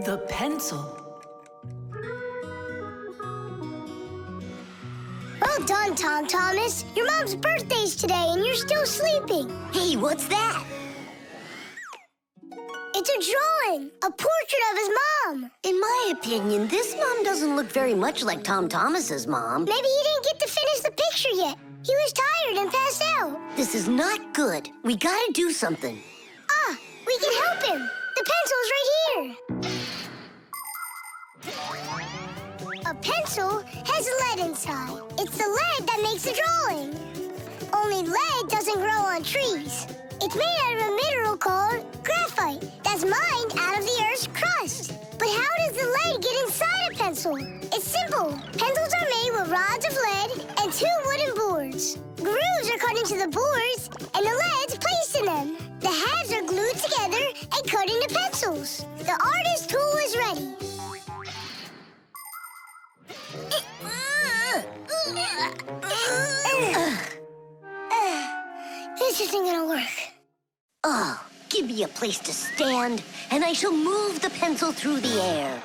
The pencil. Well done, Tom Thomas. Your mom's birthday's today and you're still sleeping. Hey, what's that? It's a drawing, a portrait of his mom. In my opinion, this mom doesn't look very much like Tom Thomas's mom. Maybe he didn't get to finish the picture yet. He was tired and passed out. This is not good. We gotta do something. Ah, we can help him. The pencil's right here. A pencil has lead inside. It's the lead that makes the drawing. Only lead doesn't grow on trees. It's made out of a mineral called graphite that's mined out of the Earth's crust. But how does the lead get inside a pencil? It's simple. Pencils are made with rods of lead and 2 wooden boards. Grooves are cut into the boards, and the lead's placed in them. The halves are glued together and cut into pencils. The artist's tool is ready. This isn't gonna work. Oh, give me a place to stand, and I shall move the pencil through the air.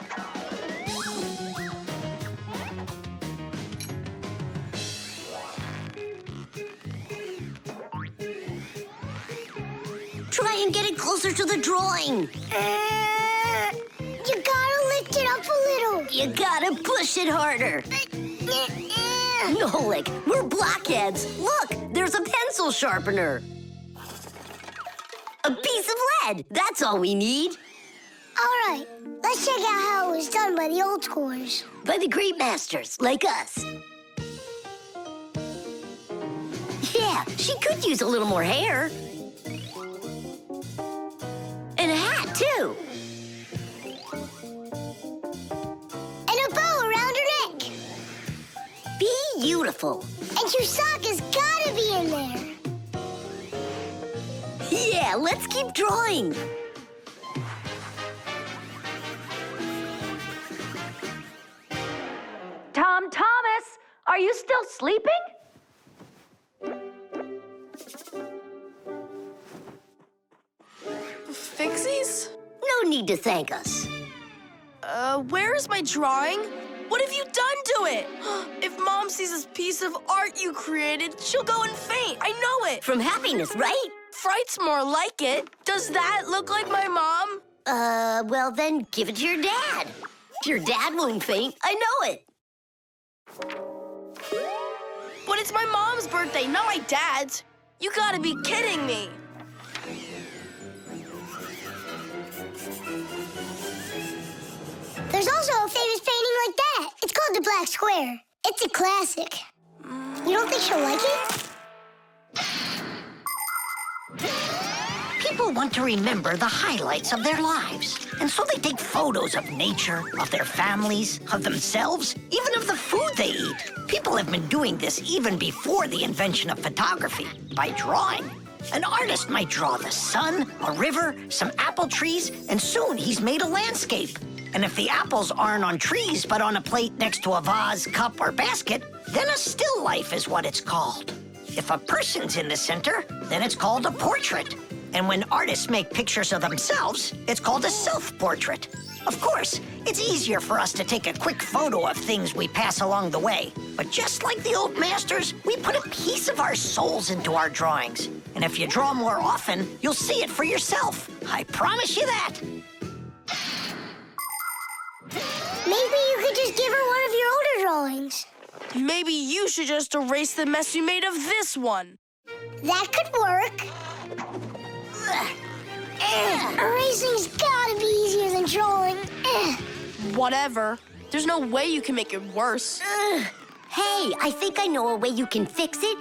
Try and get it closer to the drawing. You gotta lift it up a little. You gotta push it harder. Nolik, we're blockheads. Look, there's a pencil sharpener. A piece of lead, that's all we need. All right, let's check out how it was done by the old scholars. By the great masters, like us. Yeah, she could use a little more hair. And a hat, too. And a bow around her neck. Beautiful. And Chusaka's gotta be in there. Yeah, let's keep drawing. Tom Thomas, are you still sleeping? Fixies? No need to thank us. Where is my drawing? What have you done to it? If Mom sees this piece of art you created, she'll go and faint. I know it. From happiness, right? Fright's more like it. Does that look like my mom? Well then, give it to your dad. Your dad won't faint, I know it. But it's my mom's birthday, not my dad's. You gotta be kidding me. There's also a famous painting like that. It's called the Black Square. It's a classic. You don't think she'll like it? People want to remember the highlights of their lives. And so they take photos of nature, of their families, of themselves, even of the food they eat. People have been doing this even before the invention of photography, by drawing. An artist might draw the sun, a river, some apple trees, and soon he's made a landscape. And if the apples aren't on trees but on a plate next to a vase, cup, or basket, then a still life is what it's called. If a person's in the center, then it's called a portrait. And when artists make pictures of themselves, it's called a self-portrait. Of course, it's easier for us to take a quick photo of things we pass along the way. But just like the old masters, we put a piece of our souls into our drawings. And if you draw more often, you'll see it for yourself. I promise you that. Maybe you could just give her one of your older drawings. Maybe you should just erase the mess you made of this one. That could work. Erasing's gotta be easier than drawing. Whatever. There's no way you can make it worse. Hey, I think I know a way you can fix it.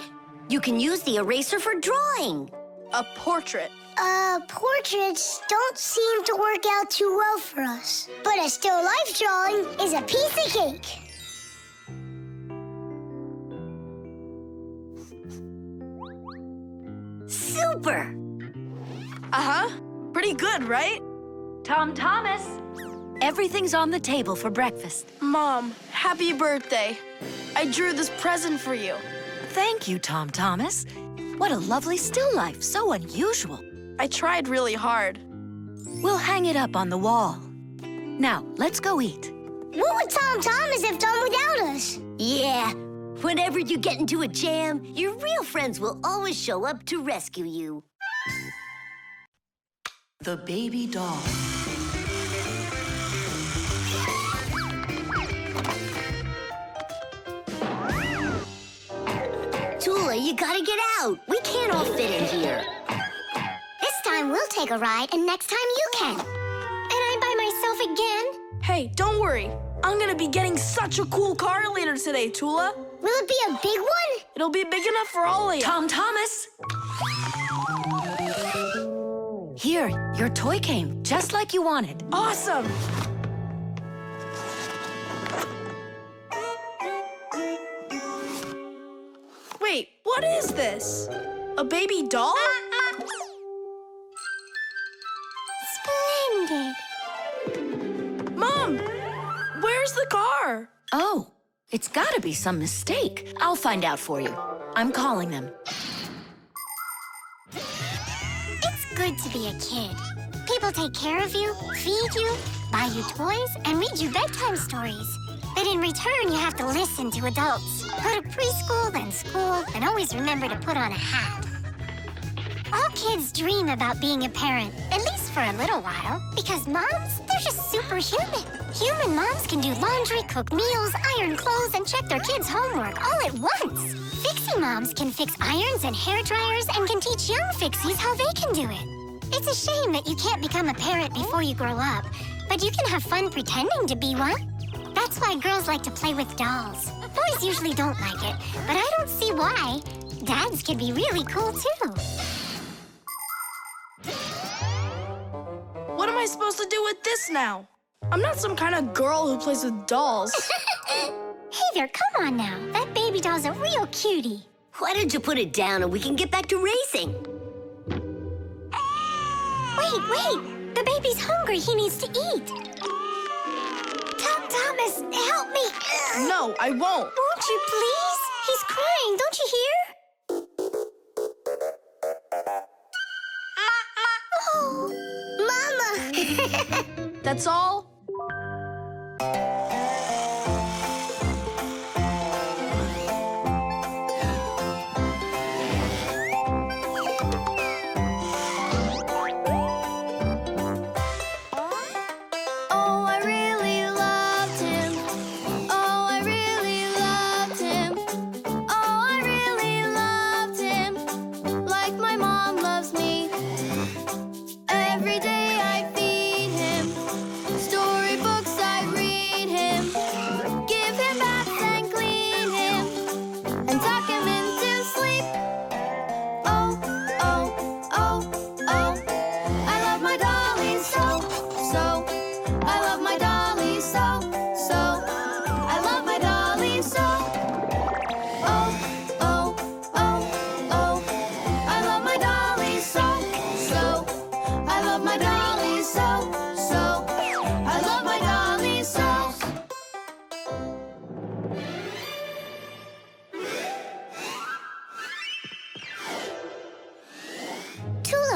You can use the eraser for drawing. A portrait. Portraits don't seem to work out too well for us. But a still life drawing is a piece of cake. Super! Uh-huh. Pretty good, right? Tom Thomas, everything's on the table for breakfast. Mom, happy birthday. I drew this present for you. Thank you, Tom Thomas. What a lovely still life, so unusual. I tried really hard. We'll hang it up on the wall. Now, let's go eat. What would Tom Thomas have done without us? Yeah, whenever you get into a jam, your real friends will always show up to rescue you. The baby doll. Tula, you gotta get out. We can't all fit in here. This time we'll take a ride, and next time you can. And I'm by myself again? Hey, don't worry. I'm gonna be getting such a cool car later today, Tula. Will it be a big one? It'll be big enough for all of you. Tom Thomas! Here, your toy came, just like you wanted. Awesome! Wait, what is this? A baby doll? Splendid. Mom, where's the car? Oh, it's gotta be some mistake. I'll find out for you. I'm calling them. It's good to be a kid. People take care of you, feed you, buy you toys, and read you bedtime stories. But in return, you have to listen to adults. Go to preschool, then school, and always remember to put on a hat. All kids dream about being a parent, at least for a little while, because moms, they're just superhuman. Human moms can do laundry, cook meals, iron clothes, and check their kids' homework all at once. Fixie moms can fix irons and hair dryers and can teach young fixies how they can do it. It's a shame that you can't become a parent before you grow up, but you can have fun pretending to be one. That's why girls like to play with dolls. Boys usually don't like it, but I don't see why. Dads can be really cool, too. What am I supposed to do with this now? I'm not some kind of girl who plays with dolls. Hey there, come on now. That baby doll's a real cutie. Why don't you put it down and we can get back to racing? Wait. The baby's hungry. He needs to eat. Tom Thomas, help me. No, I won't. Won't you please? He's crying. Don't you hear? Oh, Mama. That's all?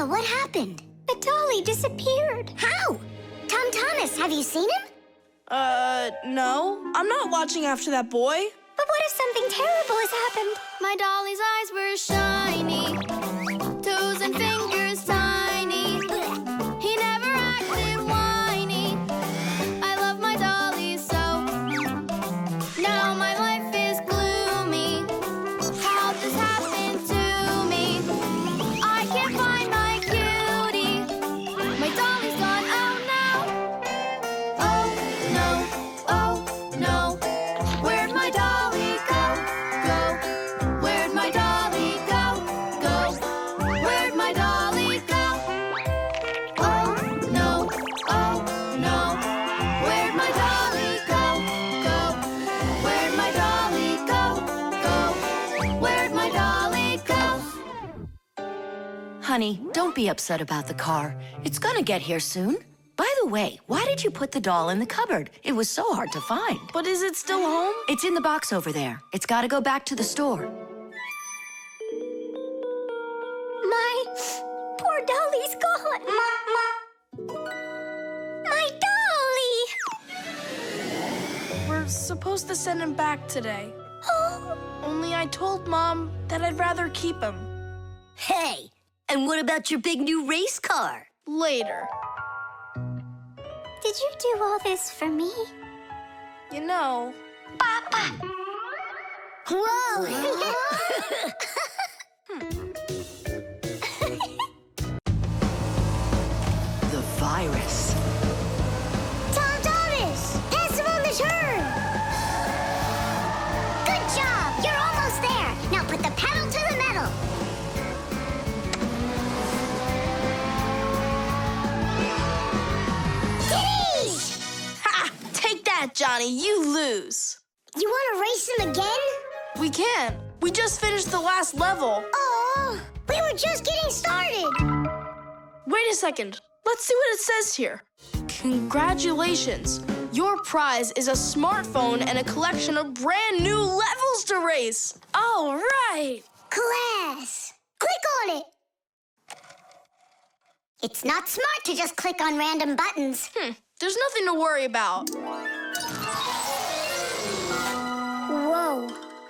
What happened? The dolly disappeared. How? Tom Thomas, have you seen him? No. I'm not watching after that boy. But what if something terrible has happened? My dolly's eyes were shiny, toes and fingers tiny. He never acted whiny. I love my dolly so. Now my life is gloomy. How this happened to me? I can't find my cutie. My dolly's gone, oh no. Oh no, oh no. Where'd my dolly go? Go. Where'd my dolly go? Go. Where'd my dolly go? Oh no, oh no. Where'd my dolly go? Go. Where'd my dolly go? Go. Where'd my dolly go? Honey, don't be upset about the car. It's gonna get here soon. By the way, why did you put the doll in the cupboard? It was so hard to find. But is it still home? It's in the box over there. It's gotta go back to the store. My poor dolly's gone. My dolly! was supposed to send him back today. Only I told Mom that I'd rather keep him. Hey, and what about your big new race car? Later. Did you do all this for me? You know... Whoa! The virus. Tom Thomas! Pass him on the turn! Good job! You're almost there! Now put the pedal to the metal! Titties! Ha! Take that, Johnny. You lose. You want to race him again? We can't. We just finished the last level. Oh, we were just getting started. Wait a second. Let's see what it says here. Congratulations. Your prize is a smartphone and a collection of brand new levels to race. All right. Class. Click on it. It's not smart to just click on random buttons. There's nothing to worry about. Whoa.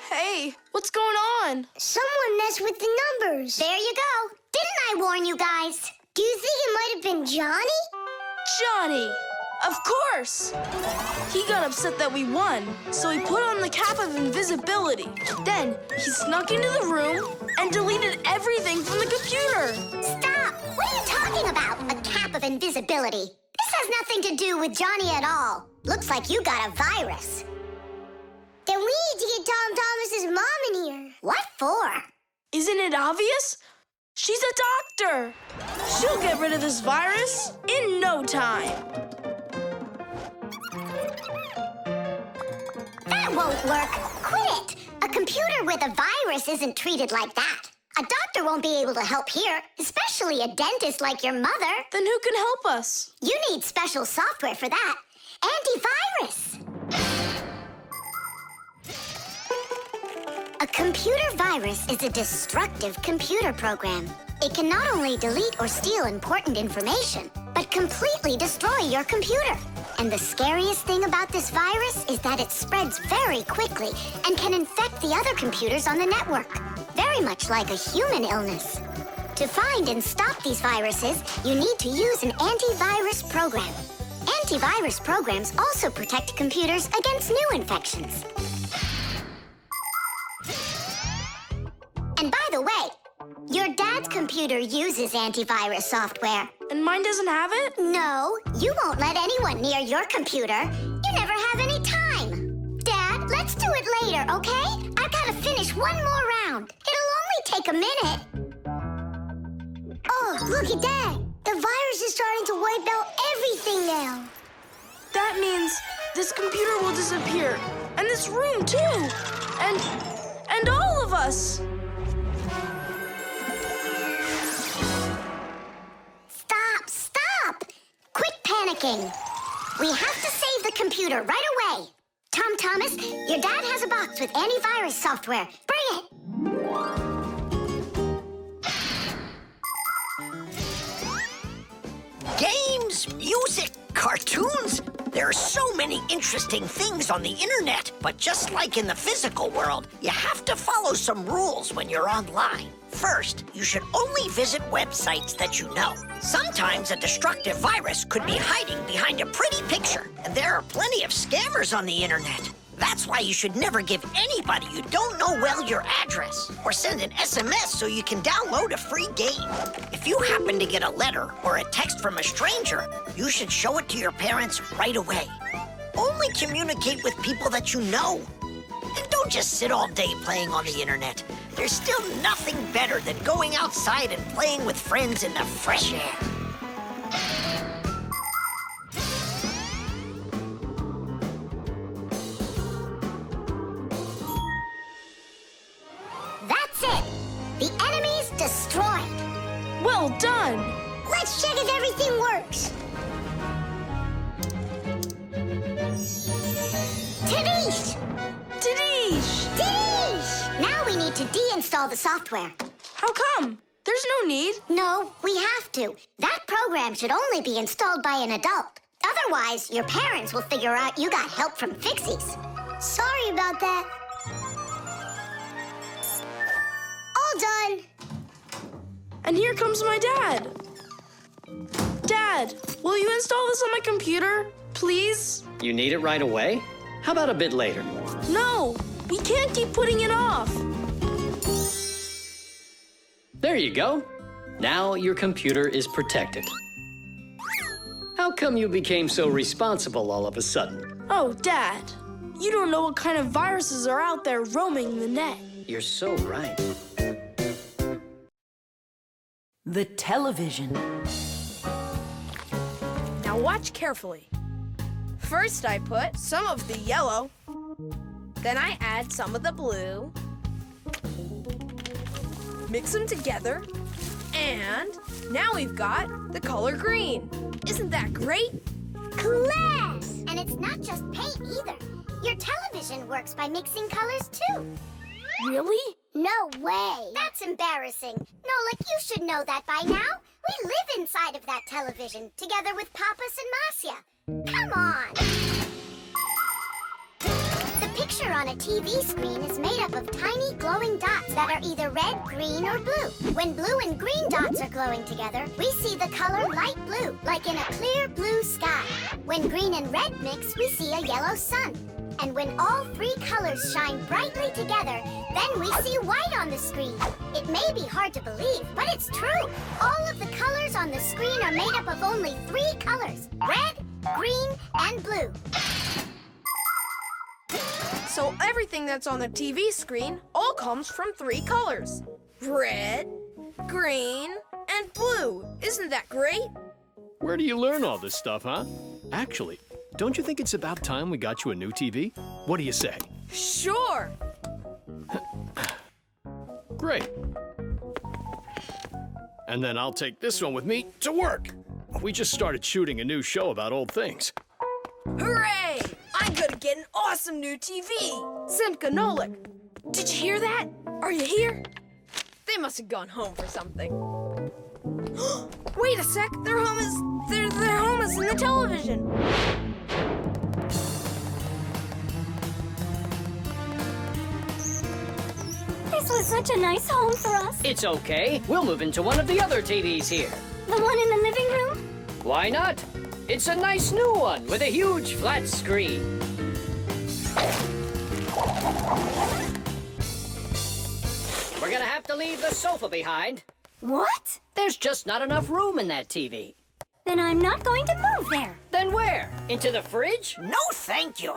Hey, what's going on? Someone messed with the numbers. There you go. Didn't I warn you guys? Do you think it might have been Johnny? Johnny! Of course! He got upset that we won, so he put on the cap of invisibility. Then he snuck into the room and deleted everything from the computer. Stop! What are you talking about? A cap of invisibility. This has nothing to do with Johnny at all. Looks like you got a virus. Then we need to get Tom Thomas's mom in here. What for? Isn't it obvious? She's a doctor. She'll get rid of this virus in no time. That won't work. Quit it. A computer with a virus isn't treated like that. A doctor won't be able to help here, especially a dentist like your mother. Then who can help us? You need special software for that. Antivirus. A computer virus is a destructive computer program. It can not only delete or steal important information, but completely destroy your computer. And the scariest thing about this virus is that it spreads very quickly and can infect the other computers on the network, very much like a human illness. To find and stop these viruses, you need to use an antivirus program. Antivirus programs also protect computers against new infections. And by the way, your dad's computer uses antivirus software. And mine doesn't have it? No, you won't let anyone near your computer. You never have any time. Dad, let's do it later, okay? I've got to finish one more round. It'll only take a minute. Oh, look at that. The virus is starting to wipe out everything now. That means this computer will disappear. And this room, too. And all of us. Stop! Quit panicking. We have to save the computer right away. Tom Thomas, your dad has a box with antivirus software. Bring it. Games, music, cartoons. There are so many interesting things on the internet. But just like in the physical world, you have to follow some rules when you're online. First, you should only visit websites that you know. Sometimes a destructive virus could be hiding behind a pretty picture, and there are plenty of scammers on the internet. That's why you should never give anybody you don't know well your address, or send an SMS so you can download a free game. If you happen to get a letter or a text from a stranger, you should show it to your parents right away. Only communicate with people that you know. And don't just sit all day playing on the internet. There's still nothing better than going outside and playing with friends in the fresh air. That's it. The enemy's destroyed. Well done. Let's check if everything works. Tadish! Tadish! Tadish! Now we need to deinstall the software. How come? There's no need. No, we have to. That program should only be installed by an adult. Otherwise, your parents will figure out you got help from Fixies. Sorry about that. All done. And here comes my dad. Dad, will you install this on my computer, please? You need it right away? How about a bit later? No, we can't keep putting it off. There you go. Now your computer is protected. How come you became so responsible all of a sudden? Oh, Dad, you don't know what kind of viruses are out there roaming the net. You're so right. The television. Now watch carefully. First I put some of the yellow, then I add some of the blue, mix them together, and now we've got the color green. Isn't that great? Class! And it's not just paint either. Your television works by mixing colors too. Really? No way. That's embarrassing. Nolik, you should know that by now. We live inside of that television, together with Papas and Masya. Come on! The picture on a TV screen is made up of tiny glowing dots that are either red, green, or blue. When blue and green dots are glowing together, we see the color light blue, like in a clear blue sky. When green and red mix, we see a yellow sun. And when all three colors shine brightly together, then we see white on the screen. It may be hard to believe, but it's true. All of the colors on the screen are made up of only three colors: red, green, and blue. So everything that's on the TV screen all comes from three colors: red, green, and blue. Isn't that great? Where do you learn all this stuff, huh? Actually, don't you think it's about time we got you a new TV? What do you say? Sure. Great. And then I'll take this one with me to work. We just started shooting a new show about old things. Hooray! I'm gonna get an awesome new TV. Simka, Nolik, did you hear that? Are you here? They must have gone home for something. Wait a sec, their home is in the television. This was such a nice home for us. It's okay. We'll move into one of the other TVs here. The one in the living room? Why not? It's a nice new one with a huge flat screen. We're gonna have to leave the sofa behind. What? There's just not enough room in that TV. Then I'm not going to move there. Then where? Into the fridge? No, thank you.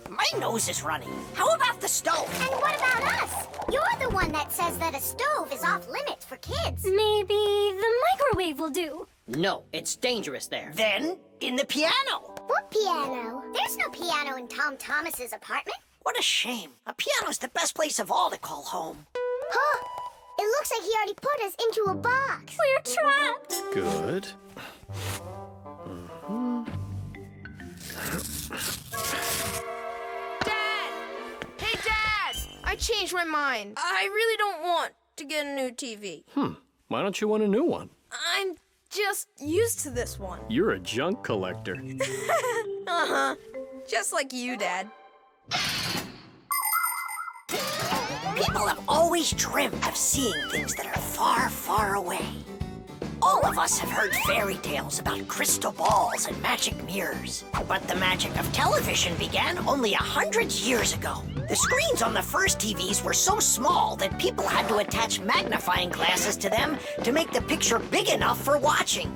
My nose is running. How about the stove? And what about us? You're the one that says that a stove is off limits for kids. Maybe the microwave will do. No, it's dangerous there. Then, in the piano. What piano? There's no piano in Tom Thomas's apartment. What a shame. A piano's the best place of all to call home. Huh? It looks like he already put us into a box. We're trapped. Good. Dad! Hey, Dad! I changed my mind. I really don't want to get a new TV. Why don't you want a new one? I'm just used to this one. You're a junk collector. Uh-huh. Just like you, Dad. People have always dreamt of seeing things that are far, far away. All of us have heard fairy tales about crystal balls and magic mirrors. But the magic of television began only 100 years ago. The screens on the first TVs were so small that people had to attach magnifying glasses to them to make the picture big enough for watching.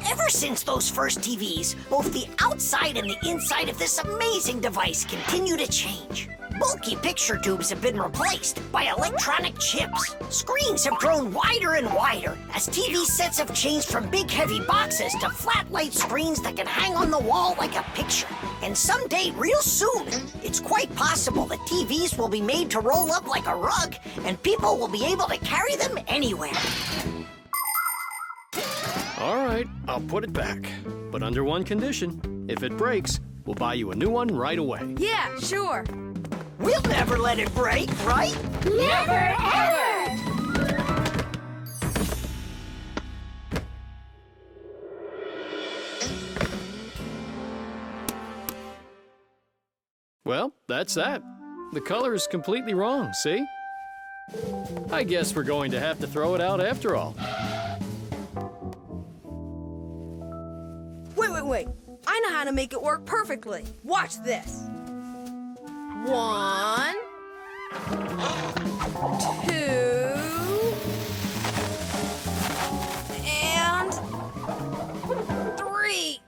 Ever since those first TVs, both the outside and the inside of this amazing device continue to change. Bulky picture tubes have been replaced by electronic chips. Screens have grown wider and wider as TV sets have changed from big heavy boxes to flat light screens that can hang on the wall like a picture. And someday, real soon, it's quite possible that TVs will be made to roll up like a rug and people will be able to carry them anywhere. All right, I'll put it back. But under one condition. If it breaks, we'll buy you a new one right away. Yeah, sure. We'll never let it break, right? Never ever! Well, that's that. The color is completely wrong, see? I guess we're going to have to throw it out after all. Wait. I know how to make it work perfectly. Watch this. 1, 2, and 3.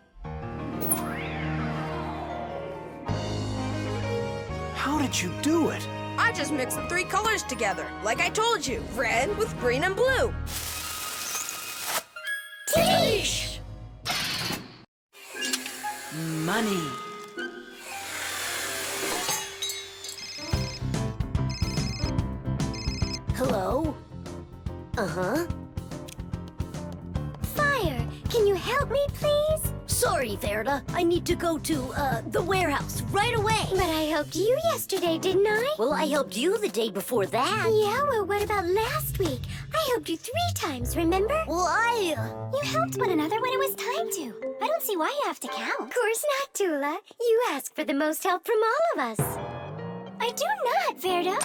How did you do it? I just mixed the 3 colors together, like I told you. Red with green and blue. Teach! Money. Hello? Uh-huh. Fire, can you help me, please? Sorry, Verda. I need to go to, the warehouse right away. But I helped you yesterday, didn't I? Well, I helped you the day before that. Yeah, well, what about last week? I helped you 3 times, remember? Well, You helped one another when it was time to. I don't see why you have to count. Of course not, Tula. You ask for the most help from all of us. I do not, Verda.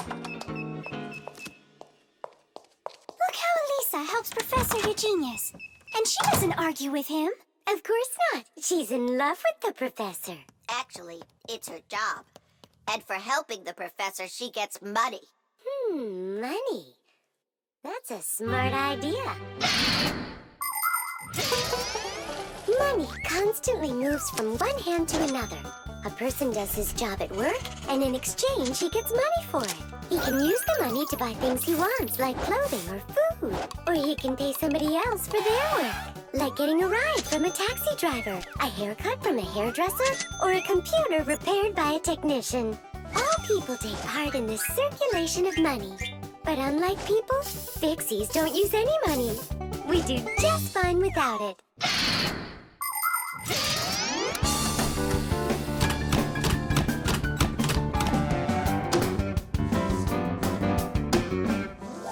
Look how Elisa helps Professor Eugenius. And she doesn't argue with him. Of course not. She's in love with the professor. Actually, it's her job. And for helping the professor, she gets money. Money. That's a smart idea. Money constantly moves from one hand to another. A person does his job at work, and in exchange, he gets money for it. He can use the money to buy things he wants, like clothing or food. Or he can pay somebody else for their work, like getting a ride from a taxi driver, a haircut from a hairdresser, or a computer repaired by a technician. All people take part in this circulation of money. But unlike people, Fixies don't use any money. We do just fine without it.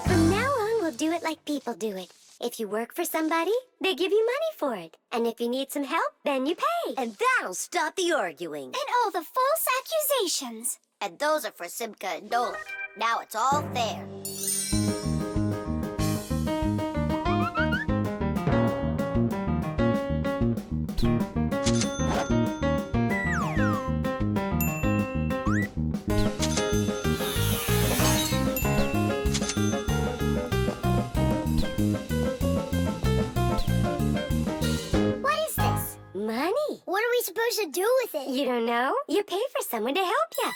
From now on, we'll do it like people do it. If you work for somebody, they give you money for it. And if you need some help, then you pay. And that'll stop the arguing. And all the false accusations. And those are for Simca and Nolik. Now it's all fair. What is this? Money. What are we supposed to do with it? You don't know? You pay for someone to help you.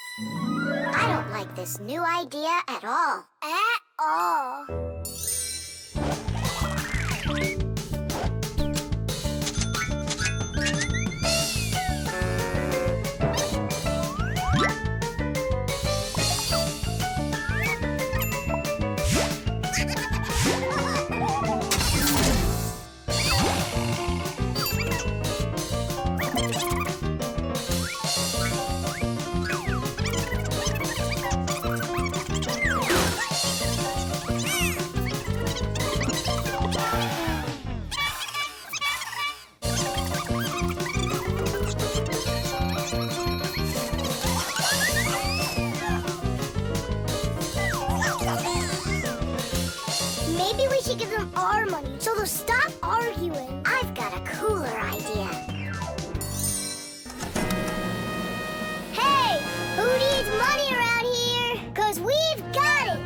I don't like this new idea at all. At all. Maybe we should give them our money so they'll stop arguing. I've got a cooler idea. Hey, who needs money around here? 'Cause we've got it.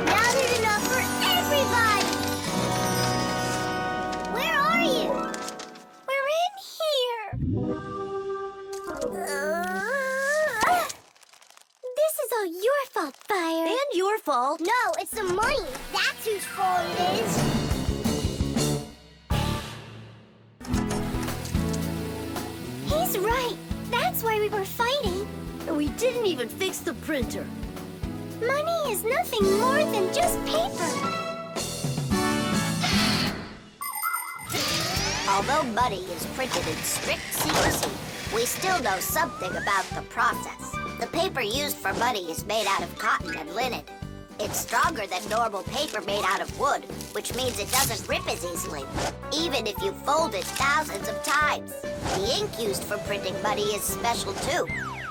Now there's enough for everybody. Where are you? We're in here. This is all your fault, Fire. And your fault. No, it's the money. That's whose fault it is. He's right. That's why we were fighting. And we didn't even fix the printer. Money is nothing more than just paper. Although money is printed in strict secrecy, we still know something about the process. The paper used for money is made out of cotton and linen. It's stronger than normal paper made out of wood, which means it doesn't rip as easily, even if you fold it thousands of times. The ink used for printing money is special, too.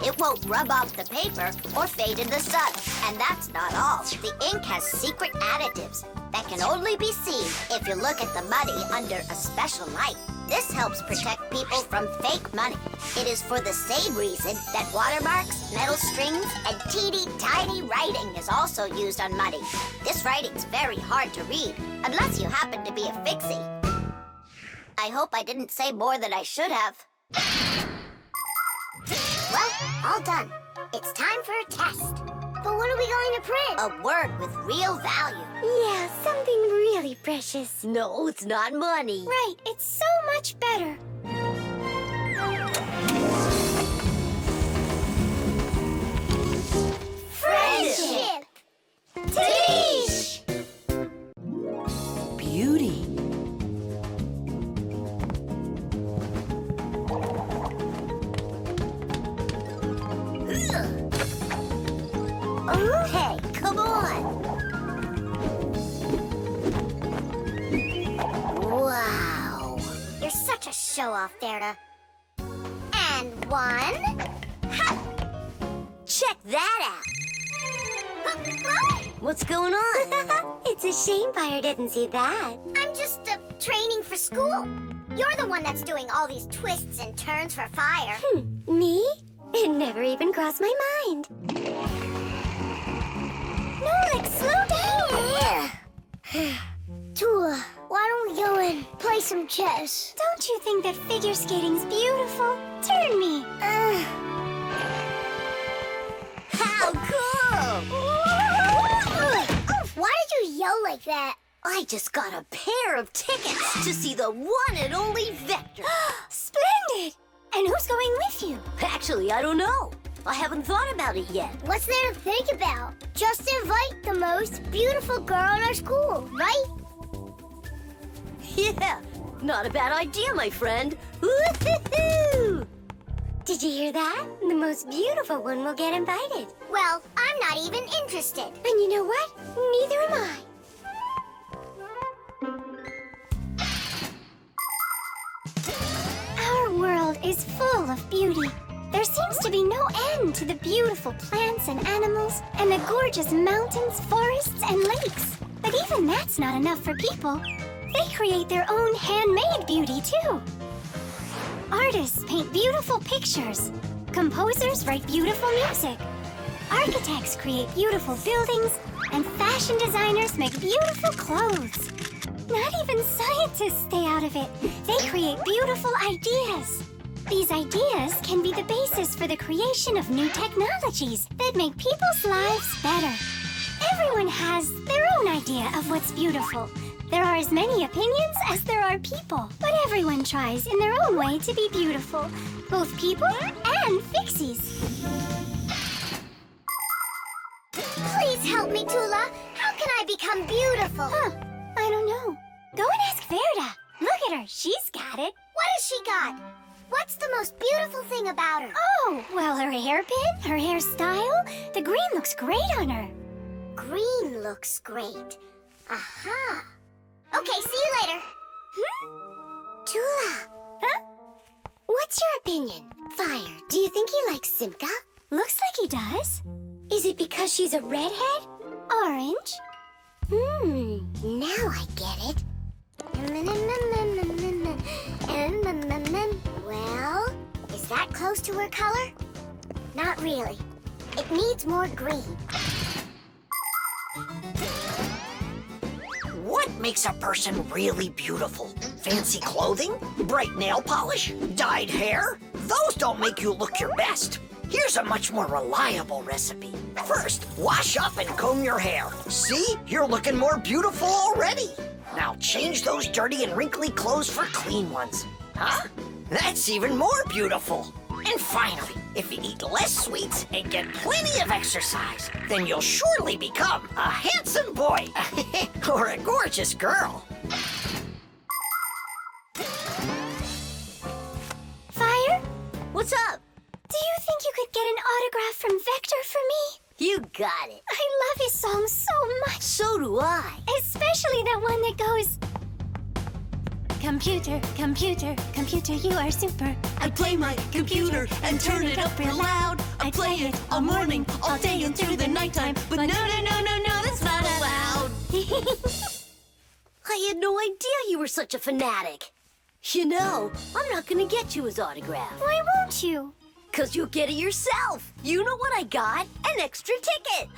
It won't rub off the paper or fade in the sun. And that's not all. The ink has secret additives that can only be seen if you look at the money under a special light. This helps protect people from fake money. It is for the same reason that watermarks, metal strings, and teeny tiny writing is also used on money. This writing's very hard to read, unless you happen to be a fixie. I hope I didn't say more than I should have. Well, all done. It's time for a test. But what are we going to print? A word with real value. Yeah, something really precious. No, it's not money. Right, it's so much better. Friendship! Tish! Beauty. Hey, come on. Wow. You're such a show-off, Derda. And one. Ha! Check that out. What's going on? It's a shame Fire didn't see that. I'm just training for school. You're the one that's doing all these twists and turns for Fire. Me? It never even crossed my mind. Nolik, slow down! Tula, why don't we go and play some chess? Don't you think that figure skating's beautiful? Turn me. How cool! Why did you yell like that? I just got a pair of tickets to see the one and only Vector. Splendid! And who's going with you? Actually, I don't know. I haven't thought about it yet. What's there to think about? Just invite the most beautiful girl in our school, right? Yeah, not a bad idea, my friend. Woo-hoo-hoo! Did you hear that? The most beautiful one will get invited. Well, I'm not even interested. And you know what? Neither am I. Our world is full of beauty. There seems to be no end to the beautiful plants and animals, and the gorgeous mountains, forests, and lakes. But even that's not enough for people. They create their own handmade beauty, too. Artists paint beautiful pictures. Composers write beautiful music. Architects create beautiful buildings, and fashion designers make beautiful clothes. Not even scientists stay out of it. They create beautiful ideas. These ideas can be the basis for the creation of new technologies that make people's lives better. Everyone has their own idea of what's beautiful. There are as many opinions as there are people, but everyone tries in their own way to be beautiful, both people and Fixies. Please help me, Tula. How can I become beautiful? I don't know. Go and ask Verda. Look at her. She's got it. What has she got? What's the most beautiful thing about her? Oh, well, her hairpin, her hairstyle. The green looks great on her. Green looks great. Aha. Okay, see you later. Tula. Huh? What's your opinion? Fire, do you think he likes Simka? Looks like he does. Is it because she's a redhead? Orange? Now I get it. Well, is that close to her color? Not really. It needs more green. What makes a person really beautiful? Fancy clothing? Bright nail polish? Dyed hair? Those don't make you look your best. Here's a much more reliable recipe. First, wash up and comb your hair. See? You're looking more beautiful already. Now change those dirty and wrinkly clothes for clean ones. Huh? That's even more beautiful. And finally, if you eat less sweets and get plenty of exercise, then you'll surely become a handsome boy or a gorgeous girl. Fire? What's up? Do you think you could get an autograph from Vector for me? You got it. I love his song so much. So do I. Especially that one that goes... Computer, computer, computer, you are super. I play my computer and turn it up real loud. I play it all morning, all day, and through the nighttime. But no, that's not allowed. I had no idea you were such a fanatic. You know, I'm not gonna get you his autograph. Why won't you? 'Cause you'll get it yourself. You know what I got? An extra ticket.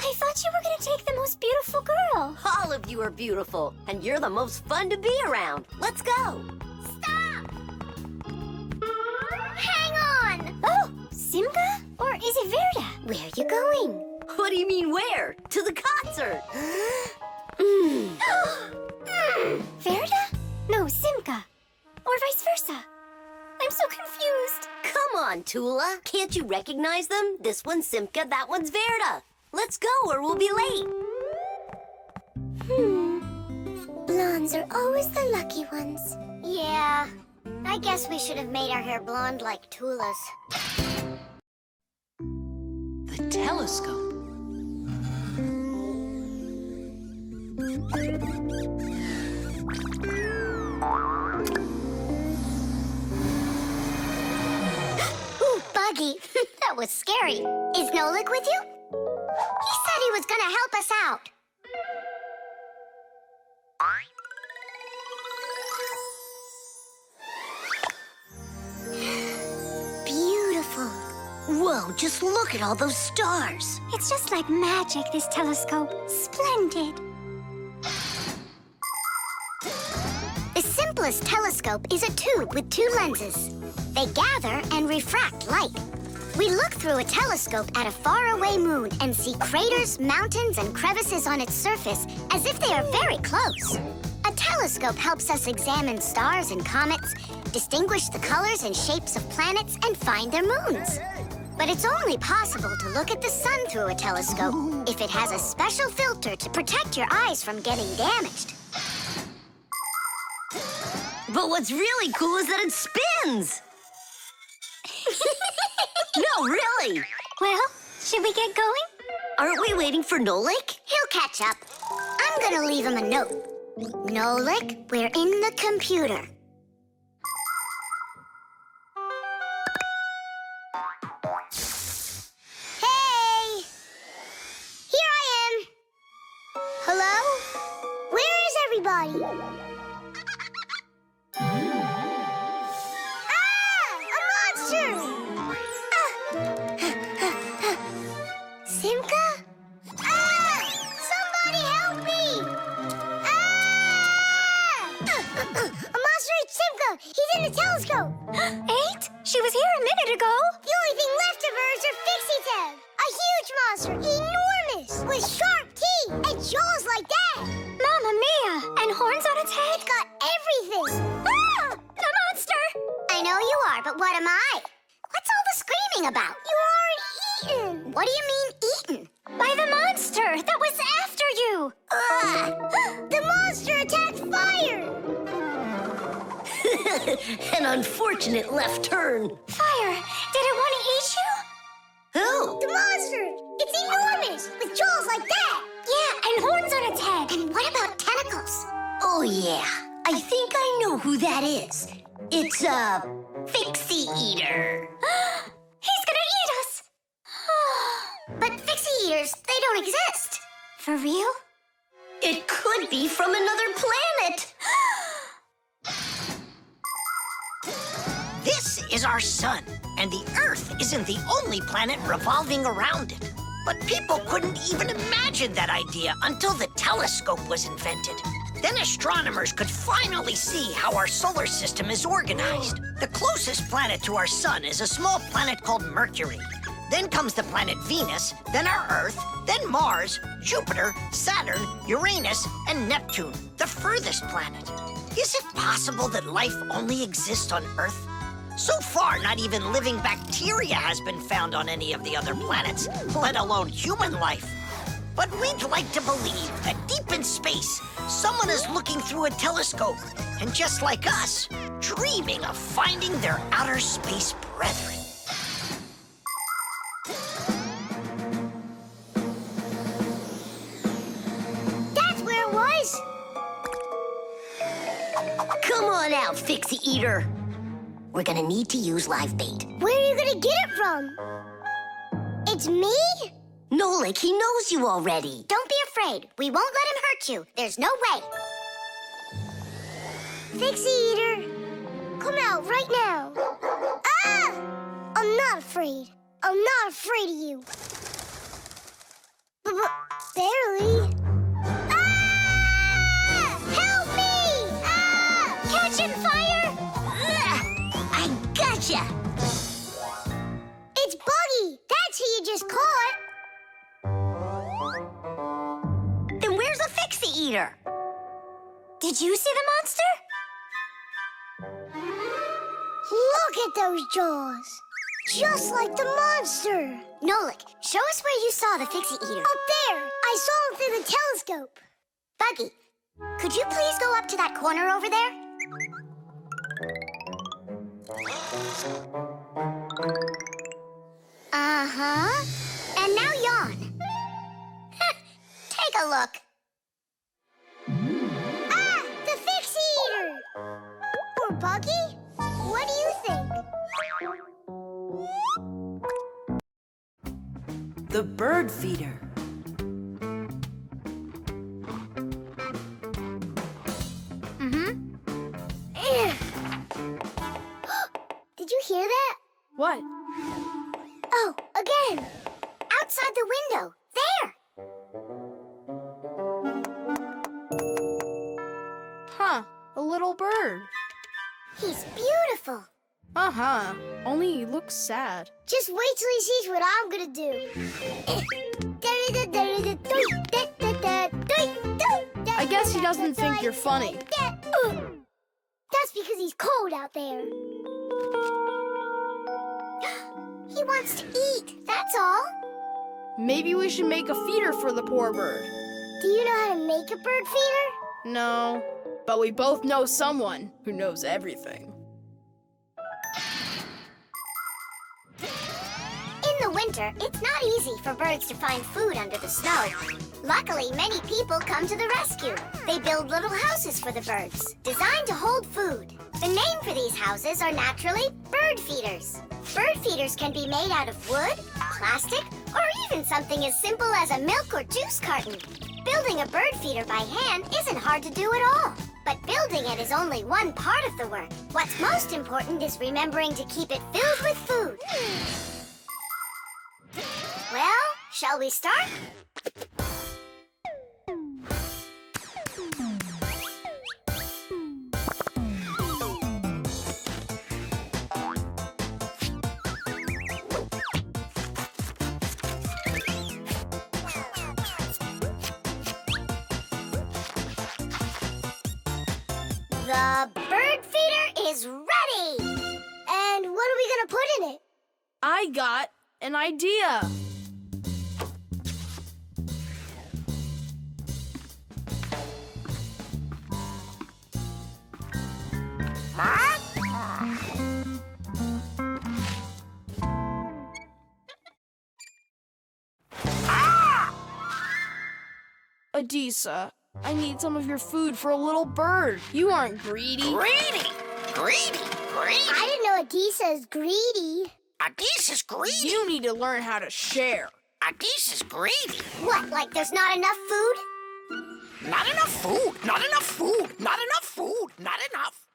I thought you were gonna take the most beautiful girl. All of you are beautiful, and you're the most fun to be around. Let's go. Stop! Hang on! Oh, Simka? Or is it Verda? Where are you going? What do you mean where? To the concert. Verda? No, Simka. Or vice versa. I'm so confused. Come on, Tula. Can't you recognize them? This one's Simka, that one's Verda. Let's go or we'll be late. Blondes are always the lucky ones. Yeah, I guess we should have made our hair blonde like Tula's. The telescope. Ooh, Buggy. That was scary. Is Nolik with you? He said he was gonna help us out. Beautiful. Whoa, just look at all those stars. It's just like magic, this telescope. Splendid. The simplest telescope is a tube with 2 lenses. They gather and refract light. We look through a telescope at a faraway moon and see craters, mountains, and crevices on its surface as if they are very close. A telescope helps us examine stars and comets, distinguish the colors and shapes of planets, and find their moons. But it's only possible to look at the sun through a telescope if it has a special filter to protect your eyes from getting damaged. But what's really cool is that it spins. No, really. Well, should we get going? Aren't we waiting for Nolik? He'll catch up. I'm gonna leave him a note. Nolik, we're in the computer. Hey! Here I am. Hello? Where is everybody? A monster! Simka? Somebody help me! A monster ate Simka! He's in the telescope! Ate? She was here a minute ago. The only thing left of her is her Fixies head! A huge monster, enormous, with sharp teeth and jaws like that! Mamma mia! And horns on its head? It's got everything! Ah! The monster! I know you are, but what am I? What's all the screaming about? You aren't eaten! What do you mean, eaten? By the monster that was after you! The monster attacked Fire! An unfortunate left turn. Fire! Did it want to eat you? Who? The monster! It's enormous, with jaws like that! Yeah, and horns on its head. And what about tentacles? Oh, yeah. I think I know who that is. It's a Fixie Eater. He's gonna eat us! But Fixie Eaters, they don't exist. For real? It could be from another planet. This is our sun, and the Earth isn't the only planet revolving around it. But people couldn't even imagine that idea until the telescope was invented. Then astronomers could finally see how our solar system is organized. The closest planet to our sun is a small planet called Mercury. Then comes the planet Venus, then our Earth, then Mars, Jupiter, Saturn, Uranus, and Neptune, the furthest planet. Is it possible that life only exists on Earth? So far, not even living bacteria has been found on any of the other planets, let alone human life. But we'd like to believe that deep in space, someone is looking through a telescope, and just like us, dreaming of finding their outer space brethren. That's where it was. out, Fixie Eater. We're gonna need to use live bait. Where are you gonna get it from? It's me? Nolik, he knows you already. Don't be afraid. We won't let him hurt you. There's no way. Fixie Eater, come out right now. Ah! I'm not afraid. I'm not afraid of you. Barely. Ah! Help me! Ah! Catching fire! I gotcha! It's Buggy. That's who you just caught. Then where's the Fixie Eater? Did you see the monster? Look at those jaws. Just like the monster. Nolik, show us where you saw the Fixie Eater. Up there. I saw him through the telescope. Buggy, could you please go up to that corner over there? Uh-huh. And now yawn. Take a look. Ah! The Fixie Eater! Or Buggy? What do you think? The bird feeder. Did you hear that? What? Oh, again. Outside the window. There. Huh, a little bird. He's beautiful. Uh-huh, only he looks sad. Just wait till he sees what I'm gonna do. I guess he doesn't think you're funny. That's because he's cold out there. He wants to eat, that's all. Maybe we should make a feeder for the poor bird. Do you know how to make a bird feeder? No, but we both know someone who knows everything. In the winter, it's not easy for birds to find food under the snow. Luckily, many people come to the rescue. They build little houses for the birds, designed to hold food. The name for these houses are naturally bird feeders. Bird feeders can be made out of wood, plastic, or even something as simple as a milk or juice carton. Building a bird feeder by hand isn't hard to do at all. But building it is only one part of the work. What's most important is remembering to keep it filled with food. Well, shall we start? The bird feeder is ready! And what are we gonna put in it? I got an idea. Adisa, I need some of your food for a little bird. You aren't greedy. Greedy! Greedy! Greedy! I didn't know Adisa's greedy. Adisa's greedy! You need to learn how to share. Adisa's greedy! What, like there's not enough food? Not enough food! Not enough food! Not enough food! Not enough!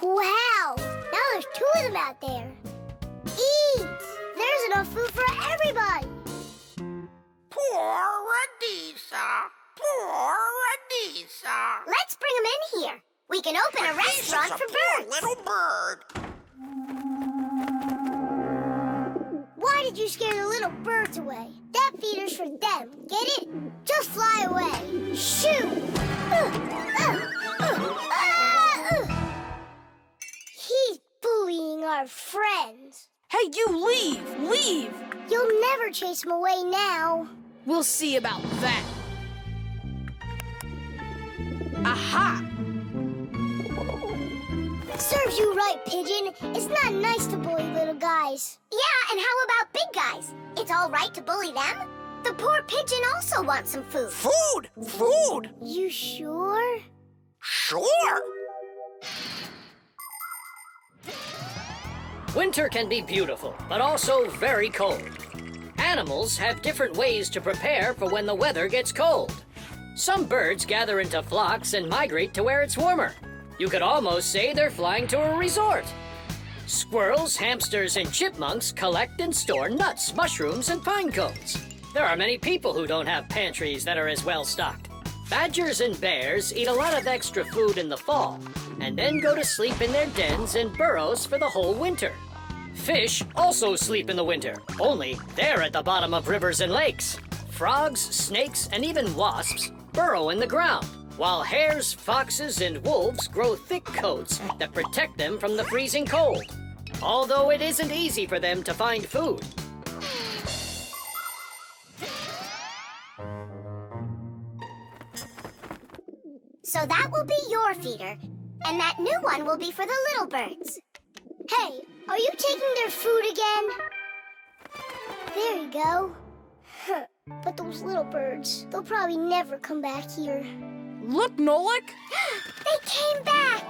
Wow! Now there's two of them out there. Eat! There's enough food for everybody. Poor Adisa! Poor Adisa! Let's bring them in here. We can open a restaurant for birds. Little bird! Why did you scare the little birds away? That feeder's for them. Get it? Just fly away. Shoot! He's bullying our friends. Hey, you leave! Leave! You'll never chase him away now. We'll see about that. Aha! Serves you right, Pigeon. It's not nice to bully little guys. Yeah, and how about big guys? It's all right to bully them. The poor pigeon also wants some food. Food! Food! You sure? Sure! Winter can be beautiful, but also very cold. Animals have different ways to prepare for when the weather gets cold. Some birds gather into flocks and migrate to where it's warmer. You could almost say they're flying to a resort. Squirrels, hamsters, and chipmunks collect and store nuts, mushrooms, and pine cones. There are many people who don't have pantries that are as well stocked. Badgers and bears eat a lot of extra food in the fall, and then go to sleep in their dens and burrows for the whole winter. Fish also sleep in the winter, only they're at the bottom of rivers and lakes. Frogs, snakes, and even wasps burrow in the ground, while hares, foxes, and wolves grow thick coats that protect them from the freezing cold, although it isn't easy for them to find food. So that will be your feeder, and that new one will be for the little birds. Hey, are you taking their food again? There you go. But those little birds, they'll probably never come back here. Look, Nolik! They came back!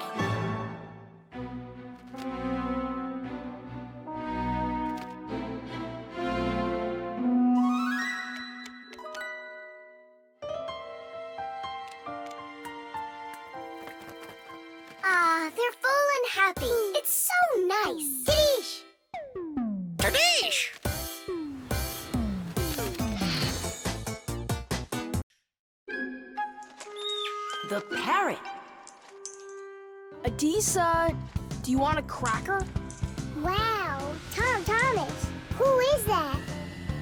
Ah, they're full and happy. It's so nice. Tish! Tadish! The parrot. Adisa, do you want a cracker? Wow, Thomas, who is that?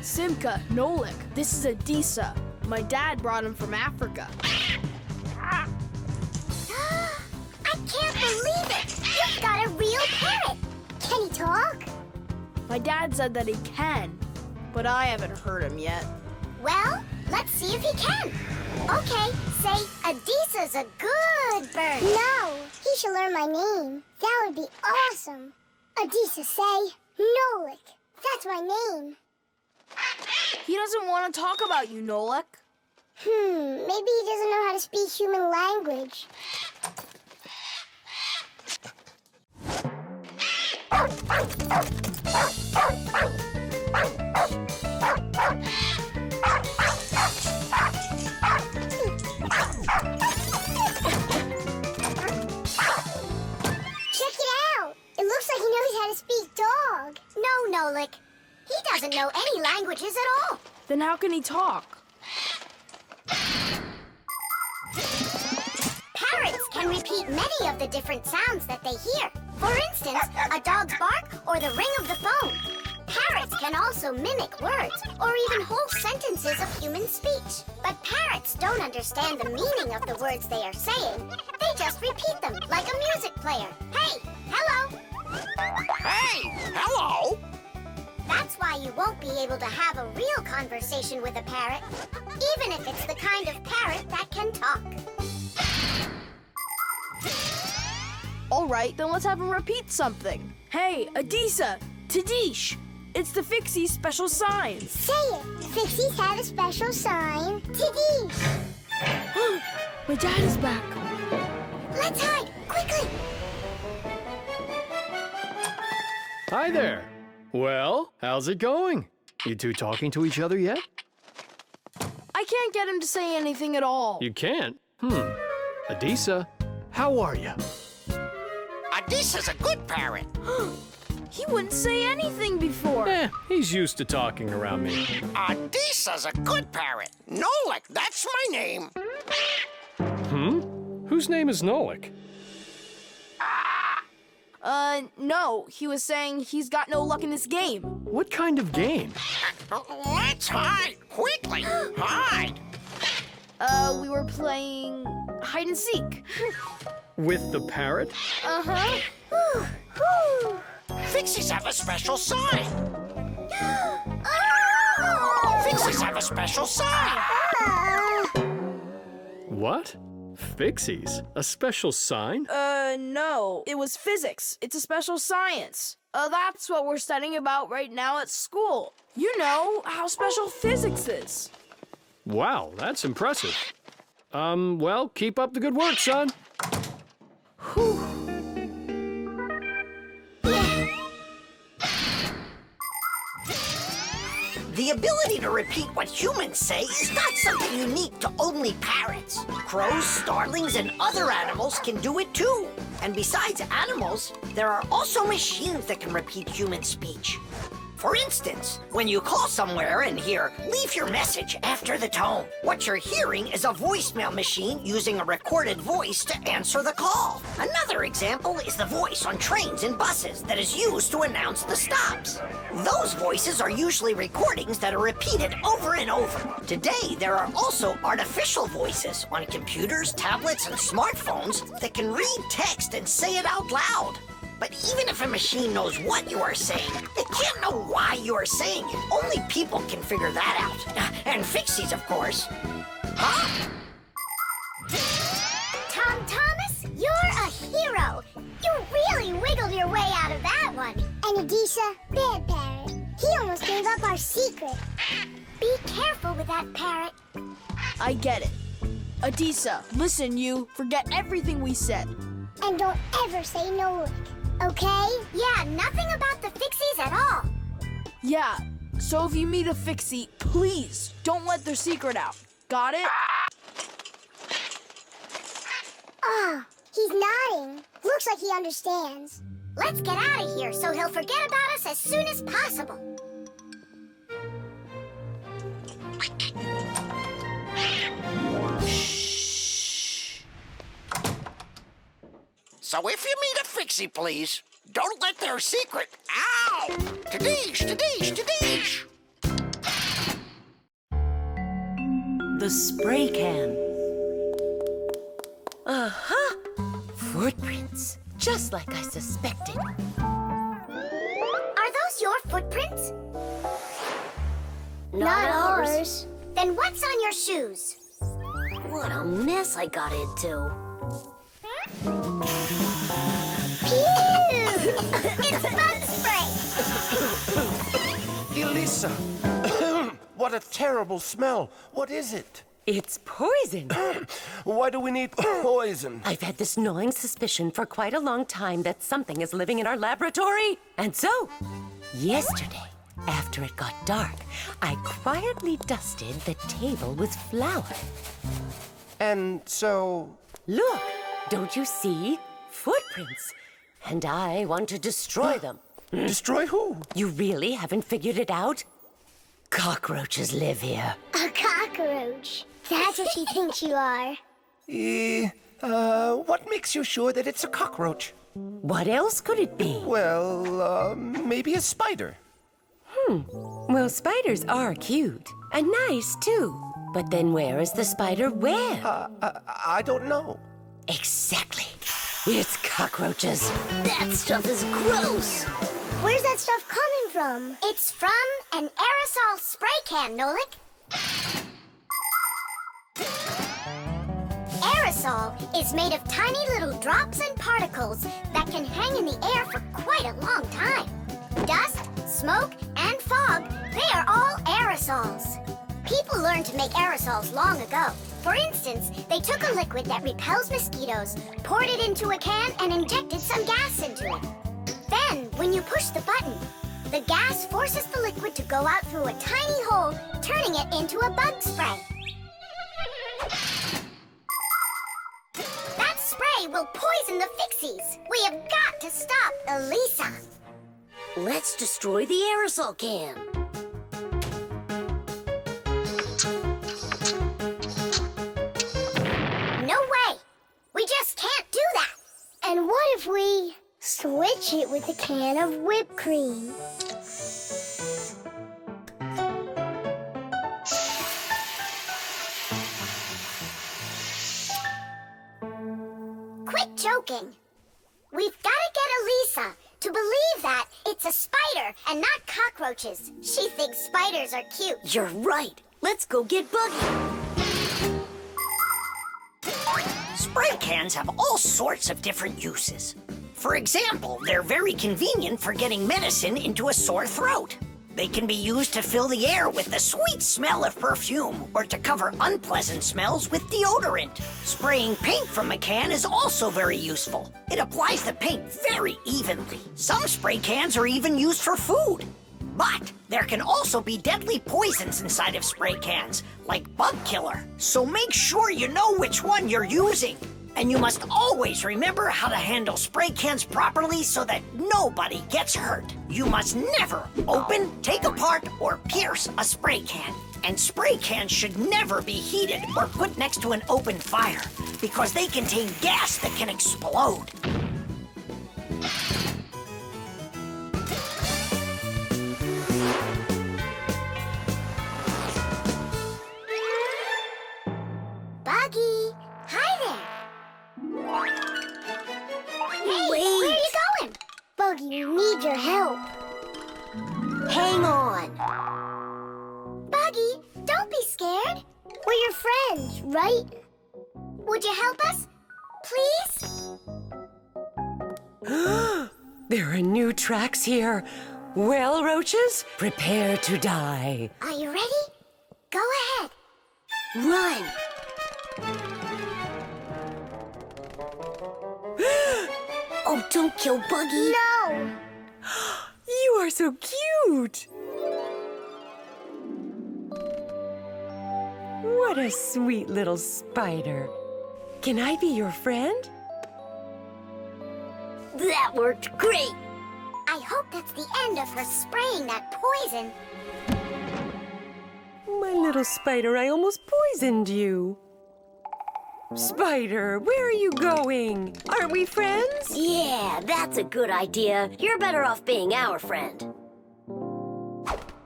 Simka, Nolik, this is Adisa. My dad brought him from Africa. I can't believe it! You've got a real parrot! Can he talk? My dad said that he can, but I haven't heard him yet. Well, let's see if he can. Okay, say Adisa's a good bird. No, he should learn my name. That would be awesome. Adisa, say Nolik. That's my name. He doesn't want to talk about you, Nolik. Maybe he doesn't know how to speak human language. Check it out. It looks like he knows how to speak dog. No, Nolik. He doesn't know any languages at all. Then how can he talk? Parrots can repeat many of the different sounds that they hear. For instance, a dog's bark or the ring of the phone. Parrots can also mimic words or even whole sentences of human speech. But parrots don't understand the meaning of the words they are saying. They just repeat them like a music player. Hey, hello. Hey, hello! That's why you won't be able to have a real conversation with a parrot, even if it's the kind of parrot that can talk. All right, then let's have him repeat something. Hey, Adisa, Tadish, it's the Fixies special sign. Say it. Fixies have a special sign. Tidish. My dad is back. Let's hide, quickly. Hi there. Well, how's it going? You two talking to each other yet? I can't get him to say anything at all. You can't? Adisa, how are you? Adisa's a good parrot. He wouldn't say anything before. He's used to talking around me. Adisa's a good parrot. Nolik, that's my name. Whose name is Nolik? No, he was saying he's got no luck in this game. What kind of game? Let's hide, quickly. Hide. We were playing hide and seek. With the parrot? Uh-huh. Fixies have a special sign. Fixies have a special sign. What? Fixies? A special sign? No. It was physics. It's a special science. That's what we're studying about right now at school. You know how special physics is. Wow, that's impressive. Well, keep up the good work, son. The ability to repeat what humans say is not something unique to only parrots. Crows, starlings, and other animals can do it too. And besides animals, there are also machines that can repeat human speech. For instance, when you call somewhere and hear, "Leave your message after the tone," what you're hearing is a voicemail machine using a recorded voice to answer the call. Another example is the voice on trains and buses that is used to announce the stops. Those voices are usually recordings that are repeated over and over. Today, there are also artificial voices on computers, tablets, and smartphones that can read text and say it out loud. But even if a machine knows what you are saying, it can't know why you are saying it. Only people can figure that out. And Fixies, of course. Huh? Tom Thomas, you're a hero. You really wiggled your way out of that one. And Adisa, bad parrot. He almost gave up our secret. Be careful with that parrot. I get it. Adisa, listen, you. Forget everything we said. And don't ever say Nolik, okay? Yeah, nothing about the Fixies at all. Yeah, so if you meet a Fixie, please don't let their secret out. Got it? Oh, he's nodding. Looks like he understands. Let's get out of here so he'll forget about us as soon as possible. So if you meet a Fixie, please, don't let their secret... Ow! Tadish, tadish, tadish! The spray can. Uh-huh. Footprints, just like I suspected. Are those your footprints? Not ours. Then what's on your shoes? What a mess I got into. It's bug spray! Elisa! What a terrible smell. What is it? It's poison. Why do we need poison? I've had this gnawing suspicion for quite a long time that something is living in our laboratory. And so, yesterday, after it got dark, I quietly dusted the table with flour. And so... Look, don't you see? Footprints. And I want to destroy them. Destroy who? You really haven't figured it out? Cockroaches live here. A cockroach. That's what she thinks you are. What makes you sure that it's a cockroach? What else could it be? Well, maybe a spider. Well, spiders are cute. And nice, too. But then where is the spider web? I don't know. Exactly. It's cockroaches. That stuff is gross. Where's that stuff coming from? It's from an aerosol spray can, Nolik. Aerosol is made of tiny little drops and particles that can hang in the air for quite a long time. Dust, smoke, and fog, they are all aerosols. People learned to make aerosols long ago. For instance, they took a liquid that repels mosquitoes, poured it into a can, and injected some gas into it. Then, when you push the button, the gas forces the liquid to go out through a tiny hole, turning it into a bug spray. That spray will poison the Fixies. We have got to stop Elisa. Let's destroy the aerosol can. No way! We just can't do that! And what if we switch it with a can of whipped cream? Quit joking. We've got to get Elisa to believe that it's a spider and not cockroaches. She thinks spiders are cute. You're right. Let's go get Buggy. Spray cans have all sorts of different uses. For example, they're very convenient for getting medicine into a sore throat. They can be used to fill the air with the sweet smell of perfume or to cover unpleasant smells with deodorant. Spraying paint from a can is also very useful. It applies the paint very evenly. Some spray cans are even used for food. But there can also be deadly poisons inside of spray cans, like bug killer. So make sure you know which one you're using. And you must always remember how to handle spray cans properly so that nobody gets hurt. You must never open, take apart, or pierce a spray can. And spray cans should never be heated or put next to an open fire because they contain gas that can explode. Buggy, hi there. Hey, where are you going? Buggy, we need your help. Hang on. Buggy, don't be scared. We're your friends, right? Would you help us? Please? There are new tracks here. Well, roaches, prepare to die. Are you ready? Go ahead. Run. Oh, don't kill Buggy. No! You are so cute. What a sweet little spider. Can I be your friend? That worked great. I hope that's the end of her spraying that poison. My little spider, I almost poisoned you. Spider, where are you going? Aren't we friends? Yeah, that's a good idea. You're better off being our friend.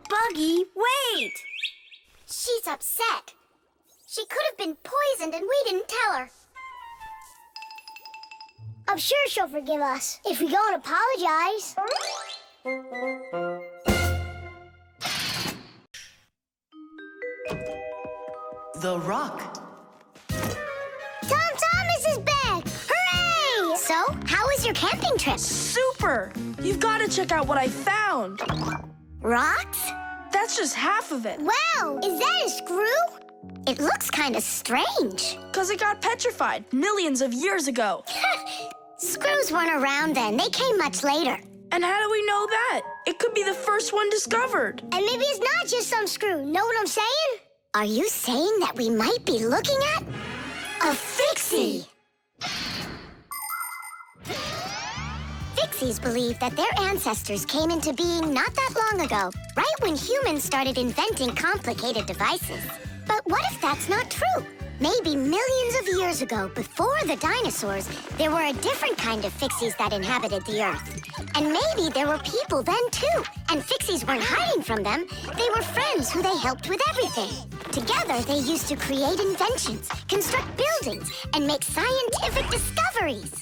Buggy, wait! She's upset. She could have been poisoned and we didn't tell her. I'm sure she'll forgive us if we go and apologize. The rock. Tom Thomas is back! Hooray! So, how was your camping trip? Super! You've got to check out what I found. Rocks? That's just half of it. Wow! Is that a screw? It looks kind of strange. Because it got petrified millions of years ago. Screws weren't around then. They came much later. And how do we know that? It could be the first one discovered. And maybe it's not just some screw. Know what I'm saying? Are you saying that we might be looking at a Fixie? Fixies believe that their ancestors came into being not that long ago, right when humans started inventing complicated devices. But what if that's not true? Maybe millions of years ago, before the dinosaurs, there were a different kind of Fixies that inhabited the Earth. And maybe there were people then, too. And Fixies weren't hiding from them. They were friends who they helped with everything. Together, they used to create inventions, construct buildings, and make scientific discoveries.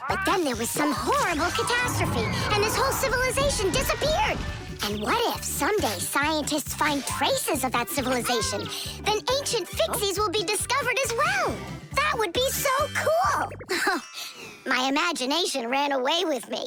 But then there was some horrible catastrophe, and this whole civilization disappeared. And what if someday scientists find traces of that civilization? Then ancient Fixies will be discovered as well. That would be so cool. My imagination ran away with me.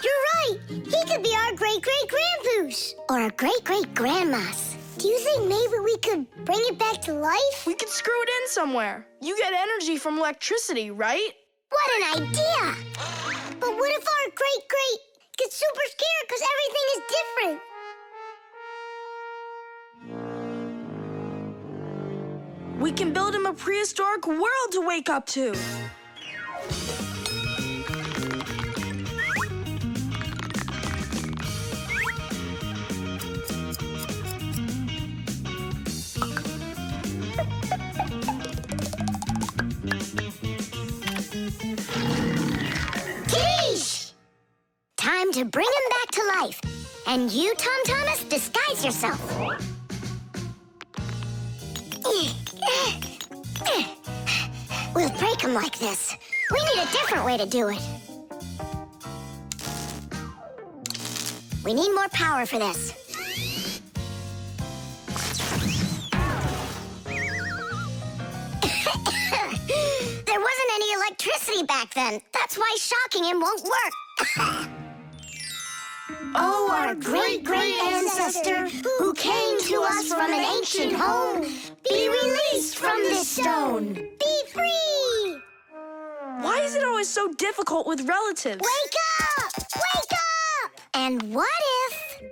You're right. He could be our great-great-grandpoos. Or a great-great-grandma's. Do you think maybe we could bring it back to life? We could screw it in somewhere. You get energy from electricity, right? What an idea! But what if our great-great gets super scared because everything is different? We can build him a prehistoric world to wake up to. Time to bring him back to life. And you, Tom Thomas, disguise yourself. We'll break him like this. We need a different way to do it. We need more power for this. There wasn't any electricity back then. That's why shocking him won't work. Oh, our great-great ancestor, who came to us from an ancient home, be released from this stone. Be free! Why is it always so difficult with relatives? Wake up! Wake up! And what if...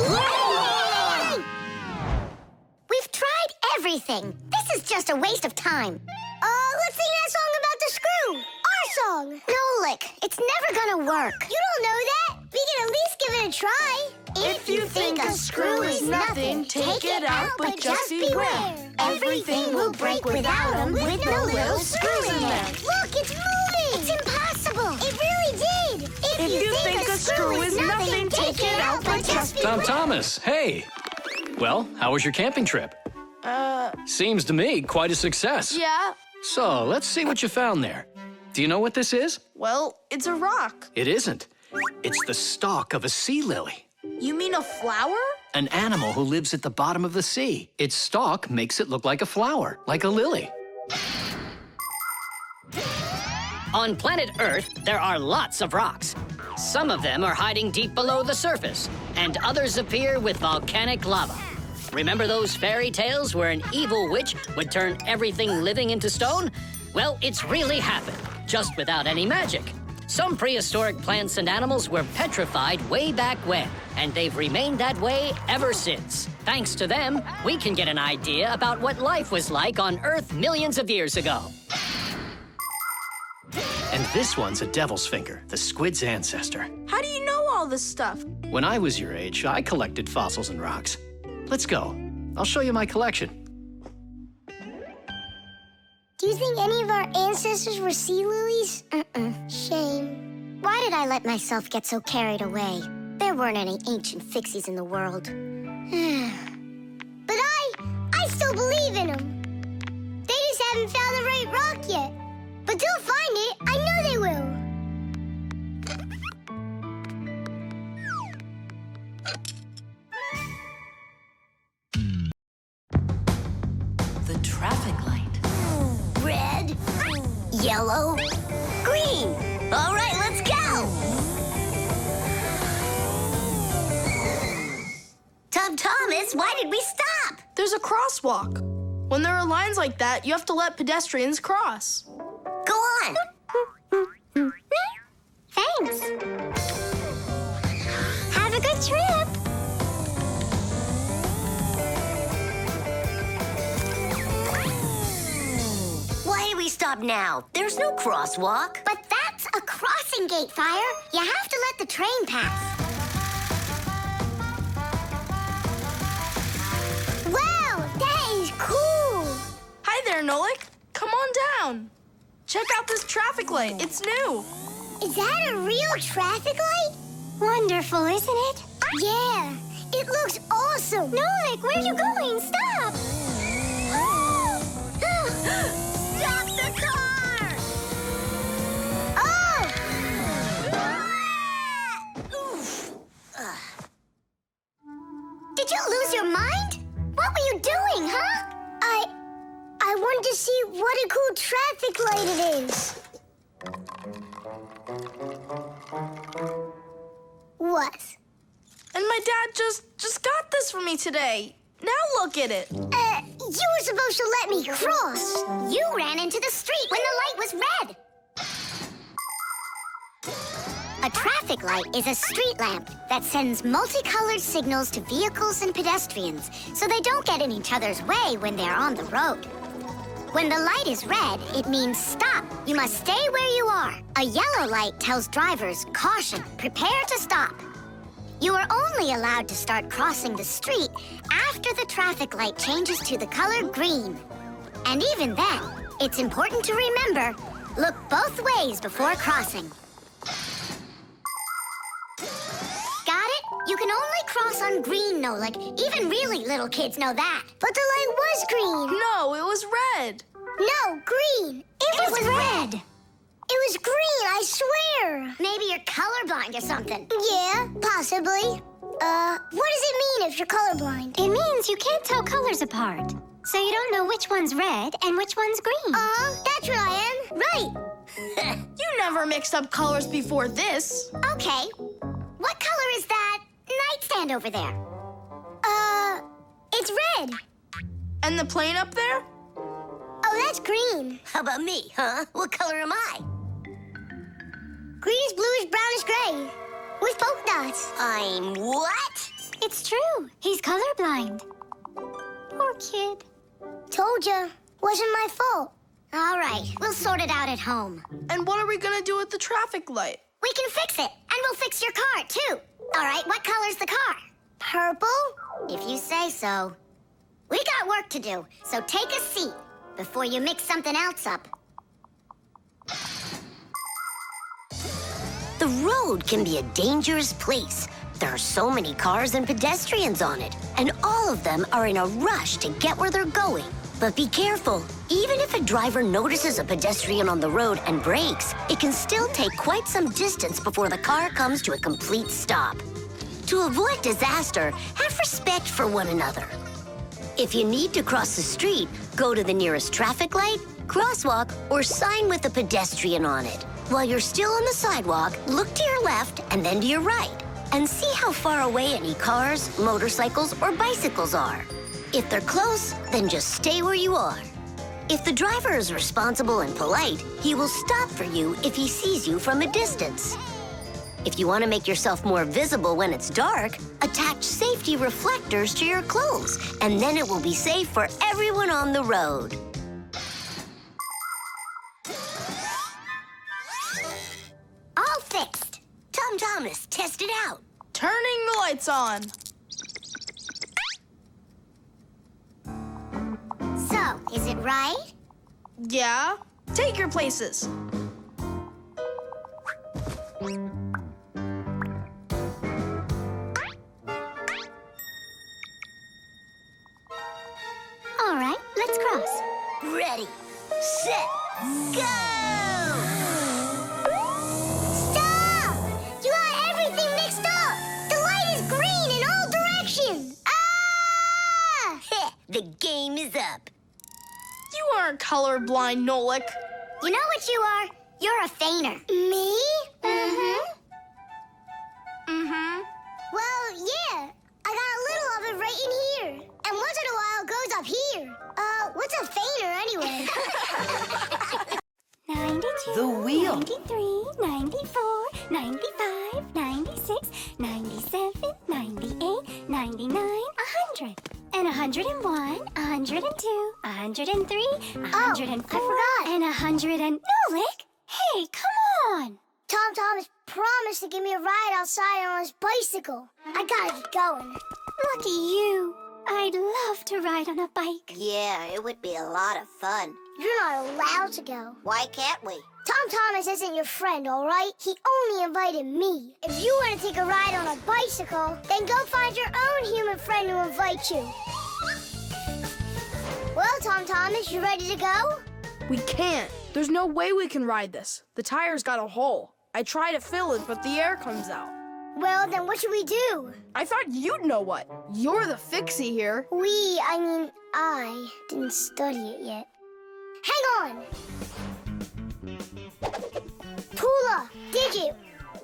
Yay! We've tried everything. This is just a waste of time. Let's sing that song about the screw. Our song. Nolik, it's never gonna work. You don't know that. We can at least give it a try. If you think a screw is nothing, take it out, but just beware. Everything will break without them with no little screws in there. Look, it's moving. It's impossible. It really did. If you think a screw is nothing, take it out, but just beware. Tom Thomas, hey. Well, how was your camping trip? Seems to me quite a success. Yeah? So, let's see what you found there. Do you know what this is? Well, it's a rock. It isn't. It's the stalk of a sea lily. You mean a flower? An animal who lives at the bottom of the sea. Its stalk makes it look like a flower, like a lily. On planet Earth, there are lots of rocks. Some of them are hiding deep below the surface, and others appear with volcanic lava. Remember those fairy tales where an evil witch would turn everything living into stone? Well, it's really happened, just without any magic. Some prehistoric plants and animals were petrified way back when, and they've remained that way ever since. Thanks to them, we can get an idea about what life was like on Earth millions of years ago. And this one's a devil's finger, the squid's ancestor. How do you know all this stuff? When I was your age, I collected fossils and rocks. Let's go. I'll show you my collection. Do you think any of our ancestors were sea lilies? Shame. Why did I let myself get so carried away? There weren't any ancient Fixies in the world. But I still believe in them. They just haven't found the right rock yet. But they'll find it. I know they will. The traffic light. Red, yellow, green. All right, let's go. Tom Thomas, why did we stop? There's a crosswalk. When there are lines like that, you have to let pedestrians cross. Go on. Thanks. Have a good trip. Why do we stop now? There's no crosswalk. But that's a crossing gate, Fire. You have to let the train pass. Wow, that is cool. Hi there, Nolik. Come on down. Check out this traffic light. It's new. Is that a real traffic light? Wonderful, isn't it? Yeah, it looks awesome. Nolik, where are you going? Stop! Stop the car! Oh! Oof. Did you lose your mind? What were you doing, huh? I wanted to see what a cool traffic light it is. What? And my dad just got this for me today. Now look at it. You were supposed to let me cross. You ran into the street when the light was red. A traffic light is a street lamp that sends multicolored signals to vehicles and pedestrians so they don't get in each other's way when they're on the road. When the light is red, it means stop. You must stay where you are. A yellow light tells drivers, caution, prepare to stop. You are only allowed to start crossing the street after the traffic light changes to the color green. And even then, it's important to remember, look both ways before crossing. Got it? You can only cross on green, Nolik. Even really little kids know that. But the light was green. No, it was red. No, green. It was red. It was green, I swear. Maybe you're colorblind or something. Yeah, possibly. What does it mean if you're colorblind? It means you can't tell colors apart. So you don't know which one's red and which one's green. That's what I am. Right. You never mixed up colors before this. Okay. What color is that nightstand over there? It's red. And the plane up there? Oh, that's green. How about me, huh? What color am I? Greenish, bluish, brownish, gray. With polka dots. I'm what? It's true. He's colorblind. Poor kid. Told ya. Wasn't my fault. All right, we'll sort it out at home. And what are we gonna do with the traffic light? We can fix it, and we'll fix your car, too. All right, what color's the car? Purple? If you say so. We got work to do, so take a seat before you mix something else up. The road can be a dangerous place. There are so many cars and pedestrians on it, and all of them are in a rush to get where they're going. But be careful. Even if a driver notices a pedestrian on the road and brakes, it can still take quite some distance before the car comes to a complete stop. To avoid disaster, have respect for one another. If you need to cross the street, go to the nearest traffic light, crosswalk, or sign with a pedestrian on it. While you're still on the sidewalk, look to your left and then to your right, and see how far away any cars, motorcycles, or bicycles are. If they're close, then just stay where you are. If the driver is responsible and polite, he will stop for you if he sees you from a distance. If you want to make yourself more visible when it's dark, attach safety reflectors to your clothes, and then it will be safe for everyone on the road. All fixed. Tom Thomas, test it out. Turning the lights on. So, is it right? Yeah? Take your places. All right, let's cross. Ready, set, go! Stop! You got everything mixed up. The light is green in all directions. Ah! The game is up. You aren't colorblind, Nolik. You know what you are? You're a feigner. Me? Well, Yeah, I got a little of it right in here. And once in a while it goes up here. What's a feigner anyway? 92, The wheel. 93, 94, 95, 96, 97, 98, 99, 100. And 101, 102, 103, 104, forgot. and 100 and... Nolik! Hey, come on! Tom Thomas promised to give me a ride outside on his bicycle. I gotta get going. Lucky you. I'd love to ride on a bike. Yeah, it would be a lot of fun. You're not allowed to go. Why can't we? Tom Thomas isn't your friend, all right? He only invited me. If you want to take a ride on a bicycle, then go find your own human friend to invite you. Well, Tom Thomas, you ready to go? We can't. There's no way we can ride this. The tire's got a hole. I try to fill it, but the air comes out. Well, then what should we do? I thought you'd know what. You're the fixie here. I didn't study it yet. Hang on! Tula, Digit,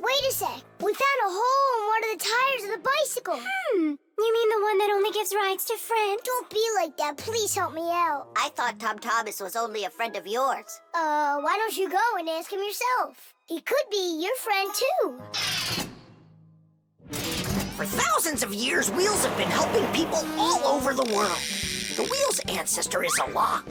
wait a sec. We found a hole in one of the tires of the bicycle. You mean the one that only gives rides to friends? Don't be like that. Please help me out. I thought Tom Thomas was only a friend of yours. Why don't you go and ask him yourself? He could be your friend, too. For thousands of years, wheels have been helping people all over the world. The wheel's ancestor is a log.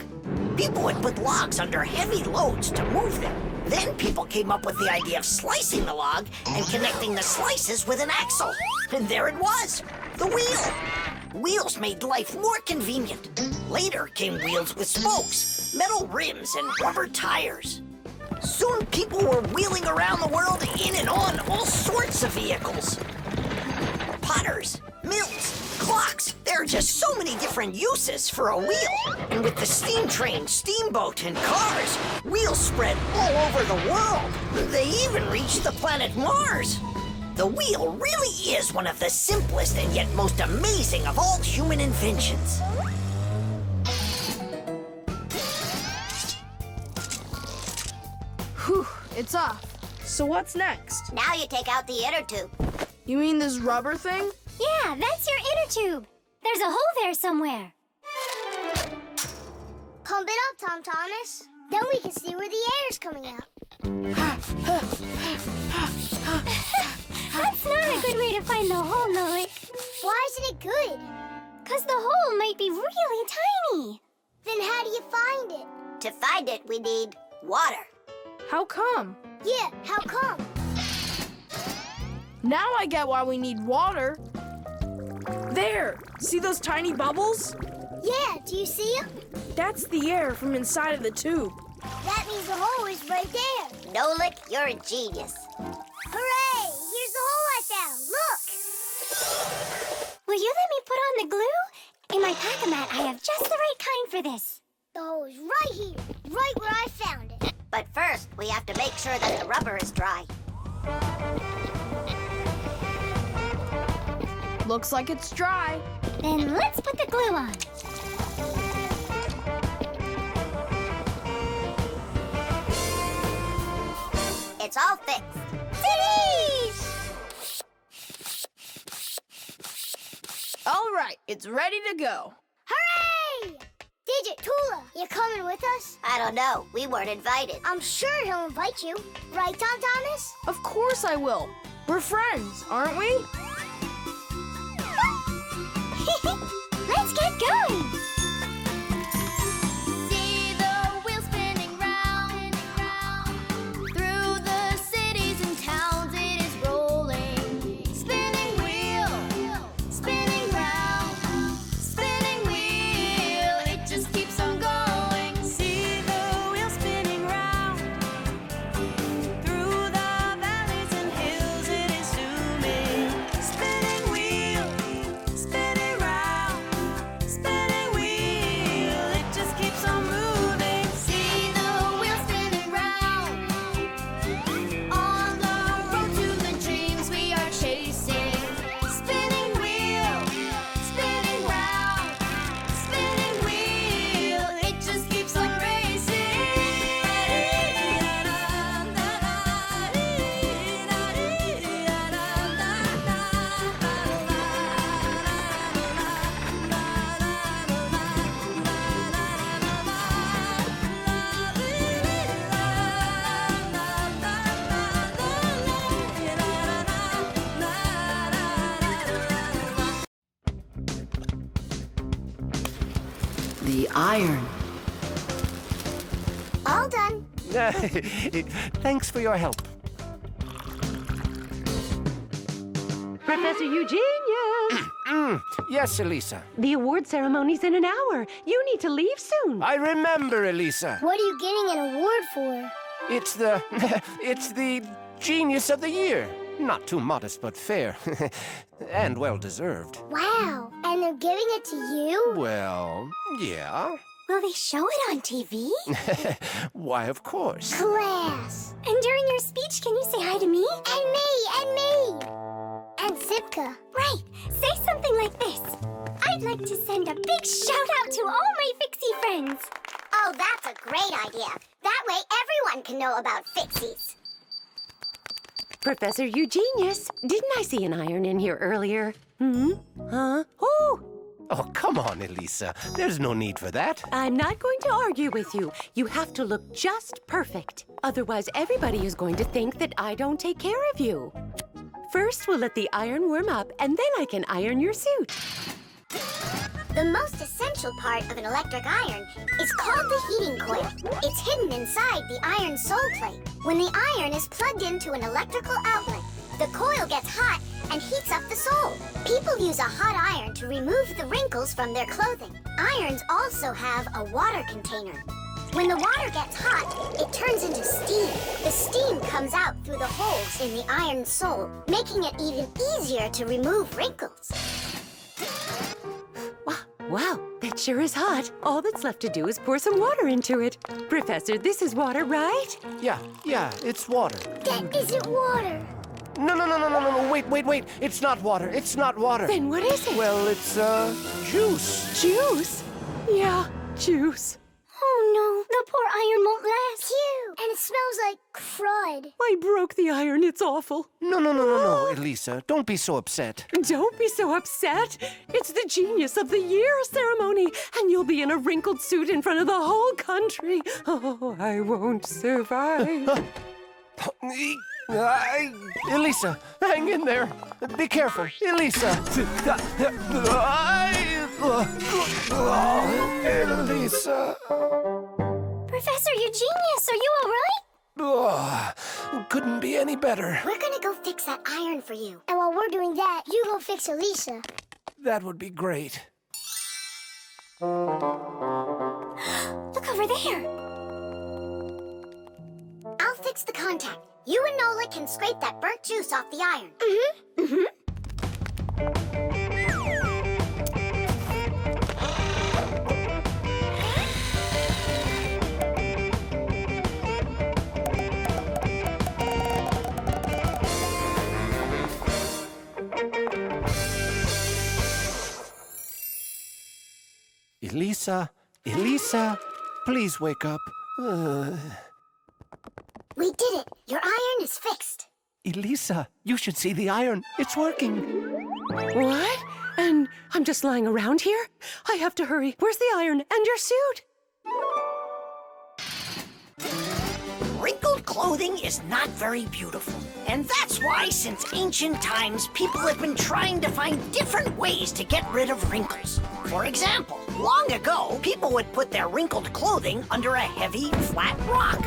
People would put logs under heavy loads to move them. Then people came up with the idea of slicing the log and connecting the slices with an axle. And there it was, the wheel. Wheels made life more convenient. Later came wheels with spokes, metal rims, and rubber tires. Soon people were wheeling around the world in and on all sorts of vehicles. Potters, mills, clocks. There are just so many different uses for a wheel. And with the steam train, steamboat, and cars, wheels spread all over the world. They even reached the planet Mars. The wheel really is one of the simplest and yet most amazing of all human inventions. Whew, it's off. So what's next? Now you take out the inner tube. You mean this rubber thing? Yeah, that's your inner tube. There's a hole there somewhere. Pump it up, Tom Thomas. Then we can see where the air's coming out. That's not a good way to find the hole, Nolik. Why isn't it good? 'Cause the hole might be really tiny. Then how do you find it? To find it, we need water. How come? Yeah, how come? Now I get why we need water. There! See those tiny bubbles? Yeah, do you see them? That's the air from inside of the tube. That means the hole is right there. Nolik, you're a genius. Hooray! Here's the hole I found. Look! Will you let me put on the glue? In my pack-a-mat, I have just the right kind for this. The hole is right here, right where I found it. But first, we have to make sure that the rubber is dry. Looks like it's dry. Then let's put the glue on. It's all fixed. Finish! All right, it's ready to go. Hooray! Digit, Tula, you coming with us? I don't know. We weren't invited. I'm sure he'll invite you. Right, Tom Thomas? Of course I will. We're friends, aren't we? Let's get going! See the wheel spinning round, through the cities and towns it is rolling. Spinning wheel, spinning round, spinning wheel, it just keeps on going. See the wheel spinning round, through the valleys and hills it is zooming. Spinning wheel, spinning round, spinning wheel, it just keeps on moving. See the wheel spinning round, on the road to the dreams we are chasing. Spinning wheel, spinning round, spinning wheel, it just keeps on The iron. All done. Thanks for your help. Professor Eugenius! Yes, Elisa. The award ceremony's in an hour. You need to leave soon. I remember, Elisa. What are you getting an award for? It's the... it's the Genius of the Year. Not too modest, but fair. And well-deserved. Wow, and they're giving it to you? Well, yeah. Will they show it on TV? Why, of course. Class. And during your speech, can you say hi to me? And me. And Sipka. Right. Say something like this. I'd like to send a big shout-out to all my Fixie friends. Oh, that's a great idea. That way everyone can know about Fixies. Professor Eugenius, didn't I see an iron in here earlier? Huh? Oh! Oh, come on, Elisa. There's no need for that. I'm not going to argue with you. You have to look just perfect. Otherwise, everybody is going to think that I don't take care of you. First, we'll let the iron warm up, and then I can iron your suit. The most essential part of an electric iron is called the heating coil. It's hidden inside the iron sole plate. When the iron is plugged into an electrical outlet, the coil gets hot and heats up the sole. People use a hot iron to remove the wrinkles from their clothing. Irons also have a water container. When the water gets hot, it turns into steam. The steam comes out through the holes in the iron sole, making it even easier to remove wrinkles. Wow, that sure is hot. All that's left to do is pour some water into it. Professor, this is water, right? Yeah, it's water. That isn't water. No, wait. It's not water. It's not water. Then what is it? Well, it's, juice. Juice? Yeah, juice. Oh no, the poor iron won't last. Phew. And it smells like fried. I broke the iron. It's awful. No, Elisa. Don't be so upset. Don't be so upset. It's the Genius of the Year ceremony, and you'll be in a wrinkled suit in front of the whole country. Oh, I won't survive. Elisa, hang in there. Be careful. Elisa. Elisa. Professor, you genius. Are you all right? Couldn't be any better. We're gonna go fix that iron for you. And while we're doing that, you go fix Elisa. That would be great. Look over there. I'll fix the contact. You and Nolik can scrape that burnt juice off the iron. Elisa, please wake up. We did it. Your iron is fixed. Elisa, you should see the iron. It's working. What? And I'm just lying around here? I have to hurry. Where's the iron and your suit? Wrinkled clothing is not very beautiful. And that's why, since ancient times, people have been trying to find different ways to get rid of wrinkles. For example, long ago, people would put their wrinkled clothing under a heavy, flat rock.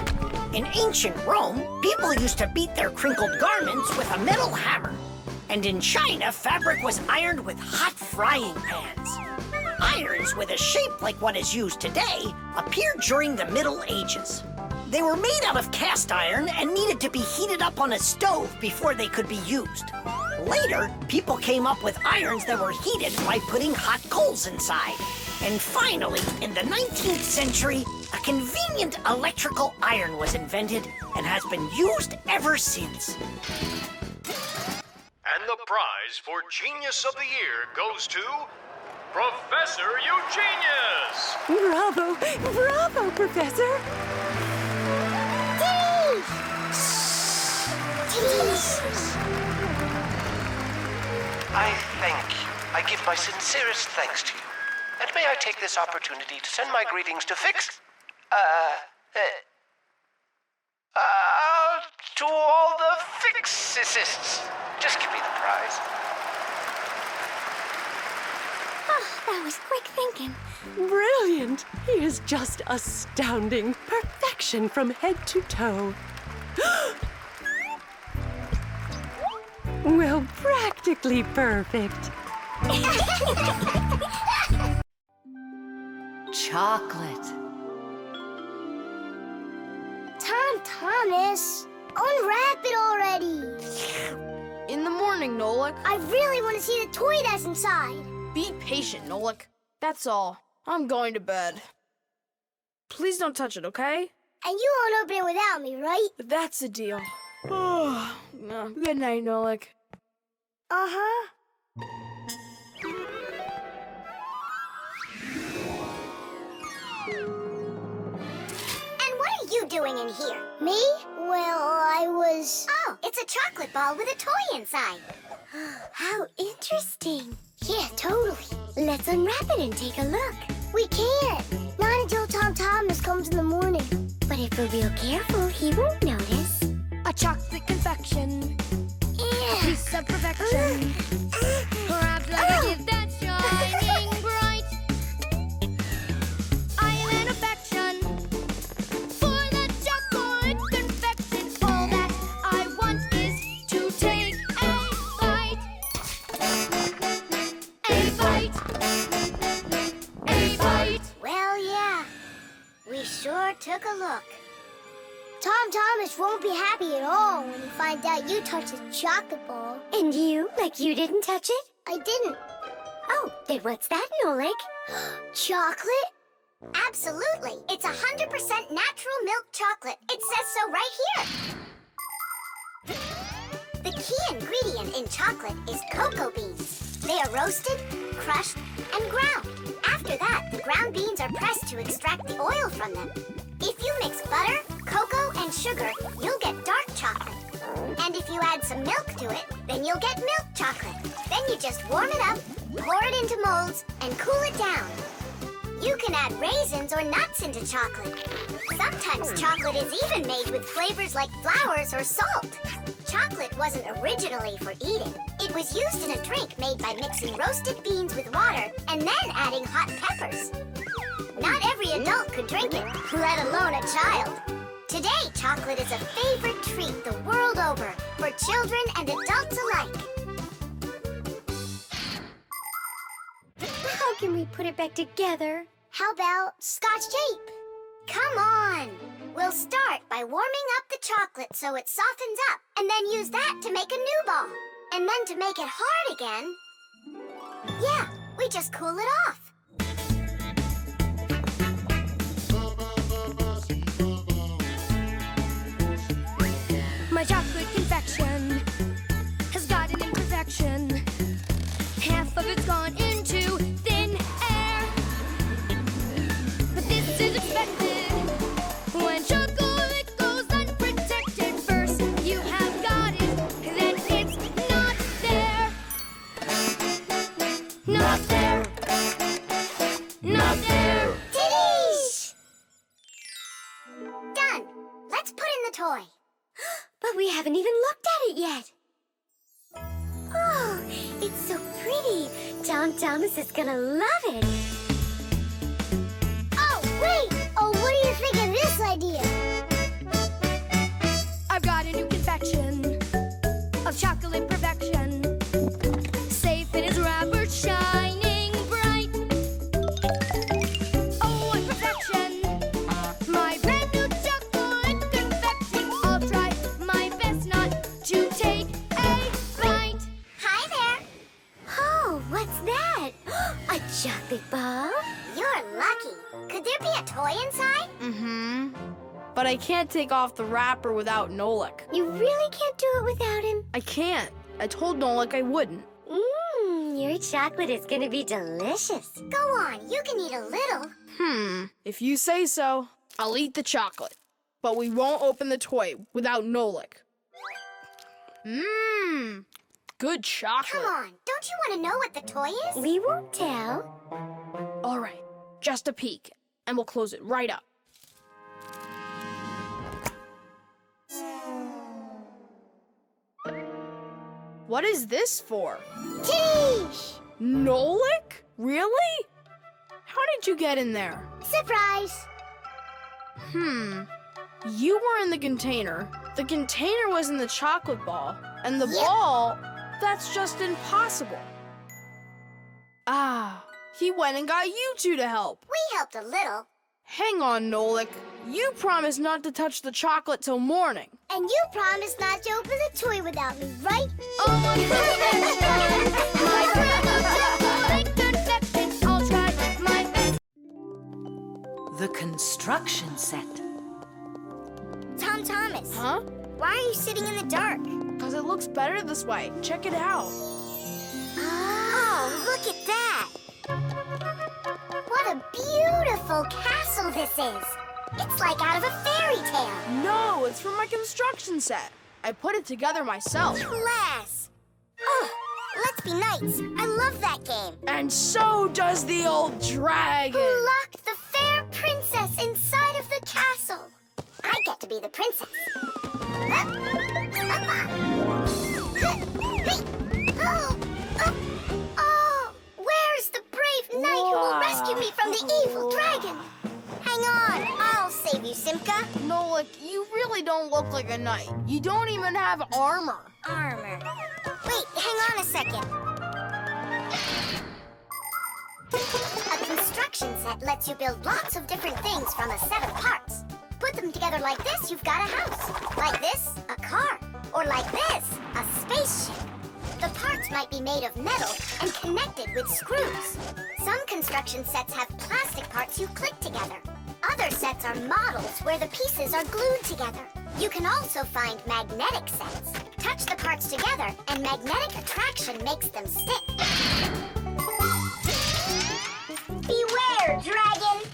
In ancient Rome, people used to beat their crinkled garments with a metal hammer. And in China, fabric was ironed with hot frying pans. Irons with a shape like what is used today appeared during the Middle Ages. They were made out of cast iron and needed to be heated up on a stove before they could be used. Later, people came up with irons that were heated by putting hot coals inside. And finally, in the 19th century, a convenient electrical iron was invented and has been used ever since. And the prize for Genius of the Year goes to Professor Eugenius! Bravo! Bravo, Professor! I thank you. I give my sincerest thanks to you. And may I take this opportunity to send my greetings to to all the Fixies. Just give me the prize. Oh, that was quick thinking. Brilliant! He is just astounding. Perfection from head to toe. Well, practically perfect. Chocolate. Thomas, unwrap it already. In the morning, Nolik. I really want to see the toy that's inside. Be patient, Nolik. That's all. I'm going to bed. Please don't touch it, okay? And you won't open it without me, right? That's the deal. Oh, good night, Nolik. Uh-huh. And what are you doing in here? Me? Well, I was... Oh, it's a chocolate ball with a toy inside. How interesting. Yeah, totally. Let's unwrap it and take a look. We can't. Not until Tom Thomas comes in the morning. But if we're real careful, he won't notice. A chocolate confection. A piece of perfection. Perhaps like a gift that's shining bright. I am an affection for the chocolate confection. All that I want is to take a bite. A bite. A bite. Well, yeah. We sure took a look. Tom Thomas won't be happy at all when he finds out you touched a chocolate ball. And you? Like you didn't touch it? I didn't. Oh, then what's that, Nolik? Chocolate? Absolutely. It's 100% natural milk chocolate. It says so right here. The key ingredient in chocolate is cocoa beans. They are roasted, crushed, and ground. After that, the ground beans are pressed to extract the oil from them. If you mix butter, cocoa and sugar, you'll get dark chocolate. And if you add some milk to it, then you'll get milk chocolate. Then you just warm it up, pour it into molds, and cool it down. You can add raisins or nuts into chocolate. Sometimes chocolate is even made with flavors like flowers or salt. Chocolate wasn't originally for eating. It was used in a drink made by mixing roasted beans with water and then adding hot peppers. Not every adult could drink it, let alone a child. Today, chocolate is a favorite treat the world over for children and adults alike. How can we put it back together? How about Scotch tape? Come on! We'll start by warming up the chocolate so it softens up, and then use that to make a new ball. And then to make it hard again, yeah, we just cool it off. My chocolate confection has got an imperfection. Half of it's gone into thin air. But this is expected when chocolate goes unprotected. First you have got it, then it's not there. Not there. Not there. Tidish! Done. Let's put in the toy. But we haven't even looked at it yet. Oh, it's so pretty. Tom Thomas is gonna love it. Oh, wait! Oh, what do you think of this idea? I've got a new confection of chocolate perfection. Safe in its wrapper, shining bright. Oh, what perfection! My brand new chocolate confection. I'll try my best not to take a bite. Hi there. Oh, what's that? A chocolate ball? You're lucky. Could there be a toy inside? Mm-hmm. But I can't take off the wrapper without Nolik. You really can't do it without him? I can't. I told Nolik I wouldn't. Your chocolate is gonna be delicious. Go on, you can eat a little. If you say so, I'll eat the chocolate. But we won't open the toy without Nolik. Good chocolate. Come on, don't you want to know what the toy is? We won't tell. All right, just a peek, and we'll close it right up. What is this for? Tidish! Nolik? Really? How did you get in there? Surprise! You were in the container. The container was in the chocolate ball. And the ball, that's just impossible. Ah, he went and got you two to help. We helped a little. Hang on, Nolik. You promised not to touch the chocolate till morning. And you promised not to open the toy without me, right? Oh, what perfection! My brand new chocolate confection. I'll try my best. The construction set. Tom Thomas. Huh? Why are you sitting in the dark? Because it looks better this way. Check it out. Oh, look at that. What a beautiful castle this is. It's like out of a fairy tale. No, it's from my construction set. I put it together myself. Class. Oh, let's be knights. I love that game. And so does the old dragon. Who locked the fair princess inside of the castle? I get to be the princess. Oh, where's the brave knight who will rescue me from the evil dragon? Hang on, I'll save you, Simka. Nolik, you really don't look like a knight. You don't even have armor. Armor. Wait, hang on a second. A construction set lets you build lots of different things from a set of parts. Put them together like this, you've got a house. Like this, a car. Or like this, a spaceship. The parts might be made of metal and connected with screws. Some construction sets have plastic parts you click together. Other sets are models where the pieces are glued together. You can also find magnetic sets. Touch the parts together and magnetic attraction makes them stick. Beware, dragon!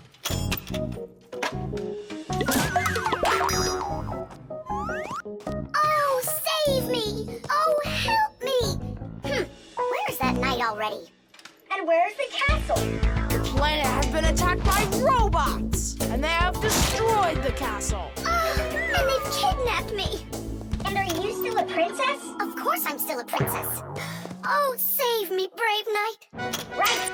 castle. The planet has been attacked by robots, and they have destroyed the castle. And they've kidnapped me. And are you still a princess? Of course I'm still a princess. Oh, save me, brave knight. Right.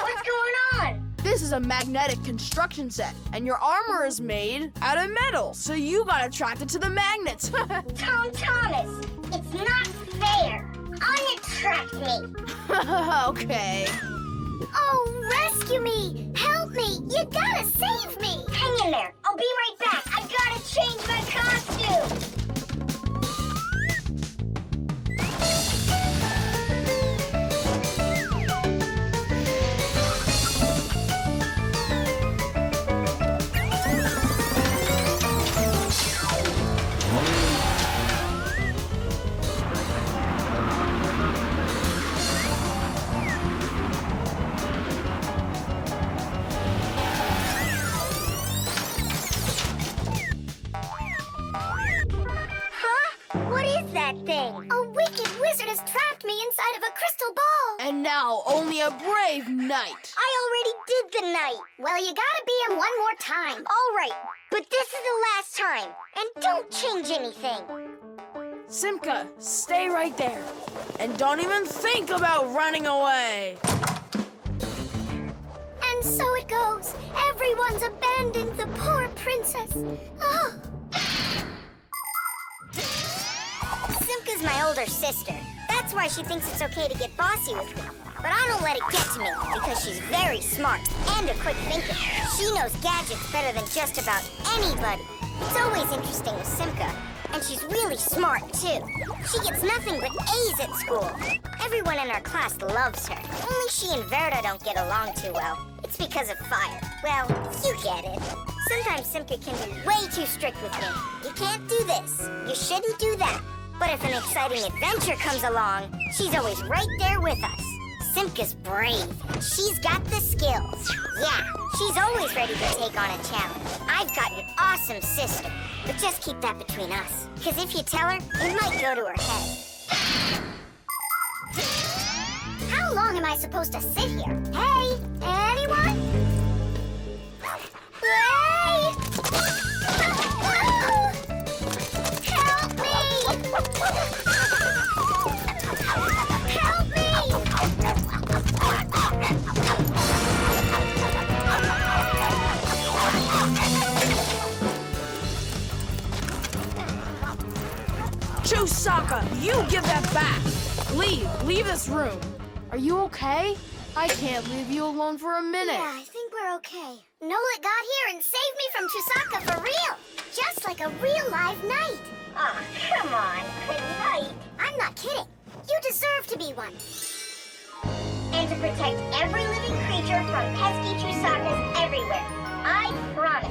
What's going on? This is a magnetic construction set, and your armor is made out of metal, so you got attracted to the magnets. Tom Thomas, it's not fair. Unattract me. Okay. Oh, rescue me! Help me! You gotta save me! Hang in there. I'll be right back. I gotta change my costume. Thing. A wicked wizard has trapped me inside of a crystal ball. And now only a brave knight. I already did the night. Well, you gotta be him one more time. All right, but this is the last time. And don't change anything. Simka, stay right there. And don't even think about running away. And so it goes. Everyone's abandoned the poor princess. Oh. Simka's my older sister. That's why she thinks it's okay to get bossy with me. But I don't let it get to me, because she's very smart and a quick thinker. She knows gadgets better than just about anybody. It's always interesting with Simka. And she's really smart, too. She gets nothing but A's at school. Everyone in our class loves her. Only she and Verda don't get along too well. It's because of Fire. Well, you get it. Sometimes Simka can be way too strict with me. You can't do this. You shouldn't do that. But if an exciting adventure comes along, she's always right there with us. Simka's brave. She's got the skills. Yeah, she's always ready to take on a challenge. I've got an awesome sister. But just keep that between us. Because if you tell her, it might go to her head. How long am I supposed to sit here? Hey, anyone? Hey! Help me! Help me! Chusaka, you give that back. Leave this room. Are you okay? I can't leave you alone for a minute. Yeah, I think we're okay. Nolik got here and saved me from Chusaka for real. Just like a real live knight. Oh, come on, good night. I'm not kidding. You deserve to be one. And to protect every living creature from pesky Chusakas everywhere. I promise.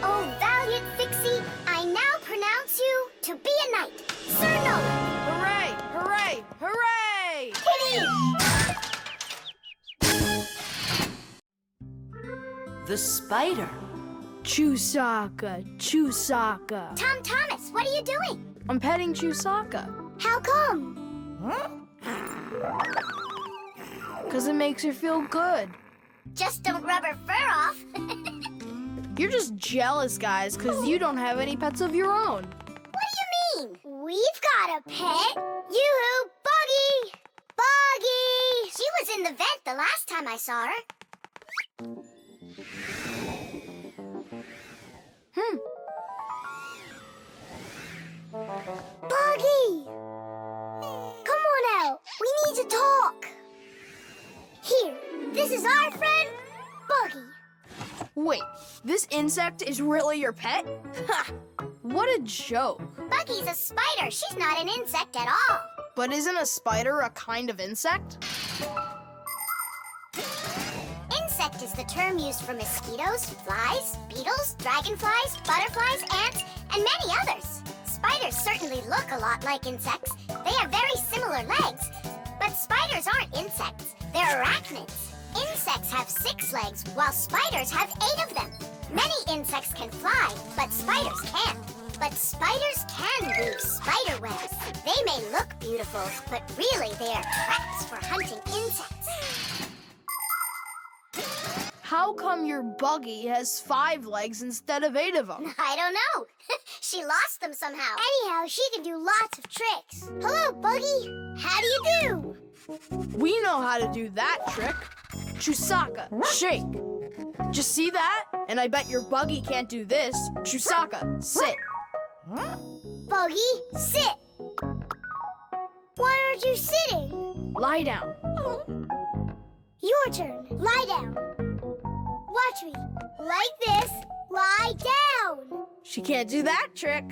Oh, valiant Fixie, I now pronounce you to be a knight. Sir Nolik. Hooray! Hooray! Hooray! The spider. Chusaka, Chusaka. Tom Thomas, what are you doing? I'm petting Chusaka. How come? Because it makes her feel good. Just don't rub her fur off. You're just jealous, guys, because you don't have any pets of your own. What do you mean? We've got a pet. Yoo-hoo, Buggy! Buggy! She was in the vent the last time I saw her. Buggy! Come on out. We need to talk. Here, this is our friend, Buggy. Wait, this insect is really your pet? Ha! What a joke. Buggy's a spider. She's not an insect at all. But isn't a spider a kind of insect? Insect is the term used for mosquitoes, flies, beetles, dragonflies, butterflies, ants, and many others. Spiders certainly look a lot like insects. They have very similar legs. But spiders aren't insects. They're arachnids. Insects have 6 legs, while spiders have 8 of them. Many insects can fly, but spiders can't. But spiders can weave spider webs. They may look beautiful, but really they are traps for hunting insects. How come your buggy has 5 legs instead of 8 of them? I don't know. She lost them somehow. Anyhow, she can do lots of tricks. Hello, Buggy. How do you do? We know how to do that trick. Chusaka, shake. Just see that? And I bet your buggy can't do this. Chusaka, sit. Buggy, sit. Why aren't you sitting? Lie down. Your turn. Lie down. Watch me. Like this. Lie down. She can't do that trick.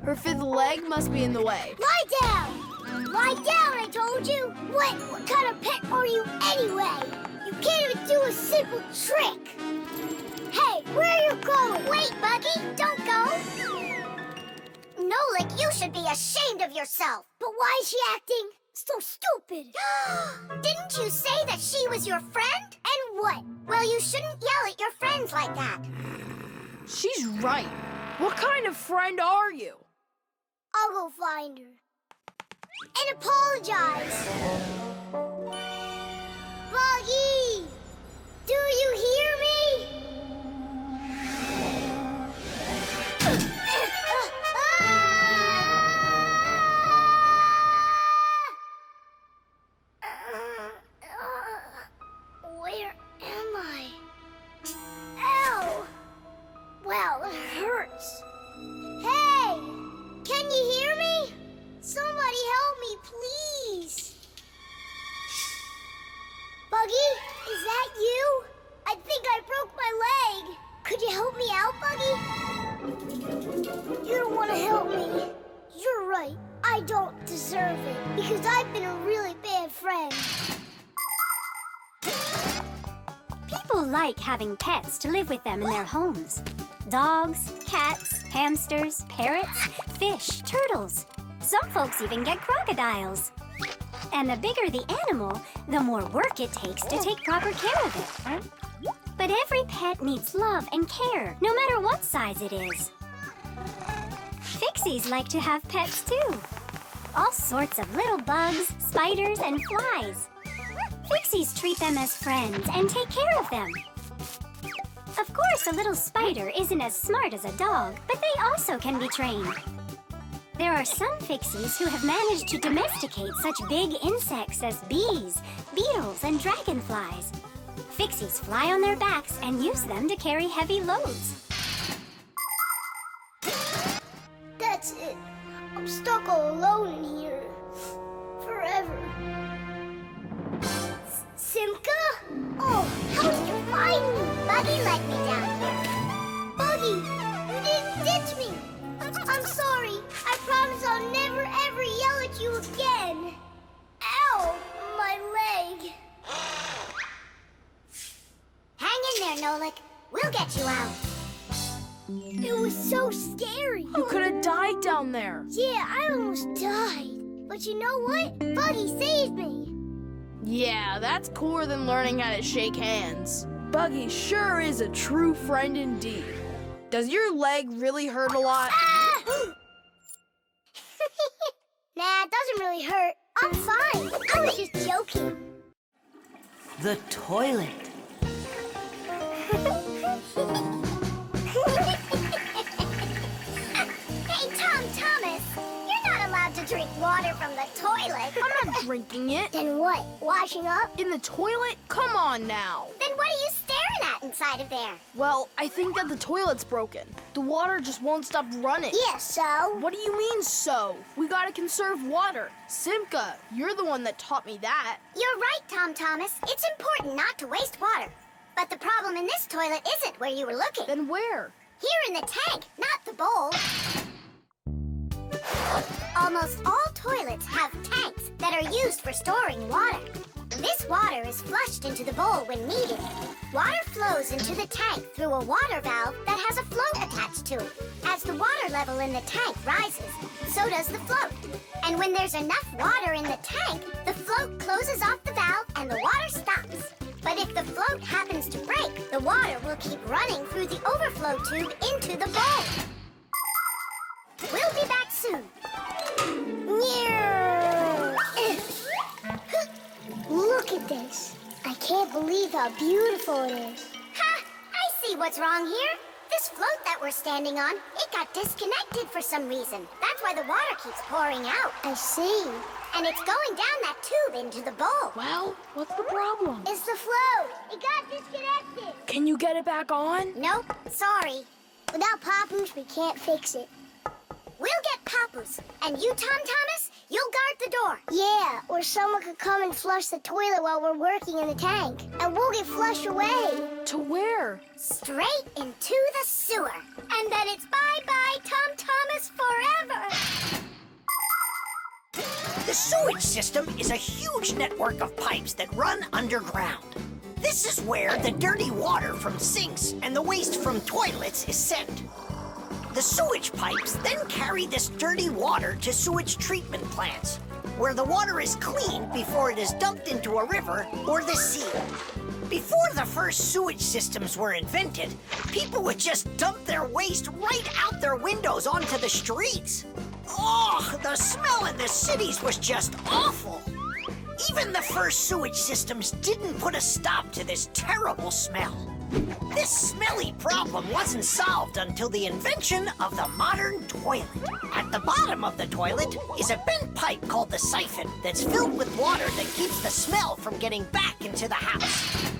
Her 5th leg must be in the way. Lie down. Lie down, I told you. What kind of pet are you anyway? You can't even do a simple trick. Hey, where are you going? Wait, Buggy, don't go. Nolik, you should be ashamed of yourself. But why is she acting so stupid? Didn't you say that she was your friend? And what? Well, you shouldn't yell at your friends like that. She's right. What kind of friend are you? I'll go find her. And apologize. Buggy! Do you hear me? Where am I? Ow! Wow, it hurts. Hey! Can you hear me? Somebody help me, please. Buggy, is that you? I think I broke my leg. Could you help me out, Buggy? You don't want to help me. You're right. I don't deserve it because I've been a really bad friend. People like having pets to live with them in their homes. Dogs, cats, hamsters, parrots, fish, turtles. Some folks even get crocodiles. And the bigger the animal, the more work it takes to take proper care of it. But every pet needs love and care, no matter what size it is. Fixies like to have pets too. All sorts of little bugs, spiders, and flies. Fixies treat them as friends and take care of them. Of course, a little spider isn't as smart as a dog, but they also can be trained. There are some Fixies who have managed to domesticate such big insects as bees, beetles, and dragonflies. Fixies fly on their backs and use them to carry heavy loads. That's it. I'm stuck all alone in here. Forever. Simka? Oh, how did you find me? Buggy let me down here. Buggy, you didn't ditch me. I'm sorry. I promise I'll never ever yell at you again. Ow, my leg. Hang in there, Nolik. We'll get you out. It was so scary. You could have died down there. Yeah, I almost died. But you know what? Buggy saved me. Yeah, that's cooler than learning how to shake hands. Buggy sure is a true friend indeed. Does your leg really hurt a lot? Ah! Nah, it doesn't really hurt. I'm fine. I was just joking. The toilet. Hey, Thomas, you're not allowed to drink water from the toilet. I'm not drinking it. Then what? Washing up? In the toilet? Come on now. Then what are you staring at inside of there? Well, I think that the toilet's broken. The water just won't stop running. Yeah, so? What do you mean, so? We gotta conserve water. Simka, you're the one that taught me that. You're right, Thomas. It's important not to waste water. But the problem in this toilet isn't where you were looking. Then where? Here in the tank, not the bowl. Almost all toilets have tanks that are used for storing water. This water is flushed into the bowl when needed. Water flows into the tank through a water valve that has a float attached to it. As the water level in the tank rises, so does the float. And when there's enough water in the tank, the float closes off the valve and the water stops. But if the float happens to break, the water will keep running through the overflow tube into the bowl. how beautiful it is. Ha! I see what's wrong here. This float that we're standing on, it got disconnected for some reason. That's why the water keeps pouring out. I see. And it's going down that tube into the bowl. Well, what's the problem? It's the float. It got disconnected. Can you get it back on? Nope, sorry. Without Papoose, we can't fix it. We'll get Papoose. And you, Tom Thomas, you'll guard the door. Yeah, or someone could come and flush the toilet while we're working in the tank. And we'll get flushed away. To where? Straight into the sewer. And then it's bye-bye, Tom Thomas, forever. The sewage system is a huge network of pipes that run underground. This is where the dirty water from sinks and the waste from toilets is sent. The sewage pipes then carry this dirty water to sewage treatment plants, where the water is cleaned before it is dumped into a river or the sea. Before the first sewage systems were invented, people would just dump their waste right out their windows onto the streets. Oh, the smell in the cities was just awful. Even the first sewage systems didn't put a stop to this terrible smell. This smelly problem wasn't solved until the invention of the modern toilet. At the bottom of the toilet is a bent pipe called the siphon that's filled with water that keeps the smell from getting back into the house.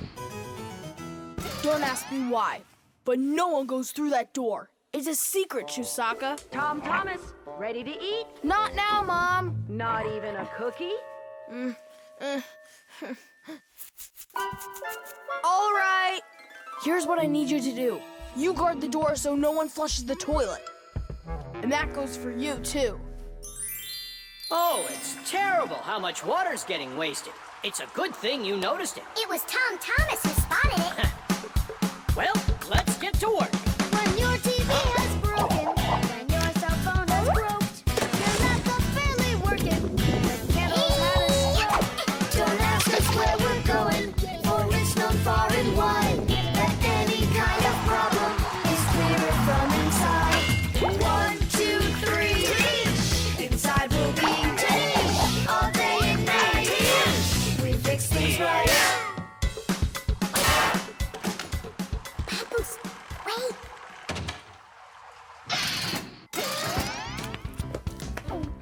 Don't ask me why, but no one goes through that door. It's a secret, Chusaka. Tom Thomas, ready to eat? Not now, Mom. Not even a cookie? All right. Here's what I need you to do. You guard the door so no one flushes the toilet. And that goes for you, too. Oh, it's terrible how much water's getting wasted. It's a good thing you noticed it. It was Tom Thomas who spotted it. Well, let's get to work. When your TV has broken, when your cell phone has broke, your laptop's barely working, the candles had a stroke. Don't ask us where we're going, for it's known far and wide that any kind of problem is clearer from inside. 1, 2, 3, inside will be all day and night. We fix things right. Papoose, wait.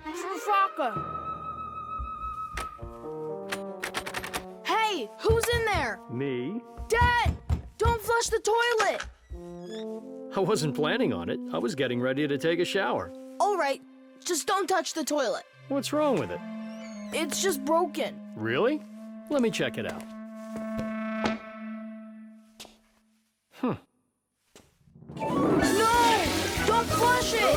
Chusaka. Hey, who's in there? Me? Dad, don't flush the toilet. I wasn't planning on it. I was getting ready to take a shower. All right, just don't touch the toilet. What's wrong with it? It's just broken. Really? Let me check it out. No! Don't flush it!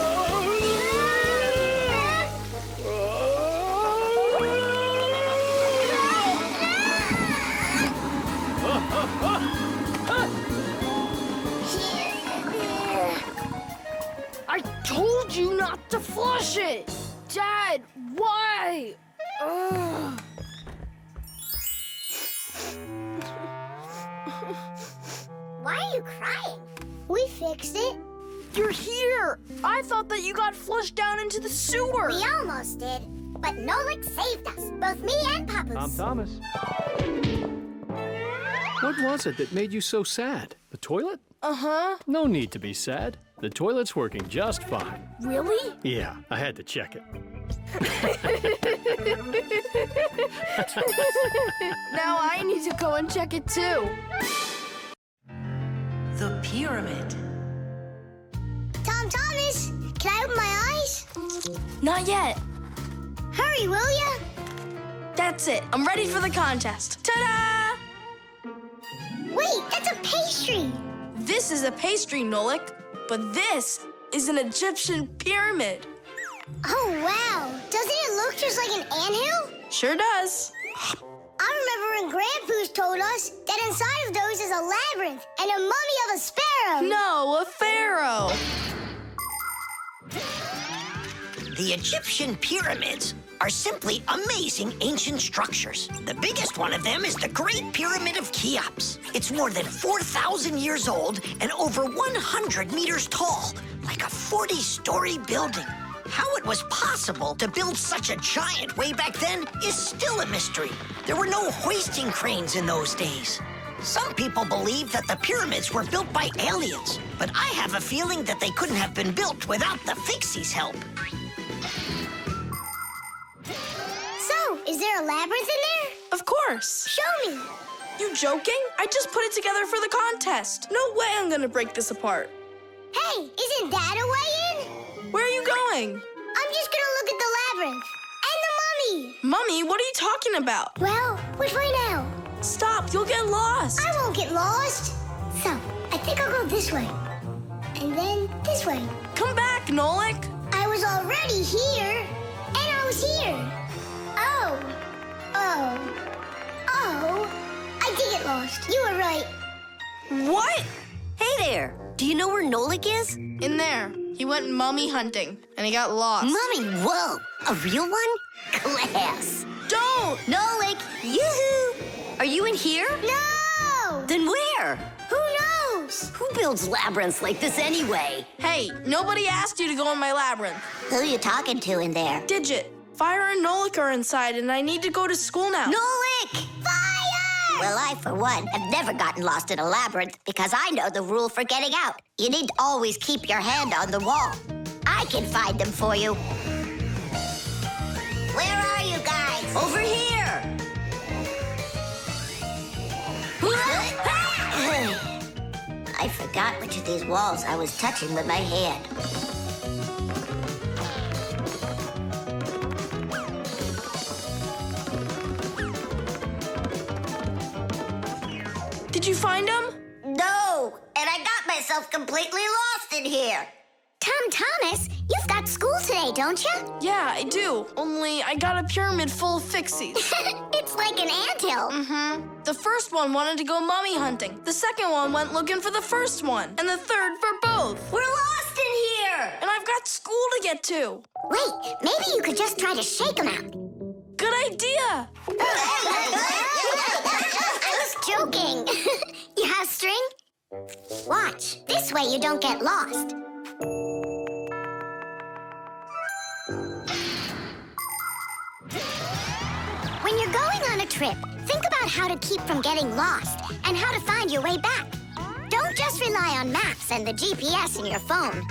I told you not to flush it! Dad, why? Ugh. Why are you crying? We fixed it. You're here! I thought that you got flushed down into the sewer! We almost did, but Nolik saved us, both me and Papoose. Tom Thomas. What was it that made you so sad? The toilet? Uh-huh. No need to be sad. The toilet's working just fine. Really? Yeah, I had to check it. Now I need to go and check it too. The pyramid. Tom Thomas, can I open my eyes? Not yet. Hurry, will ya? That's it. I'm ready for the contest. Ta-da! Wait, that's a pastry. This is a pastry, Nolik, but this is an Egyptian pyramid. Oh, wow. Doesn't it look just like an anthill? Sure does. I remember when Grandpoo's told us that inside of those is a labyrinth and a mummy of a sparrow. No, a pharaoh. The Egyptian pyramids are simply amazing ancient structures. The biggest one of them is the Great Pyramid of Cheops. It's more than 4,000 years old and over 100 meters tall, like a 40-story building. How it was possible to build such a giant way back then is still a mystery. There were no hoisting cranes in those days. Some people believe that the pyramids were built by aliens, but I have a feeling that they couldn't have been built without the Fixies' help. So, is there a labyrinth in there? Of course. Show me. You joking? I just put it together for the contest. No way I'm gonna break this apart. Hey, isn't that a way in? Where are you going? I'm just gonna look at the labyrinth. And the mummy. Mummy, what are you talking about? Well, which way now? Stop, you'll get lost. I won't get lost. So, I think I'll go this way. And then this way. Come back, Nolik. I was already here. And I was here. Oh. I did get lost. You were right. What? Hey there. Do you know where Nolik is? In there. He went mummy hunting, and he got lost. Mummy, whoa. A real one? Class. Don't! Nolik, yoo-hoo. Are you in here? No! Then where? Who knows? Who builds labyrinths like this anyway? Hey, nobody asked you to go in my labyrinth. Who you talking to in there? Digit, Fire and Nolik are inside, and I need to go to school now. Nolik! Fire! Well, I, for one, have never gotten lost in a labyrinth because I know the rule for getting out. You need to always keep your hand on the wall. I can find them for you. Where are you guys? Over here! I forgot which of these walls I was touching with my hand. Did you find him? No, and I got myself completely lost in here. Tom Thomas, you've got school today, don't you? Yeah, I do. Only I got a pyramid full of Fixies. It's like an anthill. Mm-hmm. The first one wanted to go mummy hunting. The second one went looking for the first one. And the third for both. We're lost in here! And I've got school to get to. Wait, maybe you could just try to shake them out. Good idea. I was joking. You have string? Watch. This way you don't get lost. When you're going on a trip, think about how to keep from getting lost and how to find your way back. Don't just rely on maps and the GPS in your phone.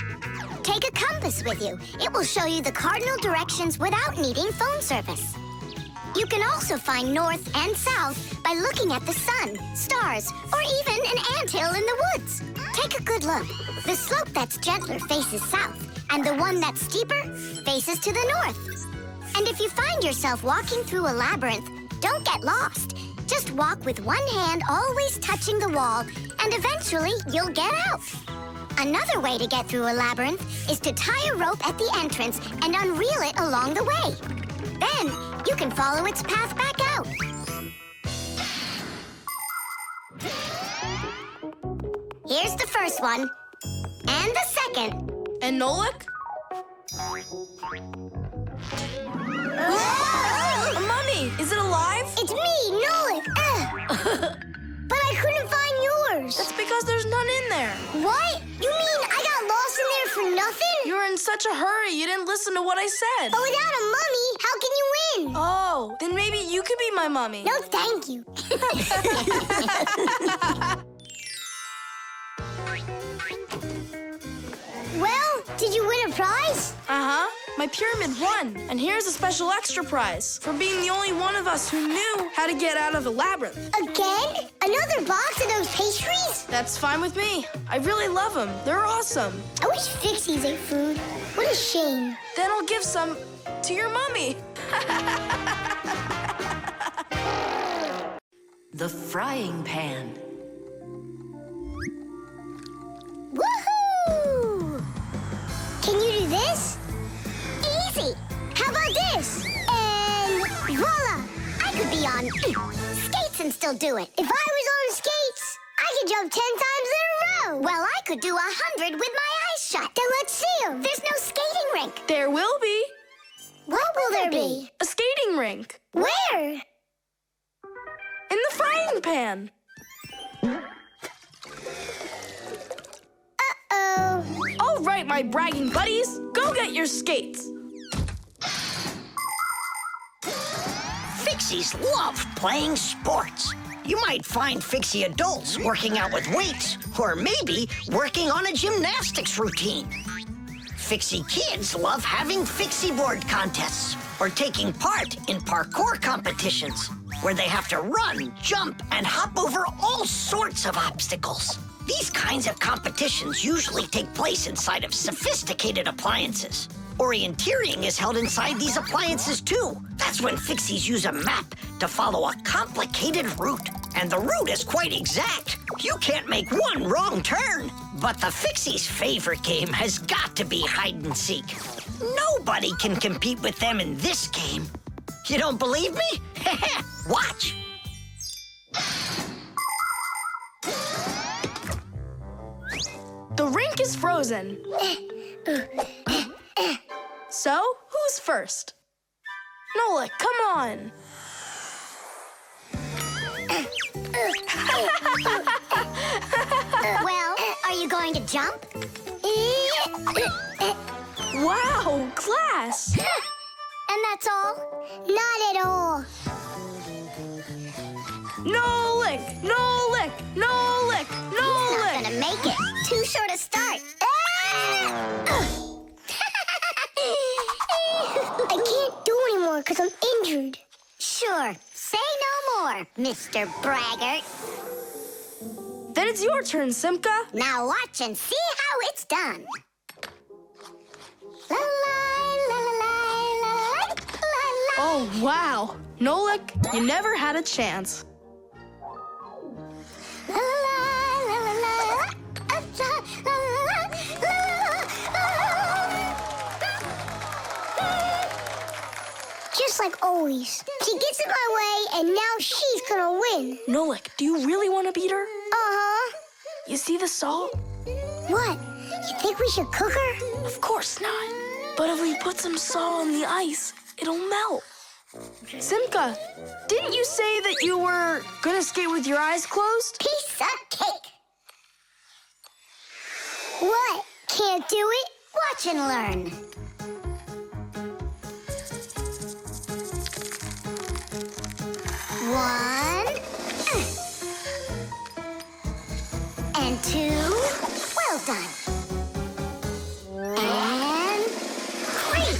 Take a compass with you. It will show you the cardinal directions without needing phone service. You can also find north and south by looking at the sun, stars, or even an anthill in the woods. Take a good look. The slope that's gentler faces south, and the one that's steeper faces to the north. And if you find yourself walking through a labyrinth, don't get lost. Just walk with one hand always touching the wall, and eventually you'll get out. Another way to get through a labyrinth is to tie a rope at the entrance and unreel it along the way. Then you can follow its path back out. Here's the first one. And the second. And Nolik? A mummy! Is it alive? It's me, Nolik. But I couldn't find yours. That's because there's none in there. What? You mean I got lost in there for nothing? You were in such a hurry, you didn't listen to what I said. But without a mummy, how can you win? Oh, then maybe you could be my mummy. No, thank you. Well, did you win a prize? Uh-huh. My pyramid won. And here's a special extra prize for being the only one of us who knew how to get out of the labyrinth. Again? Another box of those pastries? That's fine with me. I really love them. They're awesome. I wish Fixies ate food. What a shame. Then I'll give some to your mummy. The frying pan. Woohoo! Can you do this? Easy! How about this? And voila! I could be on skates and still do it. If I was on skates, I could jump 10 times in a row. Well, I could do 100 with my eyes shut. Then let's see 'em. There's no skating rink. There will be. What will there be? A skating rink. Where? In the frying pan. Uh-oh. All right, my bragging buddies. Go get your skates. Fixies love playing sports. You might find Fixie adults working out with weights, or maybe working on a gymnastics routine. Fixie kids love having Fixie board contests, or taking part in parkour competitions, where they have to run, jump, and hop over all sorts of obstacles. These kinds of competitions usually take place inside of sophisticated appliances. Orienteering is held inside these appliances too. That's when Fixies use a map to follow a complicated route. And the route is quite exact. You can't make one wrong turn. But the Fixies' favorite game has got to be hide and seek. Nobody can compete with them in this game. You don't believe me? Watch. The rink is frozen. So, who's first? Nolik, come on. Well, are you going to jump? Wow, class! And that's all? Not at all. Nolik, Nolik, Nolik, Nolik! Not gonna make it. Too short a start. I can't do anymore because I'm injured. Sure. Say no more, Mr. Braggart. Then it's your turn, Simka. Now watch and see how it's done. La la la la la la la la. Oh, wow. Nolik, you never had a chance. La la la la la la la la. Just like always. She gets in my way, and now she's gonna win. Nolik, do you really want to beat her? Uh-huh. You see the salt? What? You think we should cook her? Of course not. But if we put some salt on the ice, it'll melt. Simka, didn't you say that you were gonna skate with your eyes closed? Piece of cake. What? Can't do it? Watch and learn. One. And two. Well done. And three.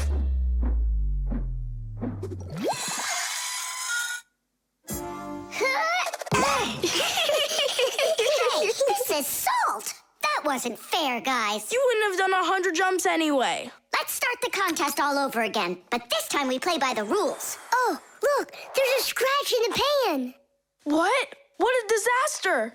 Hey, this is salt. That wasn't fair, guys. You wouldn't have done 100 jumps anyway. Let's start the contest all over again, but this time we play by the rules. Oh, look, there's a scratch in the pan. What? What a disaster!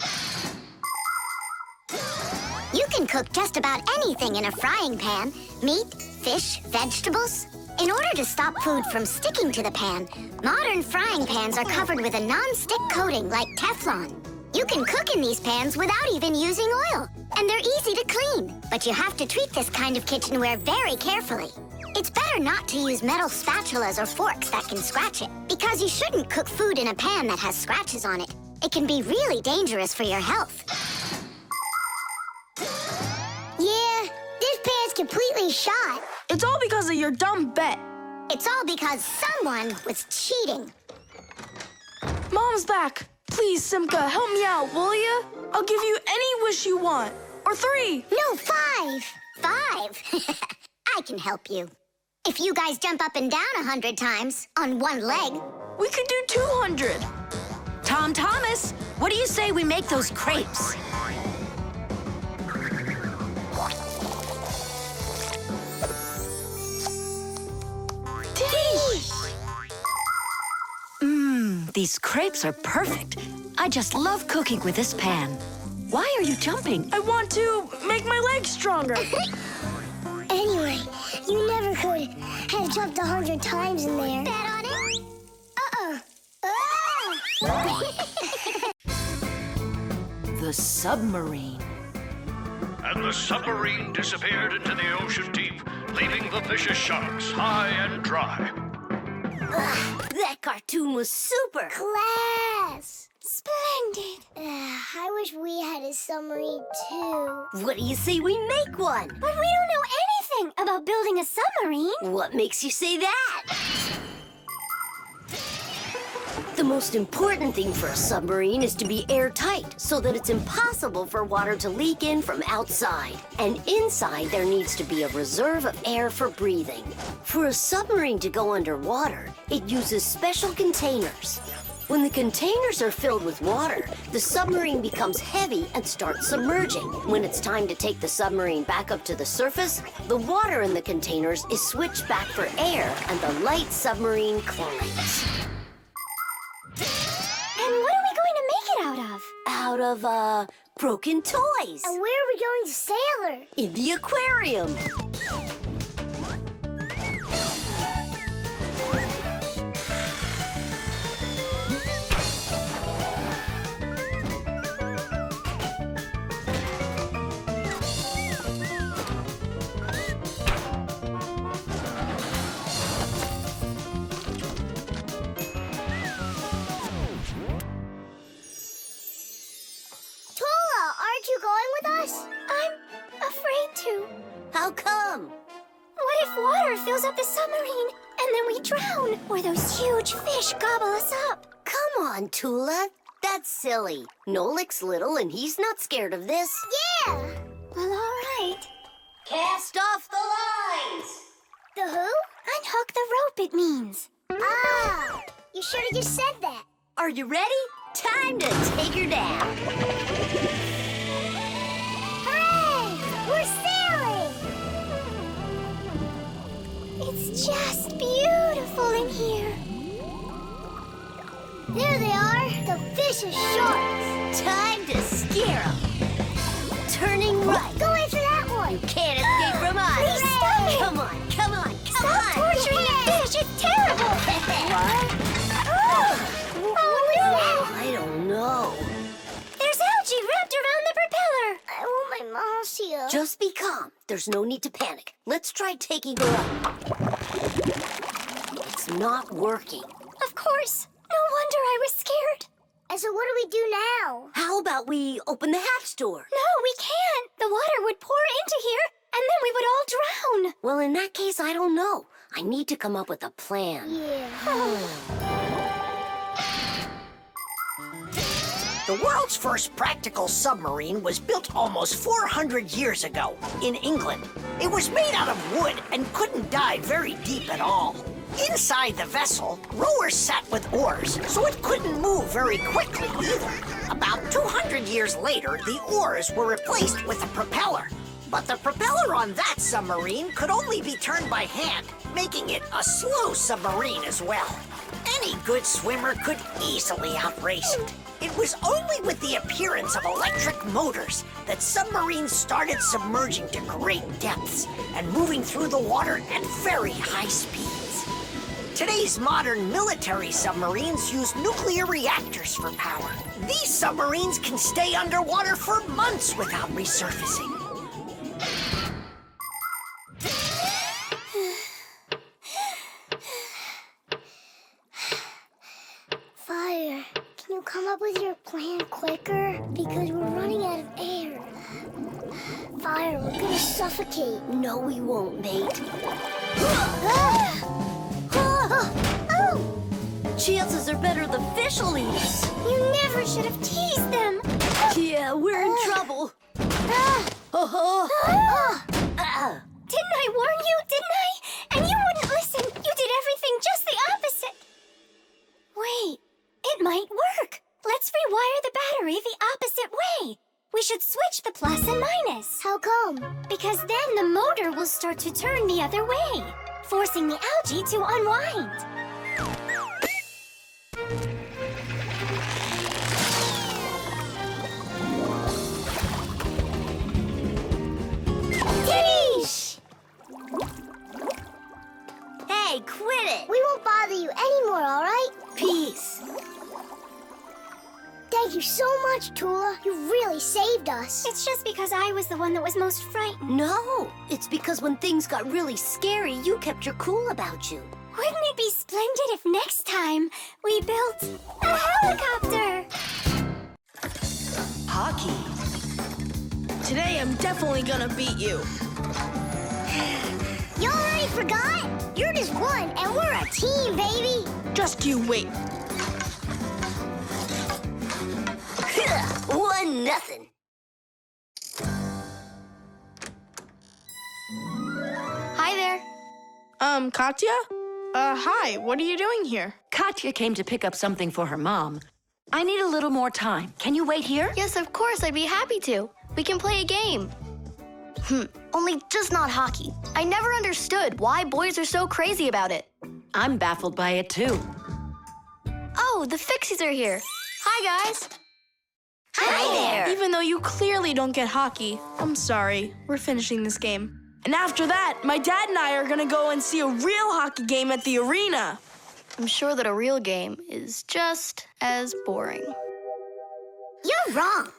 You can cook just about anything in a frying pan. Meat, fish, vegetables. In order to stop food from sticking to the pan, modern frying pans are covered with a non-stick coating like Teflon. You can cook in these pans without even using oil, and they're easy to clean. But you have to treat this kind of kitchenware very carefully. It's better not to use metal spatulas or forks that can scratch it, because you shouldn't cook food in a pan that has scratches on it. It can be really dangerous for your health. Yeah, this pan's completely shot. It's all because of your dumb bet. It's all because someone was cheating. Mom's back. Please, Simka, help me out, will you? I'll give you any wish you want. Or 3. No, 5. 5? I can help you. If you guys jump up and down 100 times on one leg, we could do 200. Tom Thomas, what do you say we make those crepes? These crepes are perfect. I just love cooking with this pan. Why are you jumping? I want to make my legs stronger. Anyway, you never could have jumped 100 times in there. bet on it? The submarine. And the submarine disappeared into the ocean deep, leaving the vicious sharks high and dry. That cartoon was super. Class. Splendid. I wish we had a submarine, too. What do you say we make one? But we don't know anything about building a submarine. What makes you say that? The The most important thing for a submarine is to be airtight so that it's impossible for water to leak in from outside. And inside, there needs to be a reserve of air for breathing. For a submarine to go underwater, it uses special containers. When the containers are filled with water, the submarine becomes heavy and starts submerging. When it's time to take the submarine back up to the surface, the water in the containers is switched back for air and the light submarine climbs. And what are we going to make it out of? Out of, broken toys. And where are we going to sail her? In the aquarium. Aren't you going with us? I'm afraid to. How come? What if water fills up the submarine and then we drown? Or those huge fish gobble us up? Come on, Tula. That's silly. Nolik's little and he's not scared of this. Yeah! Well, all right. Cast off the lines! The who? Unhook the rope, it means. Ah! You should have just said that. Are you ready? Time to take her down. Hooray! We're sailing! It's just beautiful in here. There they are, the vicious sharks. Time to scare them. Turning right. Go after that one. You can't escape from us. Please stop it. Come on, come on, come Stop on. torturing the fish. It's terrible. What? I don't know. There's algae wrapped around the propeller. I want my mouse here. Just be calm. There's no need to panic. Let's try taking her up. It's not working. Of course. No wonder I was scared. And so what do we do now? How about we open the hatch door? No, we can't. The water would pour into here, and then we would all drown. Well, in that case, I don't know. I need to come up with a plan. Yeah. The world's first practical submarine was built almost 400 years ago in England. It was made out of wood and couldn't dive very deep at all. Inside the vessel, rowers sat with oars, so it couldn't move very quickly either. About 200 years later, the oars were replaced with a propeller. But the propeller on that submarine could only be turned by hand, making it a slow submarine as well. Any good swimmer could easily outrace it. It was only with the appearance of electric motors that submarines started submerging to great depths and moving through the water at very high speeds. Today's modern military submarines use nuclear reactors for power. These submarines can stay underwater for months without resurfacing. Fire, can you come up with your plan quicker? Because we're running out of air. Fire, we're gonna suffocate. No, we won't, mate. Chances are better the fish will eat us. You never should have teased them. Yeah, we're in trouble. Didn't I warn you, didn't I? And you wouldn't listen. You did everything just the opposite. Wait, it might work. Let's rewire the battery the opposite way. We should switch the plus and minus. How come? Because then the motor will start to turn the other way, forcing the algae to unwind. Tish! Hey, quit it! We won't bother you anymore, all right? Peace. Thank you so much, Tula. You really saved us. It's just because I was the one that was most frightened. No, it's because when things got really scary, you kept your cool about you. Wouldn't it be splendid if next time we built a helicopter? Hockey. Today I'm definitely gonna beat you. You already forgot? You're just one, and we're a team, baby. Just you wait. 1-0. Hi there. Katya? Hi, what are you doing here? Katya came to pick up something for her mom. I need a little more time. Can you wait here? Yes, of course, I'd be happy to. We can play a game. Only just not hockey. I never understood why boys are so crazy about it. I'm baffled by it, too. Oh, the Fixies are here. Hi, guys. Hi there. Even though you clearly don't get hockey, I'm sorry. We're finishing this game. And after that, my dad and I are gonna go and see a real hockey game at the arena. I'm sure that a real game is just as boring. You're wrong.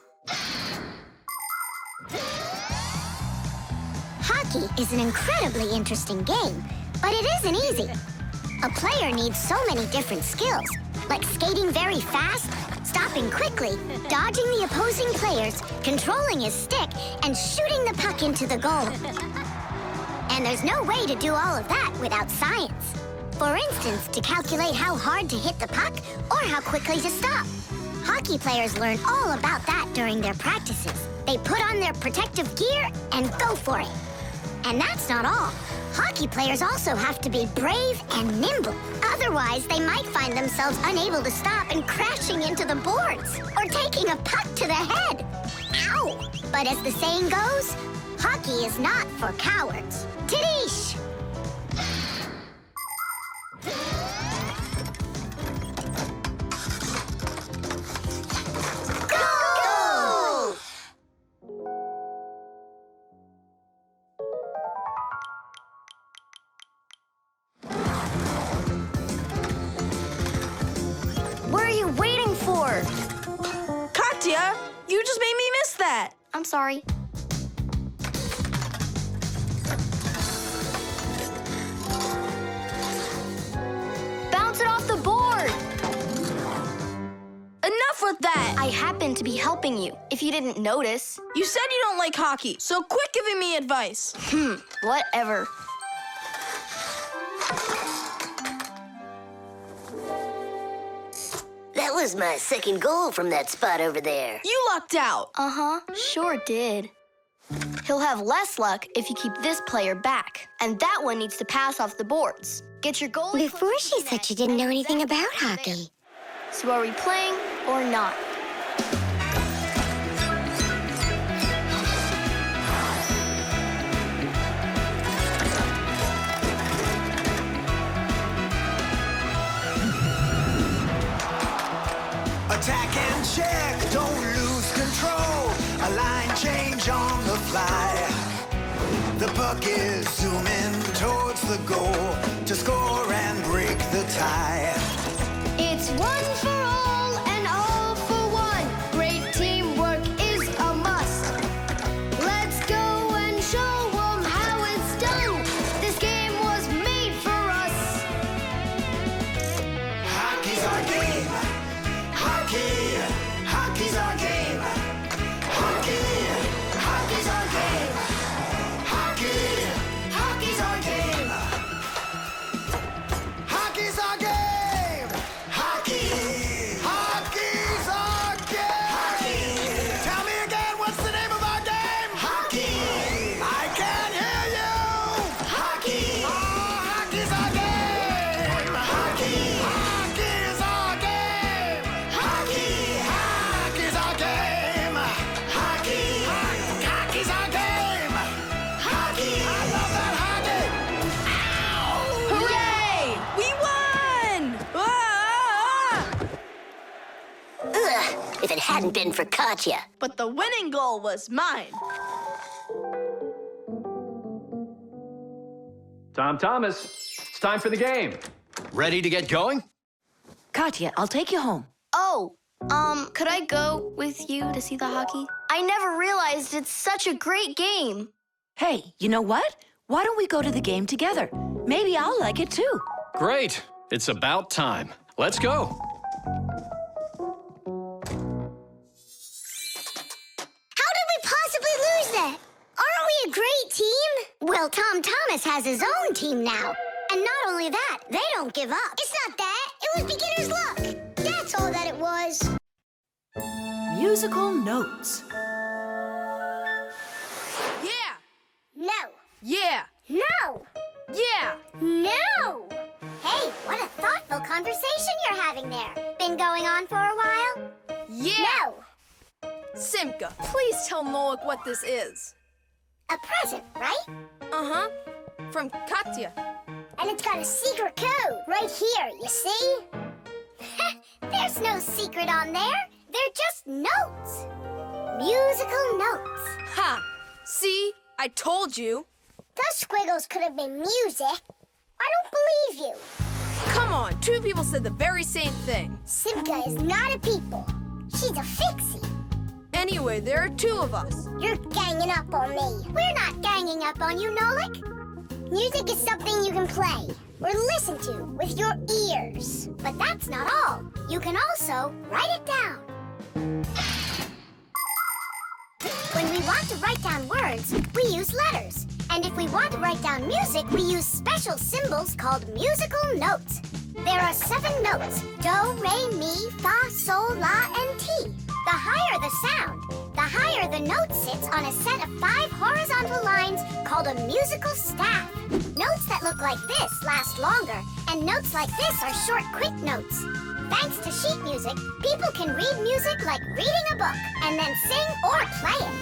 Hockey is an incredibly interesting game, but it isn't easy. A player needs so many different skills, like skating very fast, stopping quickly, dodging the opposing players, controlling his stick, and shooting the puck into the goal. And there's no way to do all of that without science. For instance, to calculate how hard to hit the puck or how quickly to stop. Hockey players learn all about that during their practices. They put on their protective gear and go for it. And that's not all. Hockey players also have to be brave and nimble. Otherwise, they might find themselves unable to stop and crashing into the boards or taking a puck to the head. Ow! But as the saying goes, hockey is not for cowards. Tidish! Goal! What are you waiting for? Katya, you just made me miss that. I'm sorry. Bounce it off the board! Enough with that. I happen to be helping you, if you didn't notice. You said you don't like hockey, so quit giving me advice. Whatever. That was my second goal from that spot over there. You lucked out. Uh-huh, sure did. He'll have less luck if you keep this player back. And that one needs to pass off the boards. Get your goalie... Before she said she didn't know anything about hockey. So are we playing or not? Attack and check, don't lose control. A line change on the fly. The puck is zooming towards the goal to score and break the tie. It's one for all and all for one. Great teamwork is a must. Let's go and show them how it's done. This game was made for us. Hockey's our game. Hockey, hockey's our game. Hockey, hockey's our game. Hockey, hockey's our game. Hockey's our game. Hockey, hockey's our game. Hockey. Tell me again, what's the name of our game? Hockey. I can't hear you. Hockey. Oh, hockey's our game. Hockey. Hockey's our game. Hockey. Hockey's our game. Hockey. Hockey's our game. Hockey. I love that hockey. Ow! Hooray! We won! Ugh, if it hadn't been for Katya. But the winning goal was mine. Tom Thomas, it's time for the game. Ready to get going? Katya, I'll take you home. Oh, could I go with you to see the hockey? I never realized it's such a great game. Hey, you know what? Why don't we go to the game together? Maybe I'll like it too. Great. It's about time. Let's go. How did we possibly lose that? Aren't we a great team? Well, Tom Thomas has his own team now. And not only that, they don't give up. It's not that. It was beginner's luck. That's all that it was. musical notes. Yeah! No. Yeah! No. Yeah! No. Hey, what a thoughtful conversation you're having there. Been going on for a while? Yeah! No. Simka, please tell Nolik what this is. A present, right? Uh-huh. From Katya. And it's got a secret code right here, you see? There's no secret on there. They're just notes. Musical notes. Ha! See? I told you. Those squiggles could have been music. I don't believe you. Come on, two people said the very same thing. Simka is not a people. She's a fixie. Anyway, there are two of us. You're ganging up on me. We're not ganging up on you, Nolik. Music is something you can play or listen to with your ears. But that's not all. You can also write it down. When we want to write down words, we use letters. And if we want to write down music, we use special symbols called musical notes. There are 7 notes: do, re, mi, fa, sol, la, and ti. The higher the sound, the higher the note sits on a set of 5 horizontal lines called a musical staff. Notes that look like this last longer, and notes like this are short, quick notes. Thanks to sheet music, people can read music like reading a book, and then sing or play it.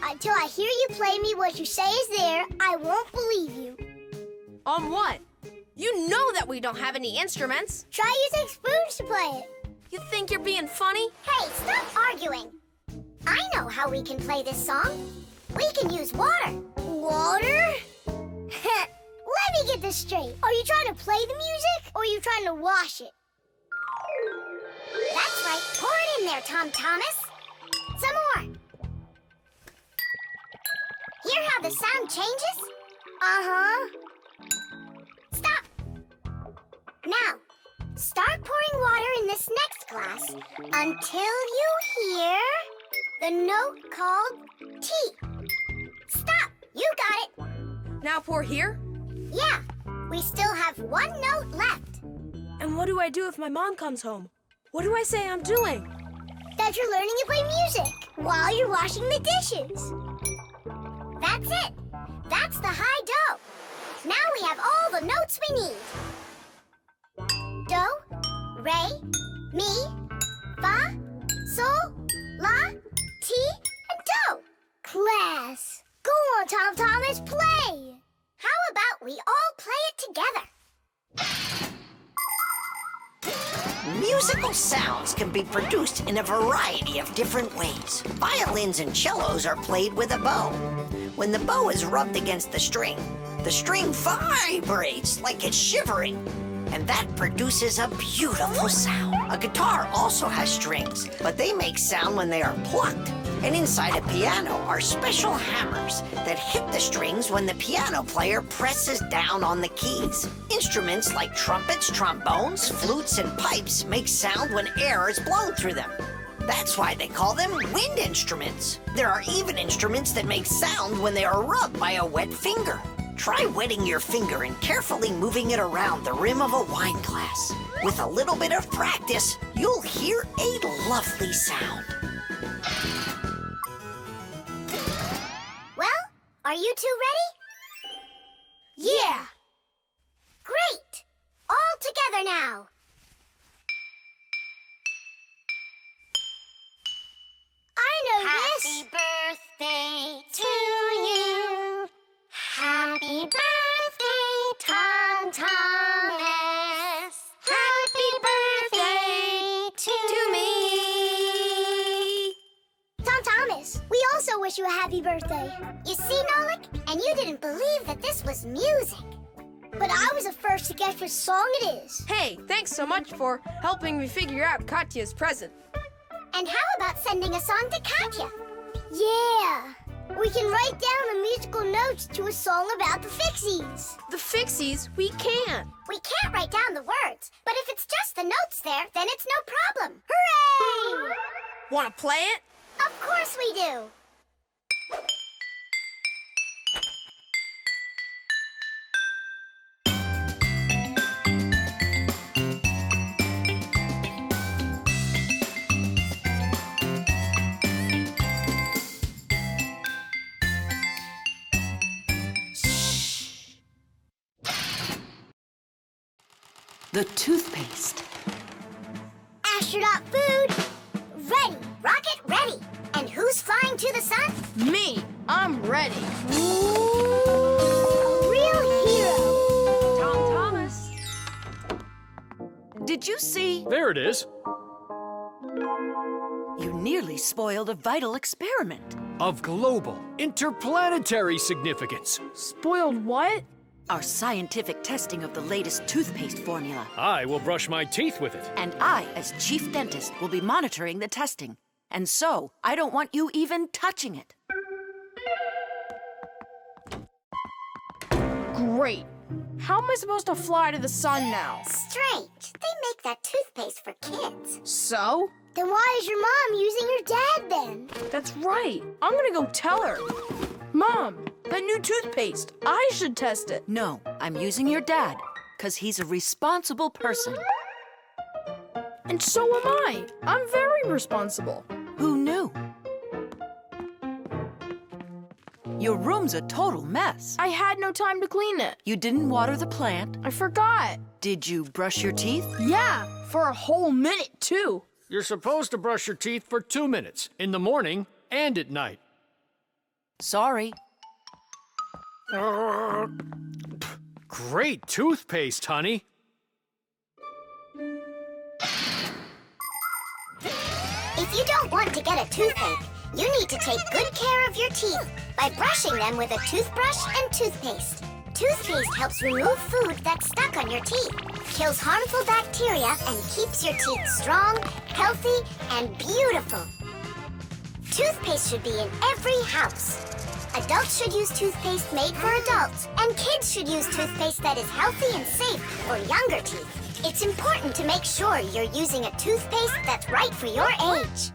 Until I hear you play me what you say is there, I won't believe you. On what? You know that we don't have any instruments. Try using spoons to play it. You think you're being funny? Hey, stop arguing. I know how we can play this song. We can use water. Water? Let me get this straight. Are you trying to play the music, or are you trying to wash it? That's right. Pour it in there, Tom Thomas. Some more. Hear how the sound changes? Uh-huh. Stop. Now, start pouring water in this next glass until you hear the note called T. Stop. You got it. Now pour here? Yeah. We still have 1 note left. And what do I do if my mom comes home? What do I say I'm doing? That you're learning to play music while you're washing the dishes. That's it. That's the high do. Now we have all the notes we need. Do, re, mi, fa, sol, la, ti, and do. Class. Go on, Tom Thomas, play. How about we all play it together? Musical sounds can be produced in a variety of different ways. Violins and cellos are played with a bow. When the bow is rubbed against the string vibrates like it's shivering, and that produces a beautiful sound. A guitar also has strings, but they make sound when they are plucked. And inside a piano are special hammers that hit the strings when the piano player presses down on the keys. Instruments like trumpets, trombones, flutes, and pipes make sound when air is blown through them. That's why they call them wind instruments. There are even instruments that make sound when they are rubbed by a wet finger. Try wetting your finger and carefully moving it around the rim of a wine glass. With a little bit of practice, you'll hear a lovely sound. Well, are you two ready? Yeah. Great. All together now. I know Happy birthday to you. Happy birthday, Tom Thomas. Happy birthday to me. Tom Thomas, we also wish you a happy birthday. You see, Nolik? And you didn't believe that this was music. But I was the first to guess what song it is. Hey, thanks so much for helping me figure out Katya's present. And how about sending a song to Katya? Yeah. We can write down the musical notes to a song about the Fixies. The Fixies? We can. We can't write down the words, but if it's just the notes there, then it's no problem. Hooray! Want to play it? Of course we do. The toothpaste. Astronaut food, ready. Rocket ready. And who's flying to the sun? Me. I'm ready. A real hero. Tom Thomas. Did you see? There it is. You nearly spoiled a vital experiment. Of global, interplanetary significance. Spoiled what? Our scientific testing of the latest toothpaste formula. I will brush my teeth with it. And I, as chief dentist, will be monitoring the testing. And so, I don't want you even touching it. Great. How am I supposed to fly to the sun now? Strange. They make that toothpaste for kids. So? Then why is your mom using your dad then? That's right. I'm gonna go tell her. Mom, that new toothpaste. I should test it. No, I'm using your dad, because he's a responsible person. And so am I. I'm very responsible. Who knew? Your room's a total mess. I had no time to clean it. You didn't water the plant. I forgot. Did you brush your teeth? Yeah, for a whole minute, too. You're supposed to brush your teeth for 2 minutes, in the morning and at night. Sorry. Great toothpaste, honey. If you don't want to get a toothache, you need to take good care of your teeth by brushing them with a toothbrush and toothpaste. Toothpaste helps remove food that's stuck on your teeth, kills harmful bacteria, and keeps your teeth strong, healthy, and beautiful. Toothpaste should be in every house. Adults should use toothpaste made for adults, and kids should use toothpaste that is healthy and safe for younger teeth. It's important to make sure you're using a toothpaste that's right for your age.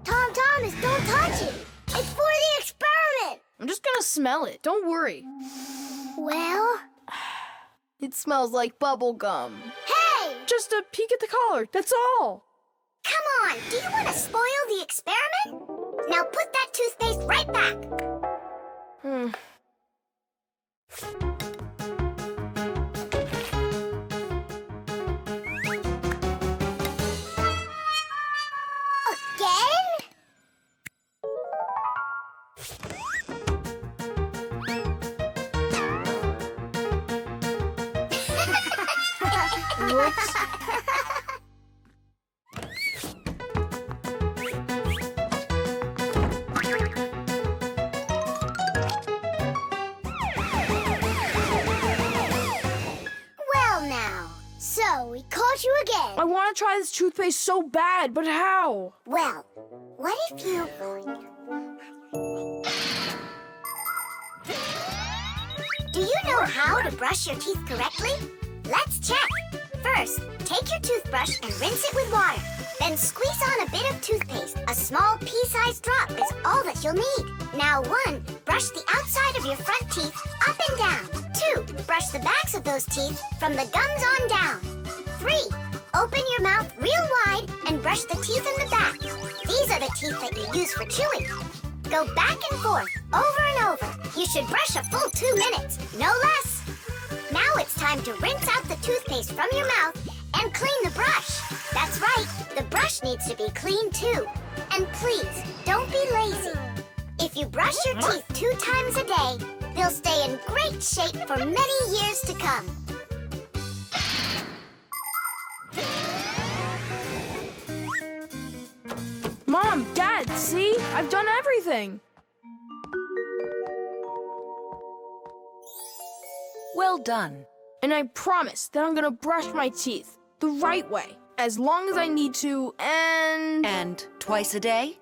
Tom Thomas, don't touch it. It's for the experiment. I'm just gonna smell it. Don't worry. Well? It smells like bubble gum. Hey! Just a peek at the collar, that's all. Come on, do you want to spoil the experiment? Now put that toothpaste right back. Again? Whoops. Well now. So, we caught you again. I want to try this toothpaste so bad, but how? Well, what if you... Do you know how to brush your teeth correctly? Let's check. First, take your toothbrush and rinse it with water. Then squeeze on a bit of toothpaste. A small pea-sized drop is all that you'll need. Now 1, brush the outside of your front teeth up and down. 2, brush the backs of those teeth from the gums on down. 3, open your mouth real wide and brush the teeth in the back. These are the teeth that you use for chewing. Go back and forth, over and over. You should brush a full 2 minutes, no less. Now it's time to rinse out the toothpaste from your mouth and clean the brush. That's right, the brush needs to be clean too. And please, don't be lazy. If you brush your teeth 2 times a day, they'll stay in great shape for many years to come. Mom, Dad, see? I've done everything. Well done. And I promise that I'm gonna brush my teeth the right way, as long as I need to, and... And twice a day?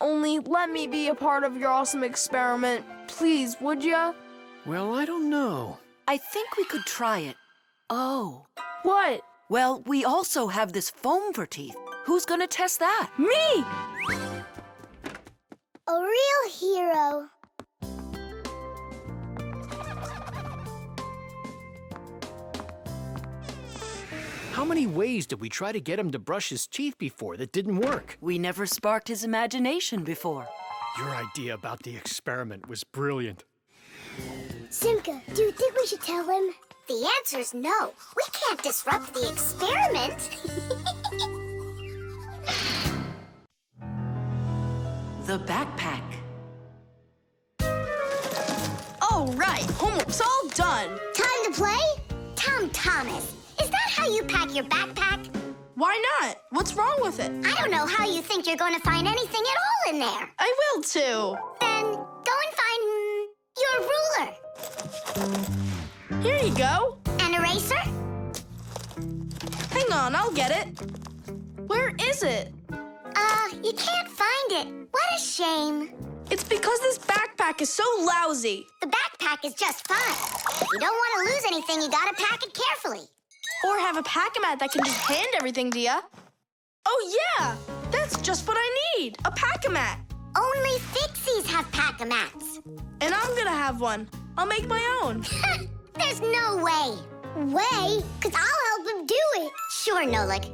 Only let me be a part of your awesome experiment. Please, would ya? Well, I don't know. I think we could try it. Oh. What? Well, we also have this foam for teeth. Who's gonna test that? Me! A real hero. How many ways did we try to get him to brush his teeth before that didn't work? We never sparked his imagination before. Your idea about the experiment was brilliant. Simka, do you think we should tell him? The answer's no. We can't disrupt the experiment. The backpack. All right, homework's all done. Time to play? Tom Thomas, is that how you pack your backpack? Why not? What's wrong with it? I don't know how you think you're going to find anything at all in there. I will too. Then go and find your ruler. Here you go. An eraser? Hang on, I'll get it. Where is it? You can't find it. What a shame. It's because this backpack is so lousy. The backpack is just fine. If you don't want to lose anything, you gotta pack it carefully. Or have a pack-a-mat that can just hand everything to ya. Oh, yeah! That's just what I need, a pack-a-mat. Only Fixies have pack-a-mats. And I'm gonna have one. I'll make my own. There's no way. Way? Because I'll help him do it. Sure, Nolik.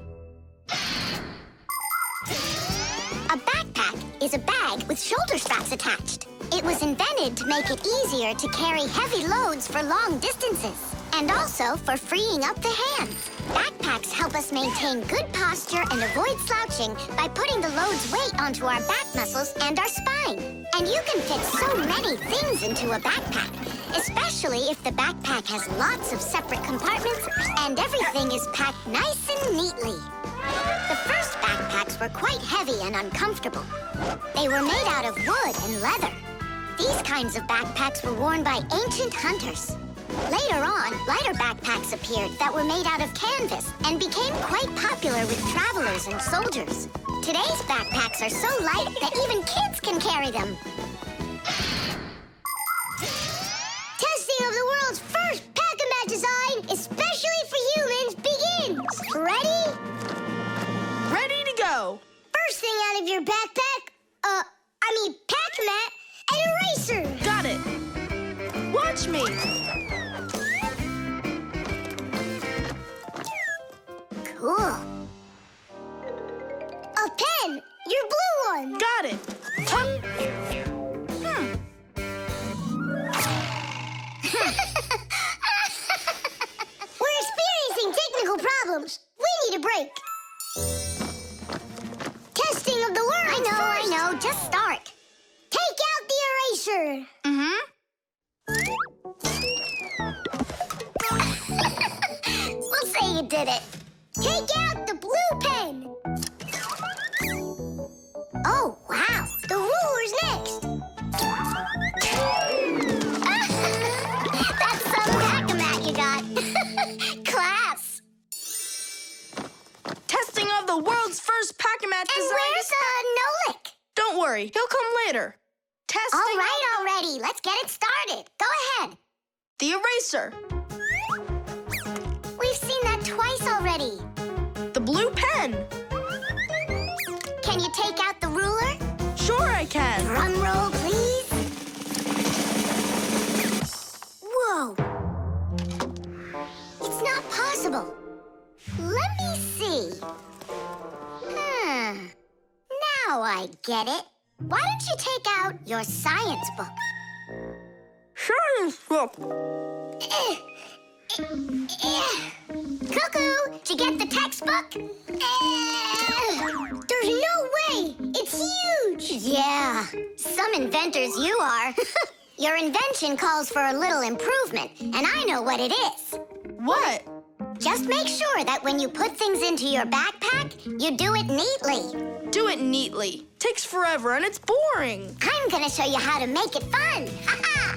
A backpack is a bag with shoulder straps attached. It was invented to make it easier to carry heavy loads for long distances, and also for freeing up the hands. Backpacks help us maintain good posture and avoid slouching by putting the load's weight onto our back muscles and our spine. And you can fit so many things into a backpack, especially if the backpack has lots of separate compartments and everything is packed nice and neatly. The first backpacks were quite heavy and uncomfortable. They were made out of wood and leather. These kinds of backpacks were worn by ancient hunters. Later on, lighter backpacks appeared that were made out of canvas and became quite popular with travelers and soldiers. Today's backpacks are so light that even kids can carry them. Testing of the world's first pack-a-mat design, especially for humans, begins. Ready? Ready to go. First thing out of your backpack, pack-a-mat, an eraser. Got it. Watch me. Cool. A pen, your blue one. Got it. We're experiencing technical problems. We need a break. Testing of the world. I know. Just start. Take out the eraser. We'll say you did it. Take out the blue pen. Oh, wow. The ruler's next. That's some pack-a-mat you got. Class. Testing of the world's first pack-a-mat design. And where's Nolik? Don't worry, he'll come later. Testing. All right, already. Let's get it started. Go ahead. The eraser. We've seen that twice already. The blue pen. Can you take out the ruler? Sure I can. Drum roll, please. Whoa. It's not possible. Let me see. Now I get it. Why don't you take out your science book? Science book. Cuckoo, did you get the textbook? There's no way. It's huge. Yeah, some inventors you are. Your invention calls for a little improvement, and I know what it is. What? Just make sure that when you put things into your backpack, you do it neatly. Do it neatly. Takes forever and it's boring. I'm gonna show you how to make it fun. Ha-ha!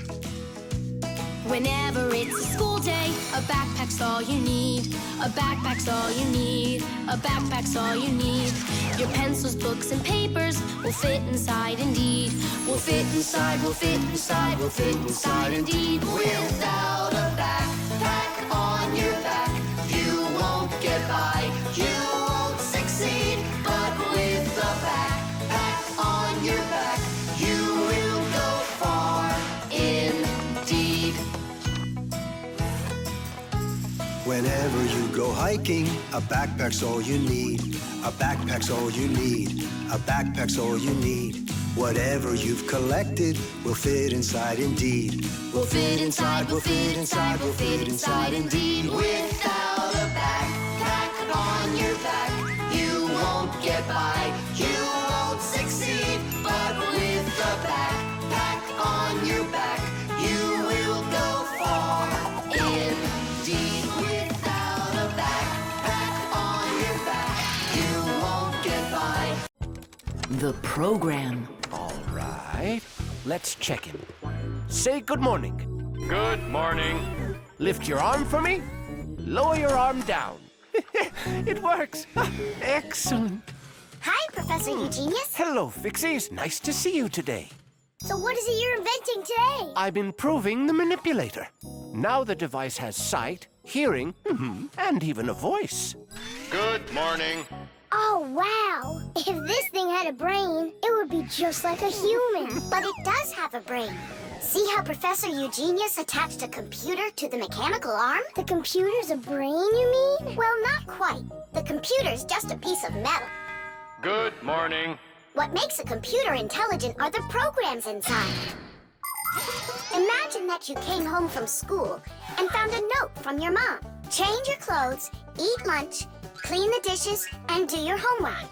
Whenever it's a school day, a backpack's all you need. A backpack's all you need. A backpack's all you need. Your pencils, books, and papers will fit inside indeed. Will fit inside, will fit inside, will fit inside indeed. Without a backpack on your back, you won't get by, you won't succeed. But with a backpack on your back, you will go far indeed. Whenever you go hiking, a backpack's all you need. A backpack's all you need. A backpack's all you need. Whatever you've collected will fit inside indeed. Will fit inside, will fit inside, will fit inside indeed. Without a backpack on your back, you won't get by, you won't succeed. But with a backpack on your back, you will go far indeed. Without a backpack on your back, you won't get by. The program. All right. Let's check him. Say good morning. Good morning. Lift your arm for me. Lower your arm down. It works. Excellent. Hi, Professor Eugenius. Hello, Fixies. Nice to see you today. So what is it you're inventing today? I'm improving the manipulator. Now the device has sight, hearing, and even a voice. Good morning. Oh, wow. If this thing had a brain, it would be just like a human. But it does have a brain. See how Professor Eugenius attached a computer to the mechanical arm? The computer's a brain, you mean? Well, not quite. The computer's just a piece of metal. Good morning. What makes a computer intelligent are the programs inside. Imagine that you came home from school and found a note from your mom. Change your clothes, eat lunch, clean the dishes, and do your homework.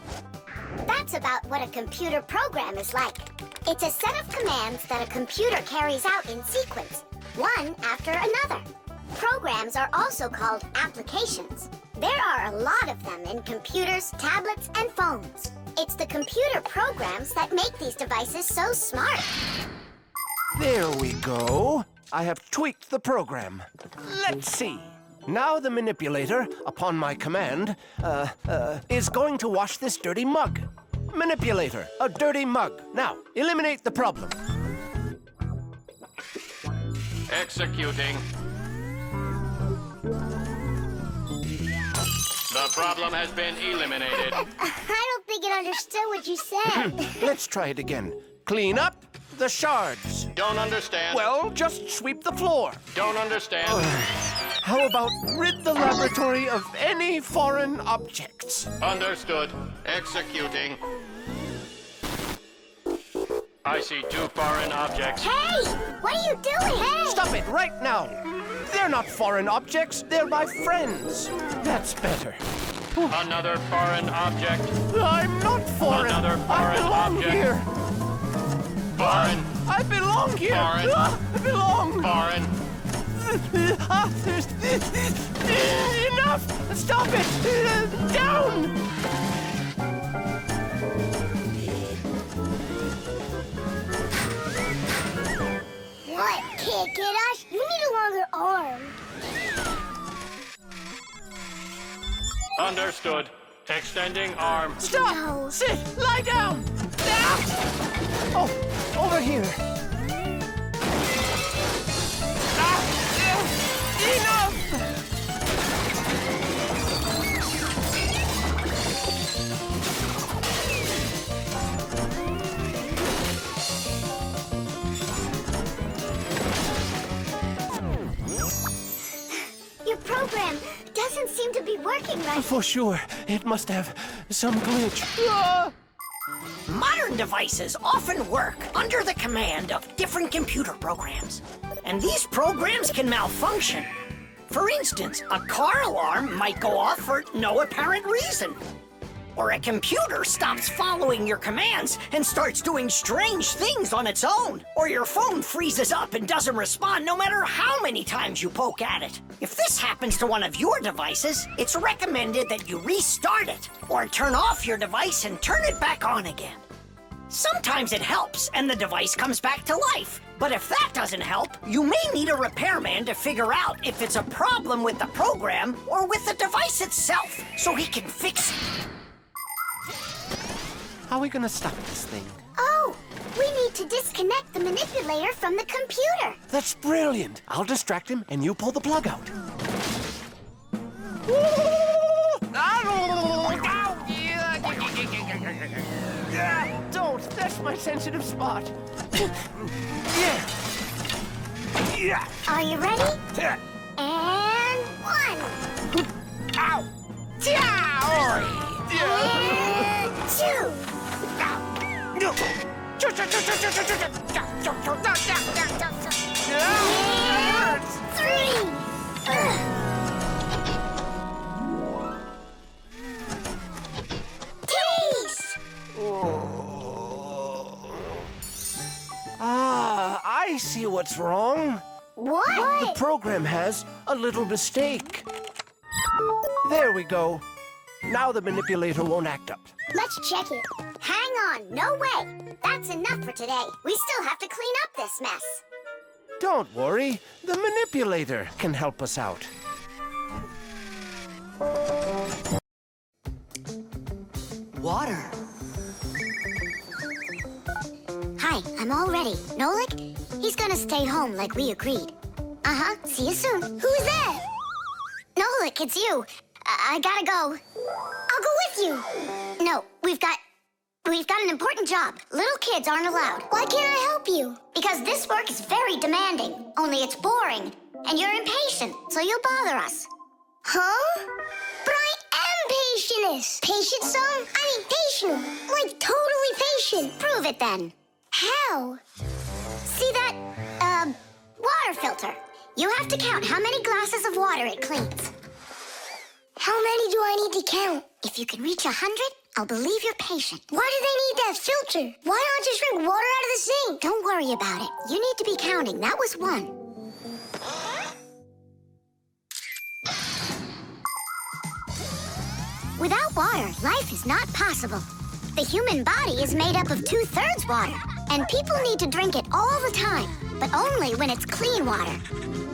That's about what a computer program is like. It's a set of commands that a computer carries out in sequence, one after another. Programs are also called applications. There are a lot of them in computers, tablets, and phones. It's the computer programs that make these devices so smart. There we go. I have tweaked the program. Let's see. Now the manipulator, upon my command, is going to wash this dirty mug. Manipulator, a dirty mug. Now, eliminate the problem. Executing. The problem has been eliminated. I don't think it understood what you said. Let's try it again. Clean up the shards. Don't understand. Well, just sweep the floor. Don't understand. How about rid the laboratory of any foreign objects? Understood. Executing. I see 2 foreign objects. Hey! What are you doing? Hey! Stop it right now. They're not foreign objects. They're my friends. That's better. Another foreign object. I'm not foreign. Another foreign I belong object. here. Foreign. I belong here. Foreign. I belong. Foreign. Enough! Stop it! Down! What? Can't get us? You need a longer arm. Understood. Extending arm. Stop! No. Sit! Lie down! Oh, over here. Enough! Your program doesn't seem to be working right. For sure. It must have some glitch. Modern devices often work under the command of different computer programs. And these programs can malfunction. For instance, a car alarm might go off for no apparent reason. Or a computer stops following your commands and starts doing strange things on its own. Or your phone freezes up and doesn't respond no matter how many times you poke at it. If this happens to one of your devices, it's recommended that you restart it or turn off your device and turn it back on again. Sometimes it helps and the device comes back to life. But if that doesn't help, you may need a repairman to figure out if it's a problem with the program or with the device itself so he can fix it. How are we gonna stop this thing? Oh, we need to disconnect the manipulator from the computer. That's brilliant. I'll distract him and you pull the plug out. Don't. That's my sensitive spot. Yeah. Are you ready? And 1. Ow! And 2. I see what's wrong. What? The program has a little mistake. There we go. Now the manipulator won't act up. Let's check it. Hang on, no way. That's enough for today. We still have to clean up this mess. Don't worry. The manipulator can help us out. Water. Hi, I'm all ready. Nolik? He's gonna stay home like we agreed. Uh-huh, see you soon. Who's that? Nolik, it's you. I gotta go. I'll go with you. No, we've got an important job. Little kids aren't allowed. Why can't I help you? Because this work is very demanding, only it's boring. And you're impatient, so you'll bother us. Huh? But I am patientest. Patient some? I mean patient. Like totally patient. Prove it then. How? See that, water filter? You have to count how many glasses of water it cleans. How many do I need to count? If you can reach 100, I'll believe you're patient. Why do they need that filter? Why not just drink water out of the sink? Don't worry about it. You need to be counting. That was 1. Without water, life is not possible. The human body is made up of 2/3 water, and people need to drink it all the time, but only when it's clean water.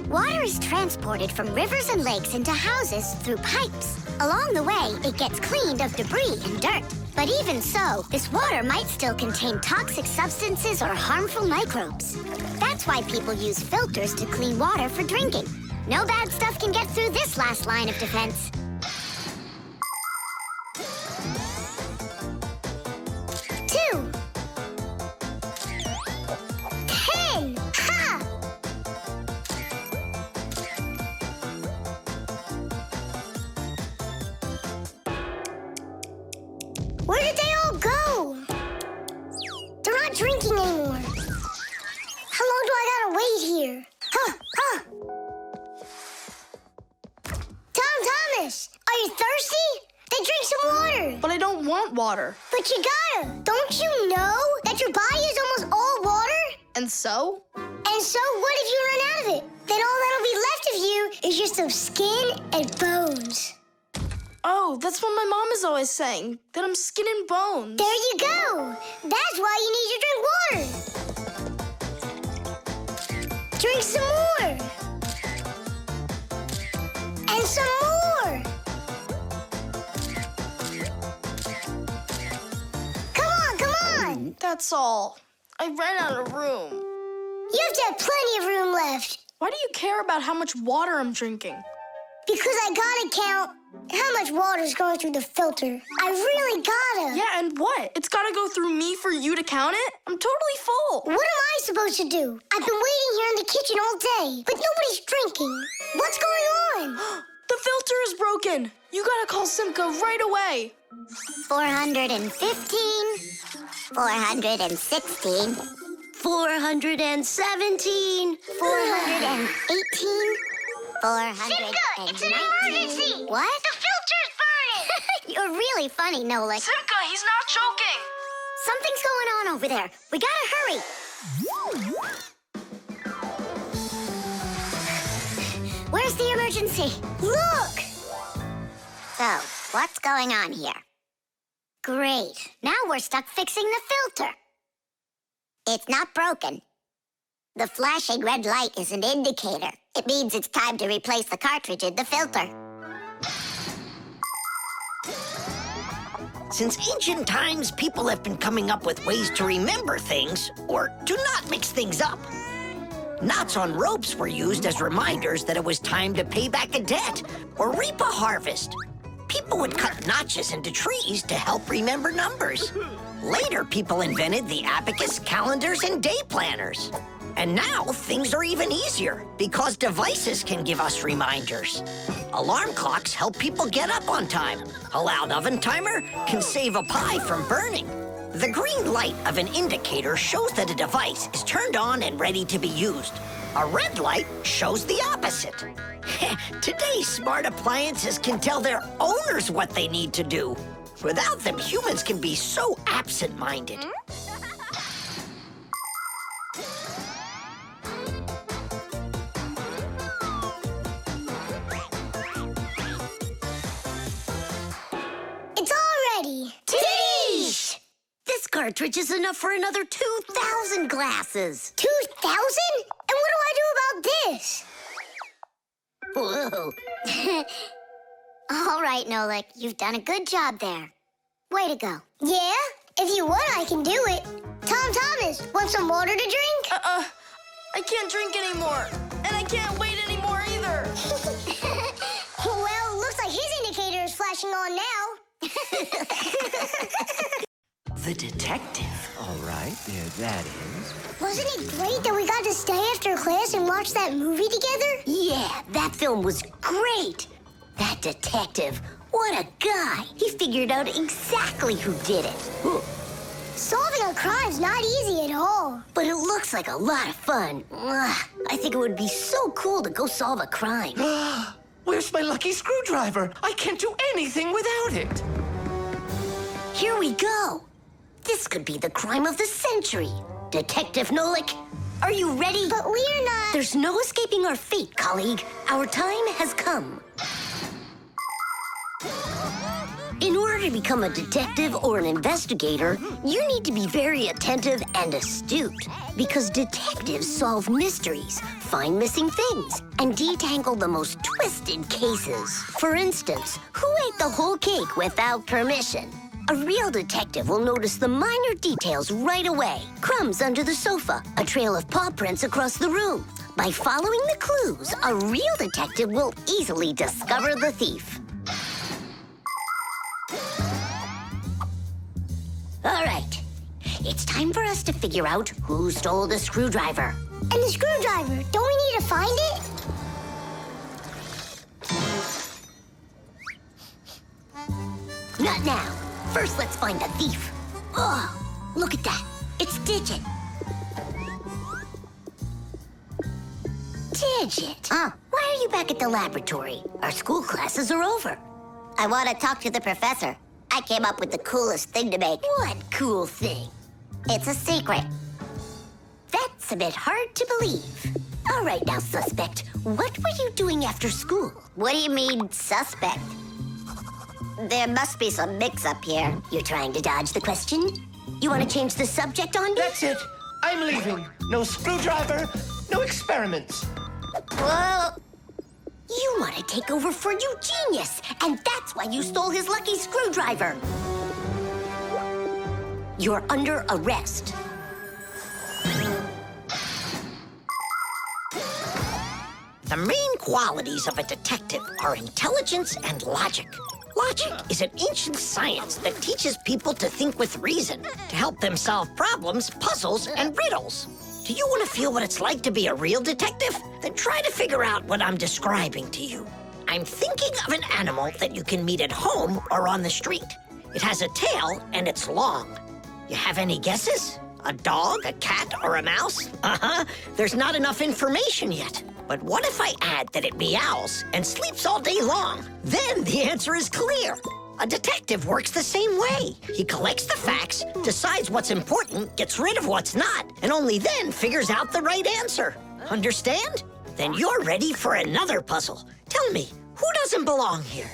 Water is transported from rivers and lakes into houses through pipes. Along the way, it gets cleaned of debris and dirt. But even so, this water might still contain toxic substances or harmful microbes. That's why people use filters to clean water for drinking. No bad stuff can get through this last line of defense. 2. 10. Ha! Where did they all go? They're not drinking anymore. How long do I gotta wait here? Huh. Thomas, are you thirsty? Then drink some water. But I don't want water. But you gotta. Don't you know that your body is almost all water? And so? And so what if you run out of it? Then all that'll be left of you is just some skin and bones. Oh, that's what my mom is always saying, that I'm skin and bones. There you go. That's why you need to drink water. Drink some more. And some more. Come on. That's all. I ran out of room. You have to have plenty of room left. Why do you care about how much water I'm drinking? Because I gotta count how much water's going through the filter. I really gotta. Yeah, and what? It's gotta go through me for you to count it? I'm totally full. What am I supposed to do? I've been waiting here in the kitchen all day, but nobody's drinking. What's going on? The filter is broken. You gotta call Simca right away. 415, 416, 417, 418, 419. It's an emergency! What? The filter's burning! You're really funny, Nolik. Simca, he's not joking. Something's going on over there. We gotta hurry. Where's the emergency? Look! So, what's going on here? Great. Now we're stuck fixing the filter. It's not broken. The flashing red light is an indicator. It means it's time to replace the cartridge in the filter. Since ancient times, people have been coming up with ways to remember things or to not mix things up. Knots on ropes were used as reminders that it was time to pay back a debt or reap a harvest. People would cut notches into trees to help remember numbers. Later, people invented the abacus, calendars, and day planners. And now, things are even easier because devices can give us reminders. Alarm clocks help people get up on time. A loud oven timer can save a pie from burning. The green light of an indicator shows that a device is turned on and ready to be used. A red light shows the opposite. Today's smart appliances can tell their owners what they need to do. Without them, humans can be so absent-minded. It's all ready. Tish! This cartridge is enough for another 2,000 glasses. 2,000? And what do I do about this? Whoa. All right, Nolik, you've done a good job there. Way to go. Yeah? If you want, I can do it. Thomas, want some water to drink? I can't drink anymore. And I can't wait anymore either. Well, looks like his indicator is flashing on now. The detective. All right, there that is. Wasn't it great that we got to stay after class and watch that movie together? Yeah, that film was great. That detective, what a guy. He figured out exactly who did it. Solving a crime's not easy at all. But it looks like a lot of fun. I think it would be so cool to go solve a crime. Where's my lucky screwdriver? I can't do anything without it. Here we go. This could be the crime of the century. Detective Nolik, are you ready? But we're not... There's no escaping our fate, colleague. Our time has come. In order to become a detective or an investigator, you need to be very attentive and astute, because detectives solve mysteries, find missing things, and detangle the most twisted cases. For instance, who ate the whole cake without permission? A real detective will notice the minor details right away. Crumbs under the sofa, a trail of paw prints across the room. By following the clues, a real detective will easily discover the thief. All right, it's time for us to figure out who stole the screwdriver. And the screwdriver, don't we need to find it? Not now. First, let's find the thief. Oh, look at that. It's Digit. Digit? Why are you back at the laboratory? Our school classes are over. I want to talk to the professor. I came up with the coolest thing to make. What cool thing? It's a secret. That's a bit hard to believe. All right now, suspect. What were you doing after school? What do you mean, suspect? There must be some mix-up here. You're trying to dodge the question? You want to change the subject on me? That's it. I'm leaving. No screwdriver, no experiments. Whoa! You want to take over for Eugenius, and that's why you stole his lucky screwdriver. You're under arrest. The main qualities of a detective are intelligence and logic. Logic is an ancient science that teaches people to think with reason, to help them solve problems, puzzles, and riddles. Do you want to feel what it's like to be a real detective? Then try to figure out what I'm describing to you. I'm thinking of an animal that you can meet at home or on the street. It has a tail and it's long. You have any guesses? A dog, a cat, or a mouse? There's not enough information yet. But what if I add that it meows and sleeps all day long? Then the answer is clear. A detective works the same way. He collects the facts, decides what's important, gets rid of what's not, and only then figures out the right answer. Understand? Then you're ready for another puzzle. Tell me, who doesn't belong here?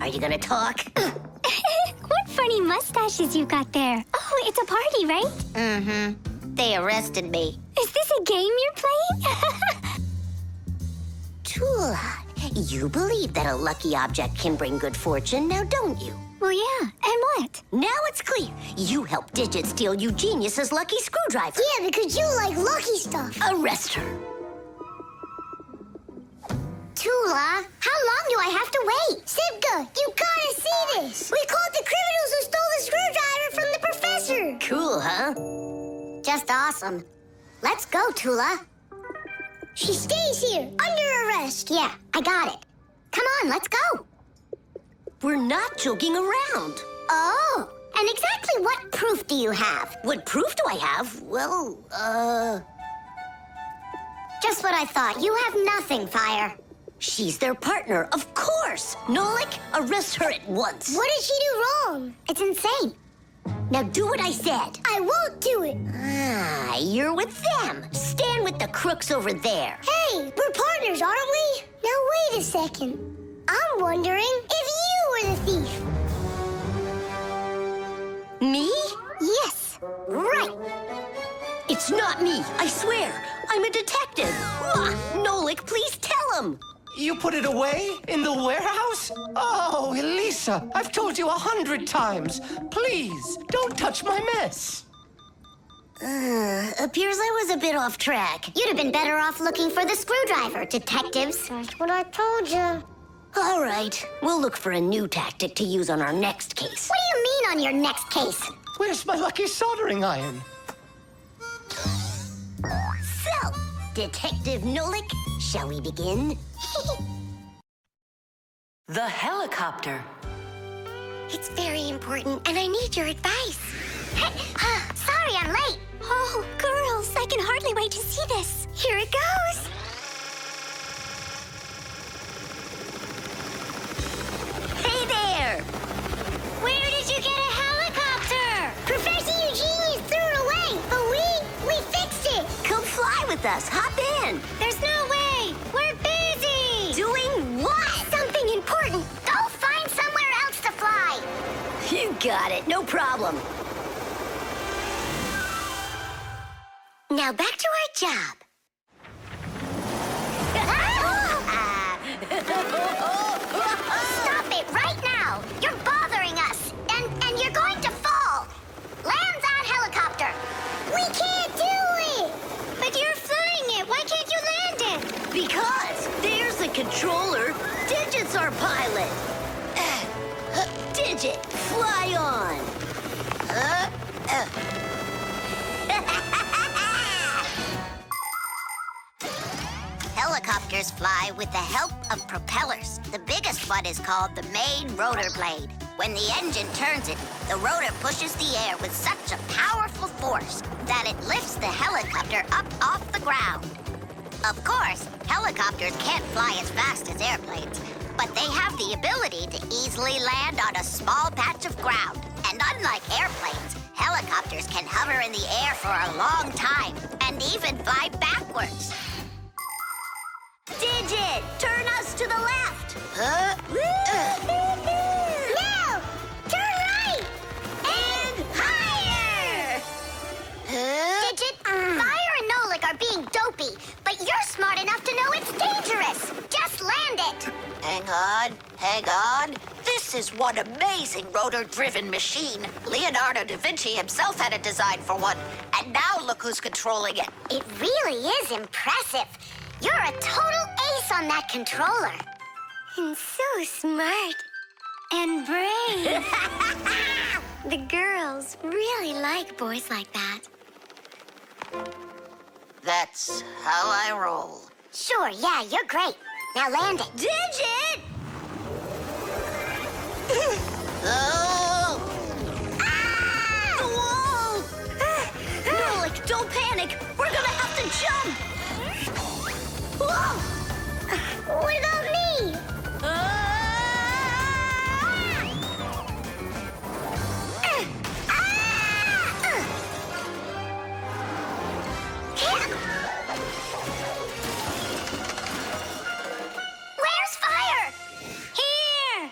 Are you gonna talk? What funny mustaches you got there. Oh, it's a party, right? Mm-hmm. They arrested me. Is this a game you're playing? Tula, you believe that a lucky object can bring good fortune, now don't you? Well, yeah. And what? Now it's clear. You helped Digit steal Eugenius's lucky screwdriver. Yeah, because you like lucky stuff. Arrest her. Tula, how long do I have to wait? Sipka, you gotta see this. We caught the criminals who stole the screwdriver from the professor. Cool, huh? Just awesome. Let's go, Tula. She stays here, under arrest. Yeah, I got it. Come on, let's go. We're not joking around. Oh, and exactly what proof do you have? What proof do I have? Well, Just what I thought. You have nothing, Fire. she's their partner, of course. Nolik, arrest her at once. What did she do wrong? It's insane. Now do what I said. I won't do it. Ah, you're with them. Stand with the crooks over there. Hey, we're partners, aren't we? Now wait a second. I'm wondering if you were the thief. Me? Yes, right. It's not me, I swear. I'm a detective. Nolik, please tell him. You put it away? In the warehouse? Oh, Elisa, I've told you 100 times. Please, don't touch my mess. Appears I was a bit off track. You'd have been better off looking for the screwdriver, detectives. That's what I told you. All right, we'll look for a new tactic to use on our next case. What do you mean on your next case? Where's my lucky soldering iron? So, Detective Nolik, shall we begin? The helicopter. It's very important, and I need your advice. Sorry I'm late. Oh, girls, I can hardly wait to see this. Here it goes. Hey there! Where did you get a helicopter? Professor Eugenius threw it away, but we fixed it. Come fly with us. Hop in. There's no way. We're busy. Doing what? Something important. Go find somewhere else to fly. You got it. No problem. Now back to our job. Stop it right now. You're bothering us. And you're going to fall. Land that helicopter. We can't do it. But you're flying it. Why can't you land it? Because there's the controller. Digit's our pilot. Digit, fly on. Helicopters fly with the help of propellers. The biggest one is called the main rotor blade. When the engine turns it, the rotor pushes the air with such a powerful force that it lifts the helicopter up off the ground. Of course, helicopters can't fly as fast as airplanes, but they have the ability to easily land on a small patch of ground. And unlike airplanes, helicopters can hover in the air for a long time and even fly backwards. Digit, turn us to the left. No! Turn right! And higher! Digit, Fire and Nolik are being dopey, but you're smart enough to know it's dangerous. Just land it. Hang on. This is one amazing rotor-driven machine. Leonardo da Vinci himself had a design for one, and now look who's controlling it. It really is impressive. You're a total ace on that controller. And so smart. And brave. The girls really like boys like that. That's how I roll. Sure, yeah, you're great. Now land it. Digit! Oh! The wall! Nolik, don't panic. We're gonna have to jump. Whoa! What about me? Where's Fire? Here!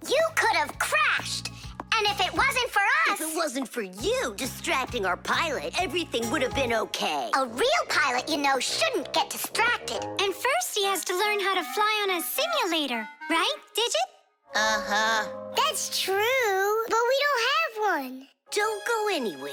You could have crashed. And if it wasn't for us... If it wasn't for you distracting our pilot, everything would have been okay. A real pilot, you know, shouldn't get distracted. And first he has to learn how to fly on a simulator, right, Digit? Uh-huh. That's true, but we don't have one. Don't go anywhere.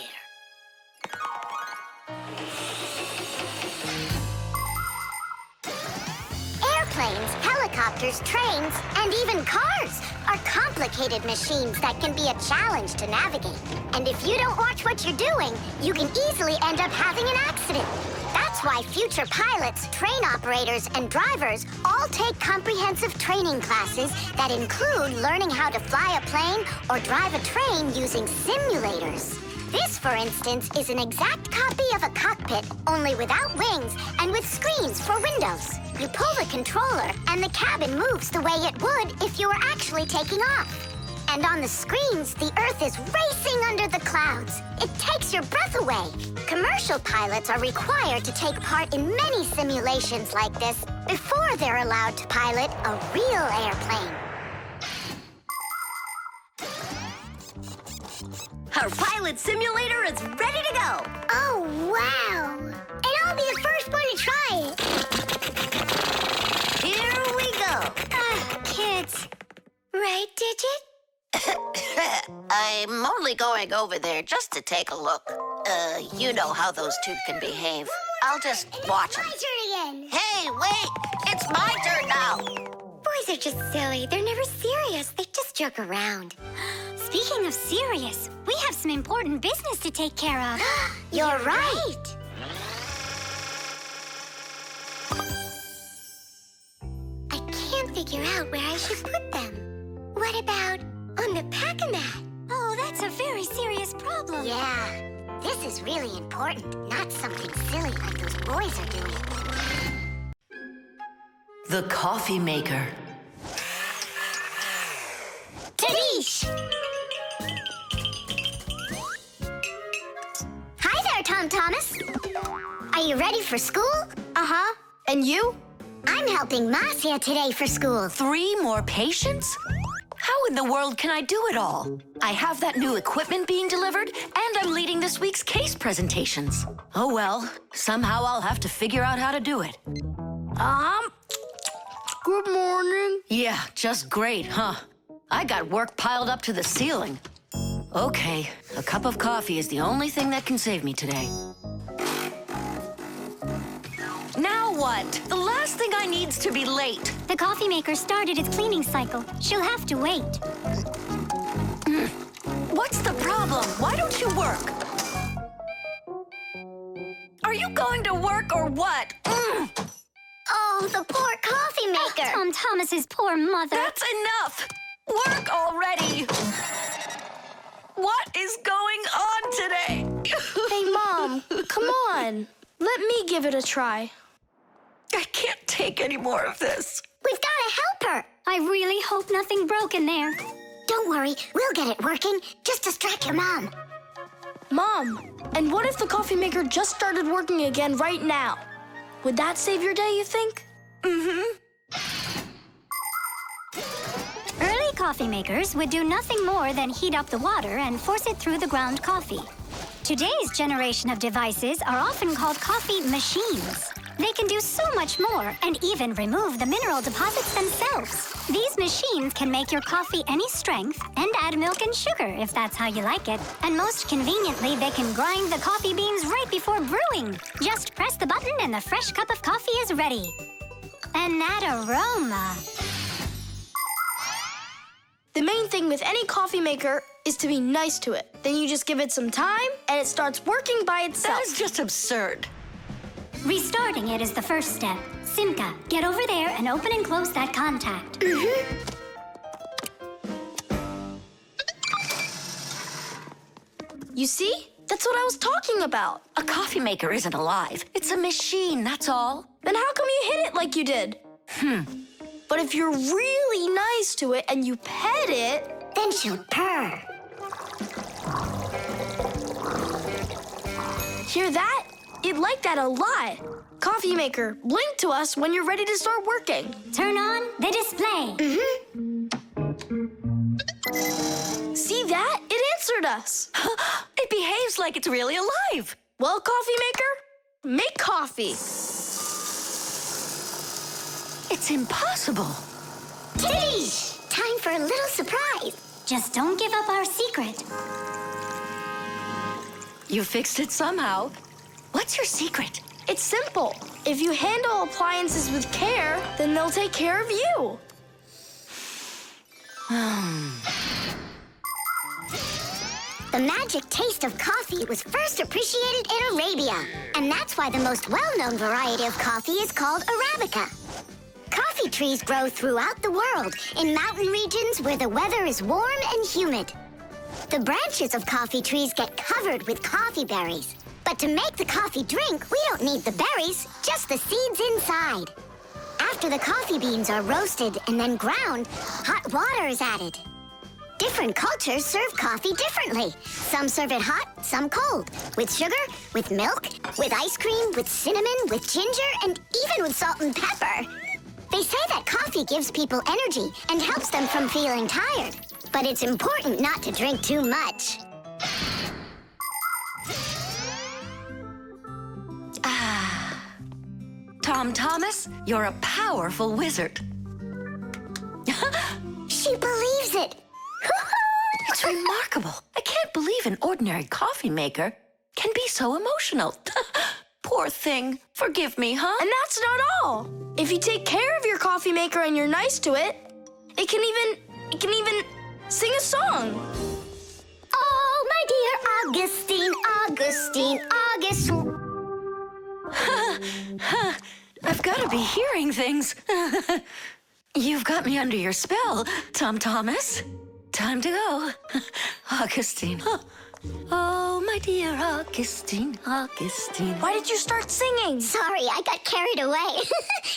Airplanes, helicopters, trains, and even cars are complicated machines that can be a challenge to navigate. And if you don't watch what you're doing, you can easily end up having an accident. That's That's why future pilots, train operators, and drivers all take comprehensive training classes that include learning how to fly a plane or drive a train using simulators. This, for instance, is an exact copy of a cockpit, only without wings and with screens for windows. You pull the controller, and the cabin moves the way it would if you were actually taking off. And on the screens, the Earth is racing under the clouds. It takes your breath away. Commercial pilots are required to take part in many simulations like this before they're allowed to pilot a real airplane. Our pilot simulator is ready to go. Oh, wow. And I'll be the first one to try it. Here we go. Kids. Right, Digit? I'm only going over there just to take a look. You know how those two can behave. I'll just watch them. My turn again. Hey, wait! It's my turn now! Boys are just silly. They're never serious. They just joke around. Speaking of serious, we have some important business to take care of. You're right. I can't figure out where I should put them. What about on the pack-a-mat? Oh, that's a very serious problem. Yeah, this is really important, not something silly like those boys are doing. The coffee maker. Tadish! Hi there, Tom Thomas. Are you ready for school? Uh-huh. And you? I'm helping Marcia today for school. 3 more patients? How in the world can I do it all? I have that new equipment being delivered, and I'm leading this week's case presentations. Oh well, somehow I'll have to figure out how to do it. Good morning. Yeah, just great, huh? I got work piled up to the ceiling. Okay, a cup of coffee is the only thing that can save me today. Now what? The last thing I need's to be late. The coffee maker started its cleaning cycle. She'll have to wait. What's the problem? Why don't you work? Are you going to work or what? Oh, the poor coffee maker. Tom Thomas's poor mother. That's enough! Work already! What is going on today? Hey, Mom, come on. Let me give it a try. I can't take any more of this. We've got to help her. I really hope nothing broke in there. Don't worry, we'll get it working. Just distract your mom. Mom, and what if the coffee maker just started working again right now? Would that save your day, you think? Mm-hmm. Early coffee makers would do nothing more than heat up the water and force it through the ground coffee. Today's generation of devices are often called coffee machines. They can do so much more and even remove the mineral deposits themselves. These machines can make your coffee any strength and add milk and sugar if that's how you like it. And most conveniently, they can grind the coffee beans right before brewing. Just press the button and the fresh cup of coffee is ready. And that aroma. The main thing with any coffee maker is to be nice to it. Then you just give it some time, and it starts working by itself. That is just absurd. Restarting it is the first step. Simka, get over there and open and close that contact. You see? That's what I was talking about. A coffee maker isn't alive. It's a machine, that's all. Then how come you hit it like you did? But if you're really nice to it and you pet it, then she'll purr. Hear that? It liked that a lot. Coffee maker, blink to us when you're ready to start working. Turn on the display. See that? It answered us. It behaves like it's really alive. Well, coffee maker, make coffee. It's impossible. Tish! Time for a little surprise. Just don't give up our secret. You fixed it somehow. What's your secret? It's simple. If you handle appliances with care, then they'll take care of you. The magic taste of coffee was first appreciated in Arabia, and that's why the most well-known variety of coffee is called Arabica. Coffee trees grow throughout the world in mountain regions where the weather is warm and humid. The branches of coffee trees get covered with coffee berries. But to make the coffee drink, we don't need the berries, just the seeds inside. After the coffee beans are roasted and then ground, hot water is added. Different cultures serve coffee differently. Some serve it hot, some cold. With sugar, with milk, with ice cream, with cinnamon, with ginger, and even with salt and pepper. They say that coffee gives people energy and helps them from feeling tired. But it's important not to drink too much. Tom Thomas, you're a powerful wizard. She believes it. It's remarkable. I can't believe an ordinary coffee maker can be so emotional. Poor thing. Forgive me, huh? And that's not all. If you take care of your coffee maker and you're nice to it, it can even sing a song. Oh, my dear Augustine, Augustine, Augustine. I've got to be hearing things. You've got me under your spell, Tom Thomas. Time to go. Augustine. Oh, my dear Augustine, Augustine. Why did you start singing? Sorry, I got carried away.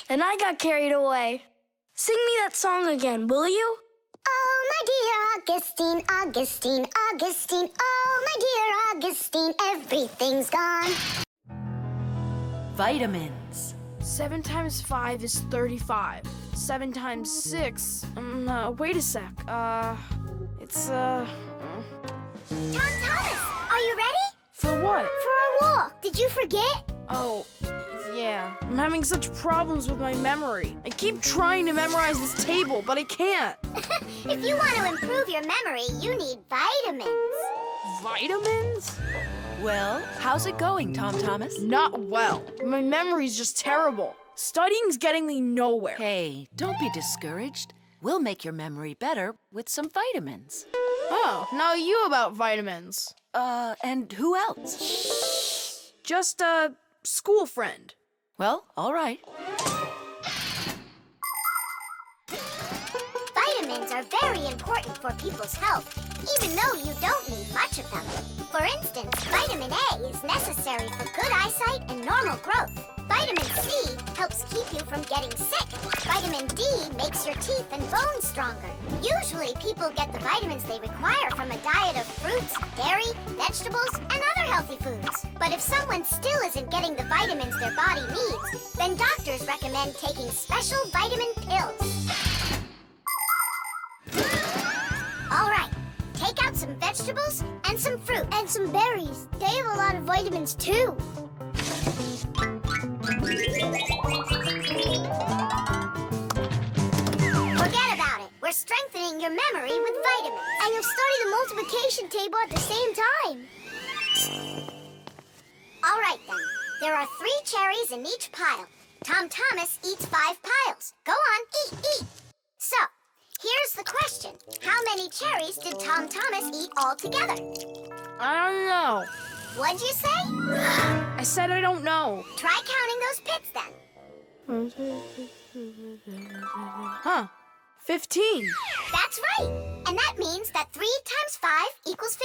And I got carried away. Sing me that song again, will you? Oh, my dear Augustine, Augustine, Augustine. Oh, my dear Augustine, everything's gone. Vitamins. 7 times 5 is 35. 7 times 6. Wait a sec. It's Tom Thomas, are you ready? For what? For our walk. Did you forget? Oh, yeah. I'm having such problems with my memory. I keep trying to memorize this table, but I can't. If you want to improve your memory, you need vitamins. Vitamins? Well, how's it going, Tom Thomas? Not well. My memory's just terrible. Studying's getting me nowhere. Hey, don't be discouraged. We'll make your memory better with some vitamins. Oh, now you about vitamins. And who else? Just a school friend. Well, all right. Vitamins are very important for people's health, even though you don't need much of them. For instance, vitamin A is necessary for good eyesight and normal growth. Vitamin C helps keep you from getting sick. Vitamin D makes your teeth and bones stronger. Usually, people get the vitamins they require from a diet of fruits, dairy, vegetables, and other healthy foods. But if someone still isn't getting the vitamins their body needs, then doctors recommend taking special vitamin pills. All right, take out some vegetables and some fruit. And some berries. They have a lot of vitamins, too. Forget about it. We're strengthening your memory with vitamins. And you'll study the multiplication table at the same time. All right, then. There are 3 cherries in each pile. Tom Thomas eats 5 piles. Go on, eat. So, here's the question. How many cherries did Tom Thomas eat altogether? I don't know. What'd you say? I said I don't know. Try counting those pits, then. Huh. 15. That's right. And that means that 3 times 5 equals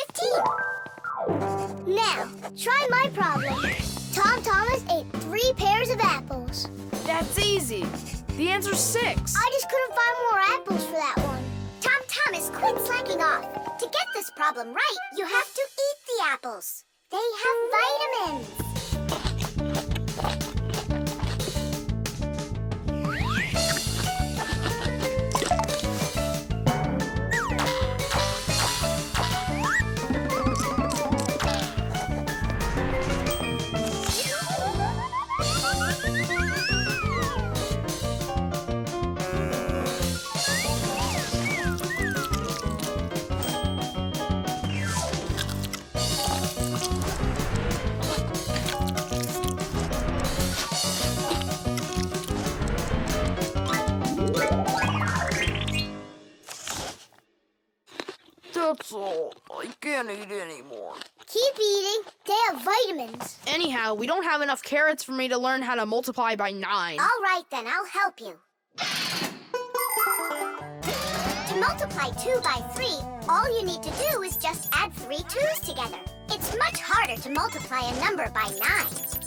15. Now, try my problem. Tom Thomas ate 3 pairs of apples. That's easy. The answer's 6. I just couldn't find more apples for that one. Tom Thomas, quit slacking off. To get this problem right, you have to eat the apples. They have vitamins. That's all. I can't eat anymore. Keep eating. They have vitamins. Anyhow, we don't have enough carrots for me to learn how to multiply by 9. All right, then, I'll help you. To multiply 2 by 3, all you need to do is just add 3 2's together. It's much harder to multiply a number by 9.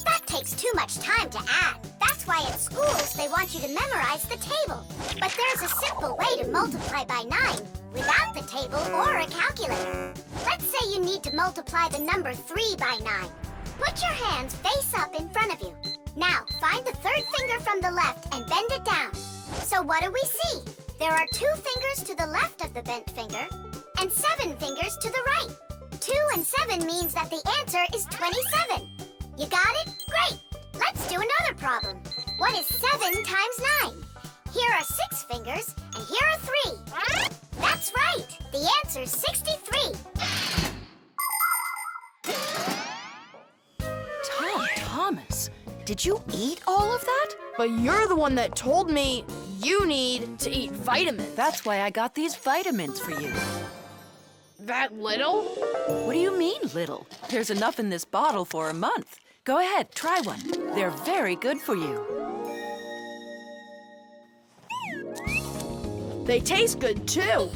That takes too much time to add. That's why at schools they want you to memorize the table. But there's a simple way to multiply by 9 without the table or a calculator. Let's say you need to multiply the number 3 by 9. Put your hands face up in front of you. Now, find the third finger from the left and bend it down. So what do we see? There are 2 fingers to the left of the bent finger and 7 fingers to the right. 2 and 7 means that the answer is 27. You got it? Great! Let's do another problem. What is 7 times 9? Here are 6 fingers, and here are 3. That's right! The answer's 63. Thomas, did you eat all of that? But you're the one that told me you need to eat vitamins. That's why I got these vitamins for you. That little? What do you mean, little? There's enough in this bottle for a month. Go ahead, try one. They're very good for you. They taste good, too.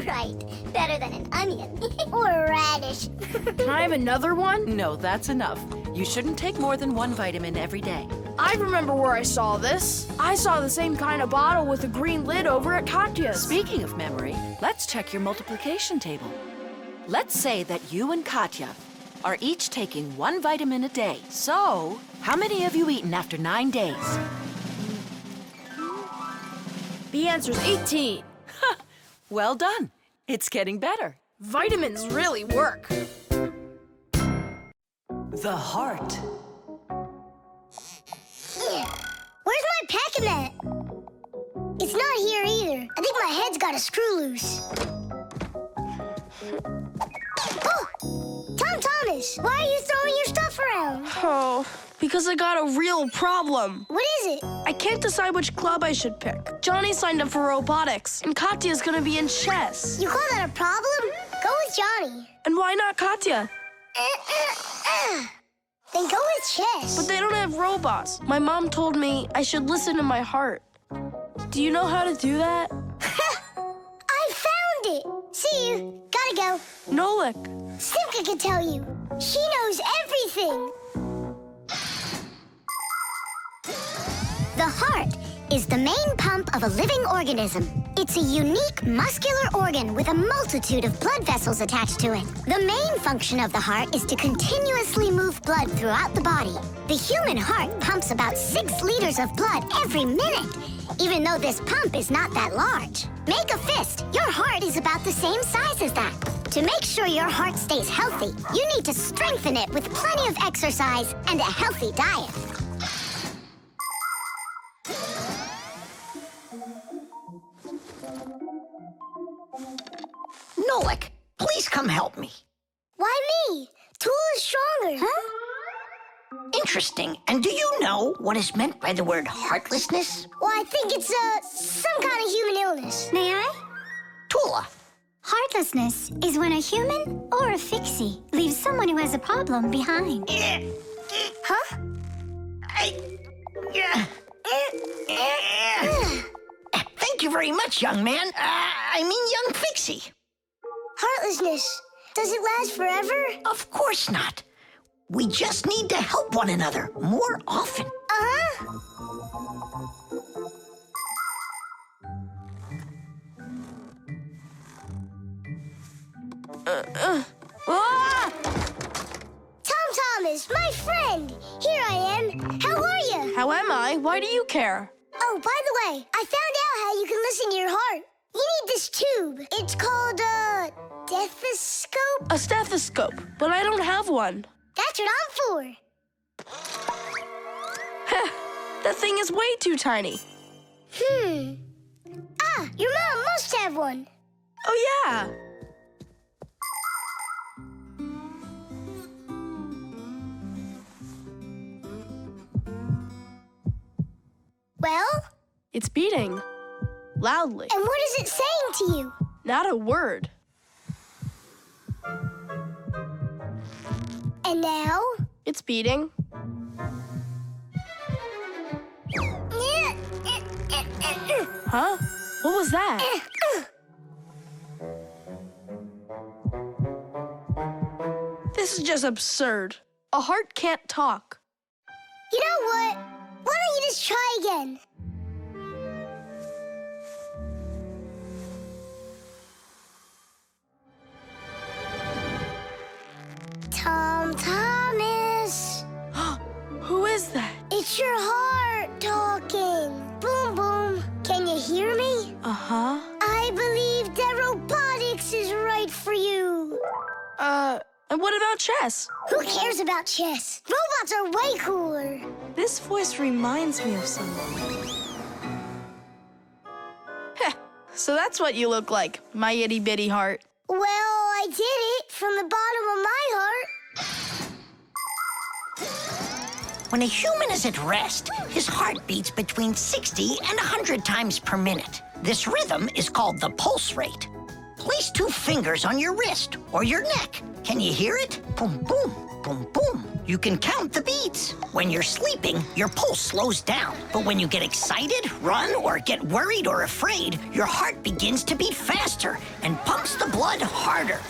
Right. Better than an onion. Or a radish. Can I have another one? No, that's enough. You shouldn't take more than 1 vitamin every day. I remember where I saw this. I saw the same kind of bottle with a green lid over at Katya's. Speaking of memory, let's check your multiplication table. Let's say that you and Katya are each taking 1 vitamin a day. So, how many have you eaten after 9 days? The answer's 18. Well done. It's getting better. Vitamins really work. The heart. Where's my packing mat? It's not here either. I think my head's got a screw loose. Oh! Thomas, why are you throwing your stuff around? Oh, because I got a real problem. What is it? I can't decide which club I should pick. Johnny signed up for robotics, and Katya's gonna be in chess. You call that a problem? Go with Johnny. And why not Katya? Then go with chess. But they don't have robots. My mom told me I should listen to my heart. Do you know how to do that? I found it. See you. Gotta go. Nolik. Simka can tell you. She knows everything. The heart is the main pump of a living organism. It's a unique muscular organ with a multitude of blood vessels attached to it. The main function of the heart is to continuously move blood throughout the body. The human heart pumps about 6 liters of blood every minute, even though this pump is not that large. Make a fist. Your heart is about the same size as that. To make sure your heart stays healthy, you need to strengthen it with plenty of exercise and a healthy diet. Nolik, please come help me. Why me? Tool is stronger. Huh? Interesting. And do you know what is meant by the word heartlessness? Well, I think it's some kind of human illness. May I? Tula. Heartlessness is when a human or a fixie leaves someone who has a problem behind. Huh? Thank you very much, young man. Young fixie. Heartlessness. Does it last forever? Of course not. We just need to help one another more often. Uh-huh. Thomas, my friend. Here I am. How are you? How am I? Why do you care? Oh, by the way, I found out how you can listen to your heart. You need this tube. It's called a stethoscope. A stethoscope, but I don't have one. That's what I'm for. That thing is way too tiny. Your mom must have one. Oh, yeah. Well? It's beating. Loudly. And what is it saying to you? Not a word. And now? It's beating. Huh? What was that? This is just absurd. A heart can't talk. You know what? Why don't you just try again? Thomas. Who is that? It's your heart talking. Boom, boom. Can you hear me? Uh-huh. I believe that robotics is right for you. And what about chess? Who cares about chess? Robots are way cooler. This voice reminds me of someone. Heh, so that's what you look like, my itty-bitty heart. Well, I did it from the bottom of my heart. When a human is at rest, his heart beats between 60 and 100 times per minute. This rhythm is called the pulse rate. Place 2 fingers on your wrist or your neck. Can you hear it? Boom, boom, boom, boom. You can count the beats. When you're sleeping, your pulse slows down. But when you get excited, run, or get worried or afraid, your heart begins to beat faster and pumps the blood harder.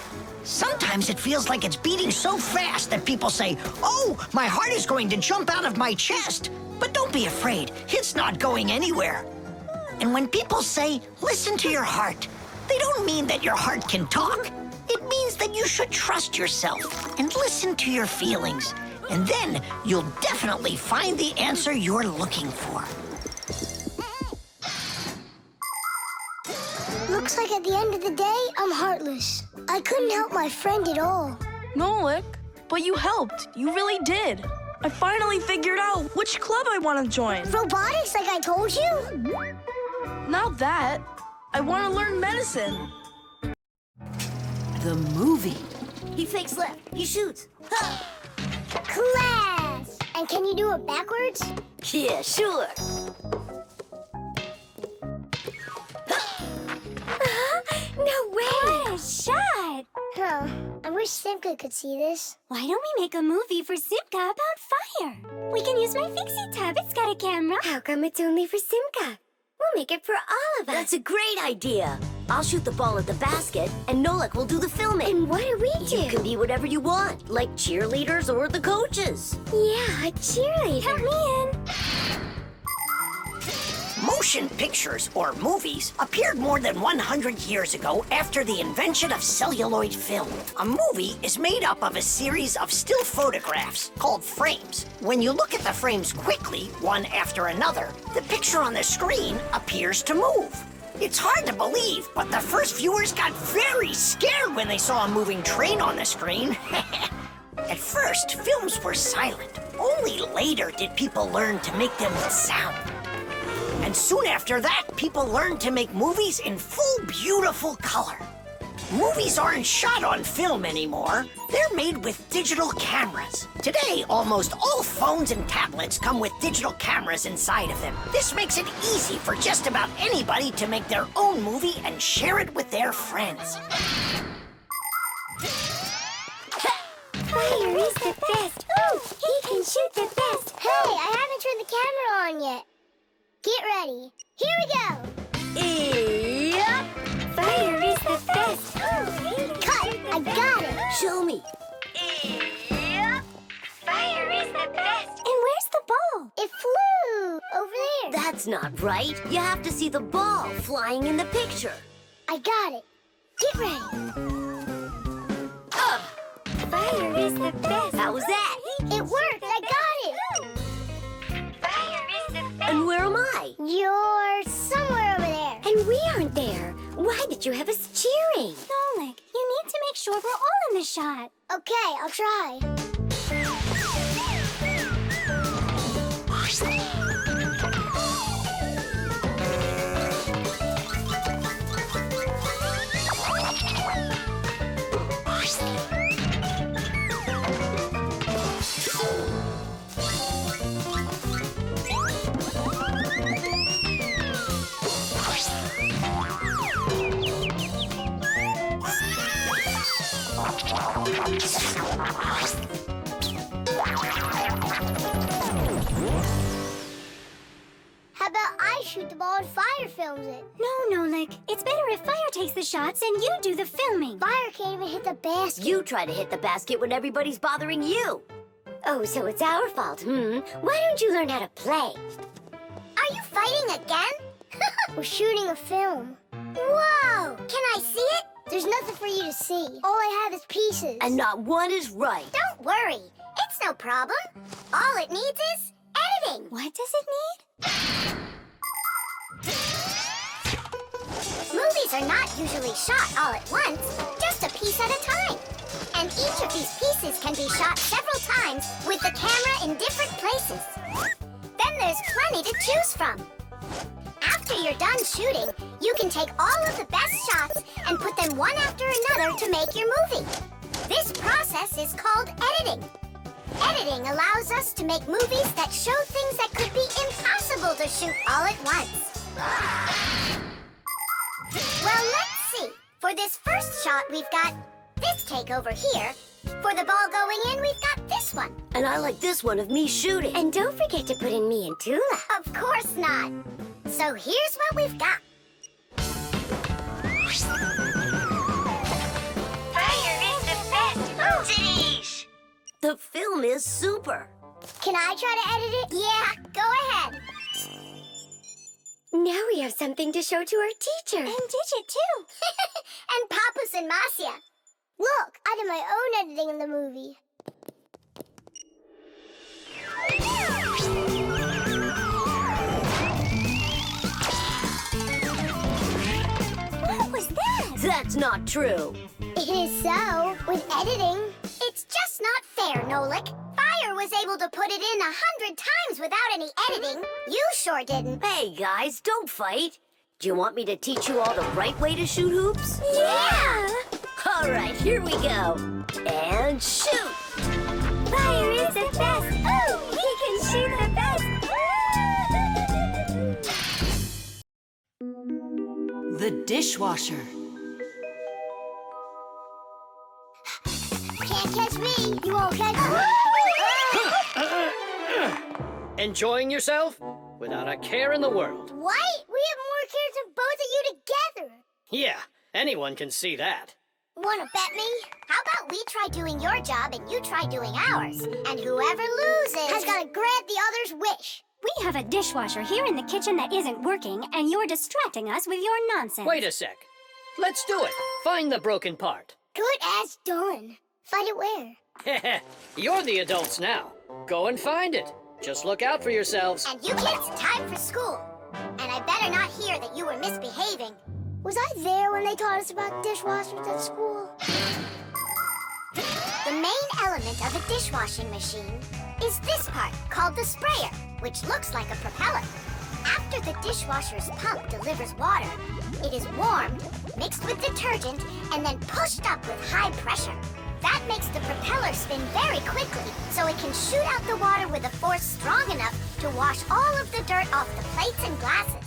Sometimes it feels like it's beating so fast that people say, "Oh, my heart is going to jump out of my chest." But don't be afraid, it's not going anywhere. And when people say, "Listen to your heart," they don't mean that your heart can talk. It means that you should trust yourself and listen to your feelings. And then you'll definitely find the answer you're looking for. Looks like at the end of the day, I'm heartless. I couldn't help my friend at all. Nolik, but you helped. You really did. I finally figured out which club I want to join. Robotics, like I told you? Not that. I want to learn medicine. The movie. He fakes left. He shoots. Class! And can you do it backwards? Yeah, sure. No way! What a shot! Huh. I wish Simka could see this. Why don't we make a movie for Simka about fire? We can use my Fixie tub. It's got a camera. How come it's only for Simka? We'll make it for all of us. That's a great idea. I'll shoot the ball at the basket, and Nolik will do the filming. And what do we do? You can be whatever you want, like cheerleaders or the coaches. Yeah, a cheerleader. Count me in. Motion pictures, or movies, appeared more than 100 years ago after the invention of celluloid film. A movie is made up of a series of still photographs called frames. When you look at the frames quickly, one after another, the picture on the screen appears to move. It's hard to believe, but the first viewers got very scared when they saw a moving train on the screen. At first, films were silent. Only later did people learn to make them with sound. And soon after that, people learned to make movies in full, beautiful color. Movies aren't shot on film anymore. They're made with digital cameras. Today, almost all phones and tablets come with digital cameras inside of them. This makes it easy for just about anybody to make their own movie and share it with their friends. Fire is the best. Ooh, he can shoot the best. Hey, I haven't turned the camera on yet. Get ready. Here we go. Yep. Fire is the best. Cut. I got it. Show me. Yep. Fire is the best. And where's the ball? It flew over there. That's not right. You have to see the ball flying in the picture. I got it. Get ready. Fire is the best. How was that? It worked. I got it. Fire is the best. And where am I? You're somewhere over there. And we aren't there. Why did you have us cheering? Nolik, you need to make sure we're all in the shot. Okay, I'll try. shoot the ball and Fire films it. No, Nolik. It's better if Fire takes the shots and you do the filming. Fire can't even hit the basket. You try to hit the basket when everybody's bothering you. Oh, so it's our fault, Why don't you learn how to play? Are you fighting again? We're shooting a film. Whoa! Can I see it? There's nothing for you to see. All I have is pieces. And not one is right. Don't worry. It's no problem. All it needs is editing. What does it need? Movies are not usually shot all at once, just a piece at a time. And each of these pieces can be shot several times with the camera in different places. Then there's plenty to choose from. After you're done shooting, you can take all of the best shots and put them one after another to make your movie. This process is called editing. Editing allows us to make movies that show things that could be impossible to shoot all at once. Well, let's see. For this first shot, we've got this take over here. For the ball going in, we've got this one. And I like this one of me shooting. And don't forget to put in me and Tula. Of course not. So here's what we've got. Fire is the best! Dish! The film is super. Can I try to edit it? Yeah, go ahead. Now we have something to show to our teacher. And Digit, too. And Papus and Marcia. Look, I did my own editing in the movie. What was that? That's not true. It is so, with editing. It's just not fair, Nolik. Fire was able to put it in 100 times without any editing. You sure didn't. Hey, guys, don't fight. Do you want me to teach you all the right way to shoot hoops? Yeah! All right, here we go. And shoot! Fire is the best! Oh, he can shoot the best! The dishwasher. Can't catch me. You won't catch me. Enjoying yourself? Without a care in the world. What? We have more cares than both of you together. Yeah, anyone can see that. Wanna bet me? How about we try doing your job and you try doing ours? And whoever loses has got to grant the other's wish. We have a dishwasher here in the kitchen that isn't working, and you're distracting us with your nonsense. Wait a sec. Let's do it. Find the broken part. Good as done. Find it where? You're the adults now. Go and find it. Just look out for yourselves. And you kids, time for school. And I better not hear that you were misbehaving. Was I there when they taught us about dishwashers at school? The main element of a dishwashing machine is this part, called the sprayer, which looks like a propeller. After the dishwasher's pump delivers water, it is warmed, mixed with detergent, and then pushed up with high pressure. That makes the propeller spin very quickly, so it can shoot out the water with a force strong enough to wash all of the dirt off the plates and glasses.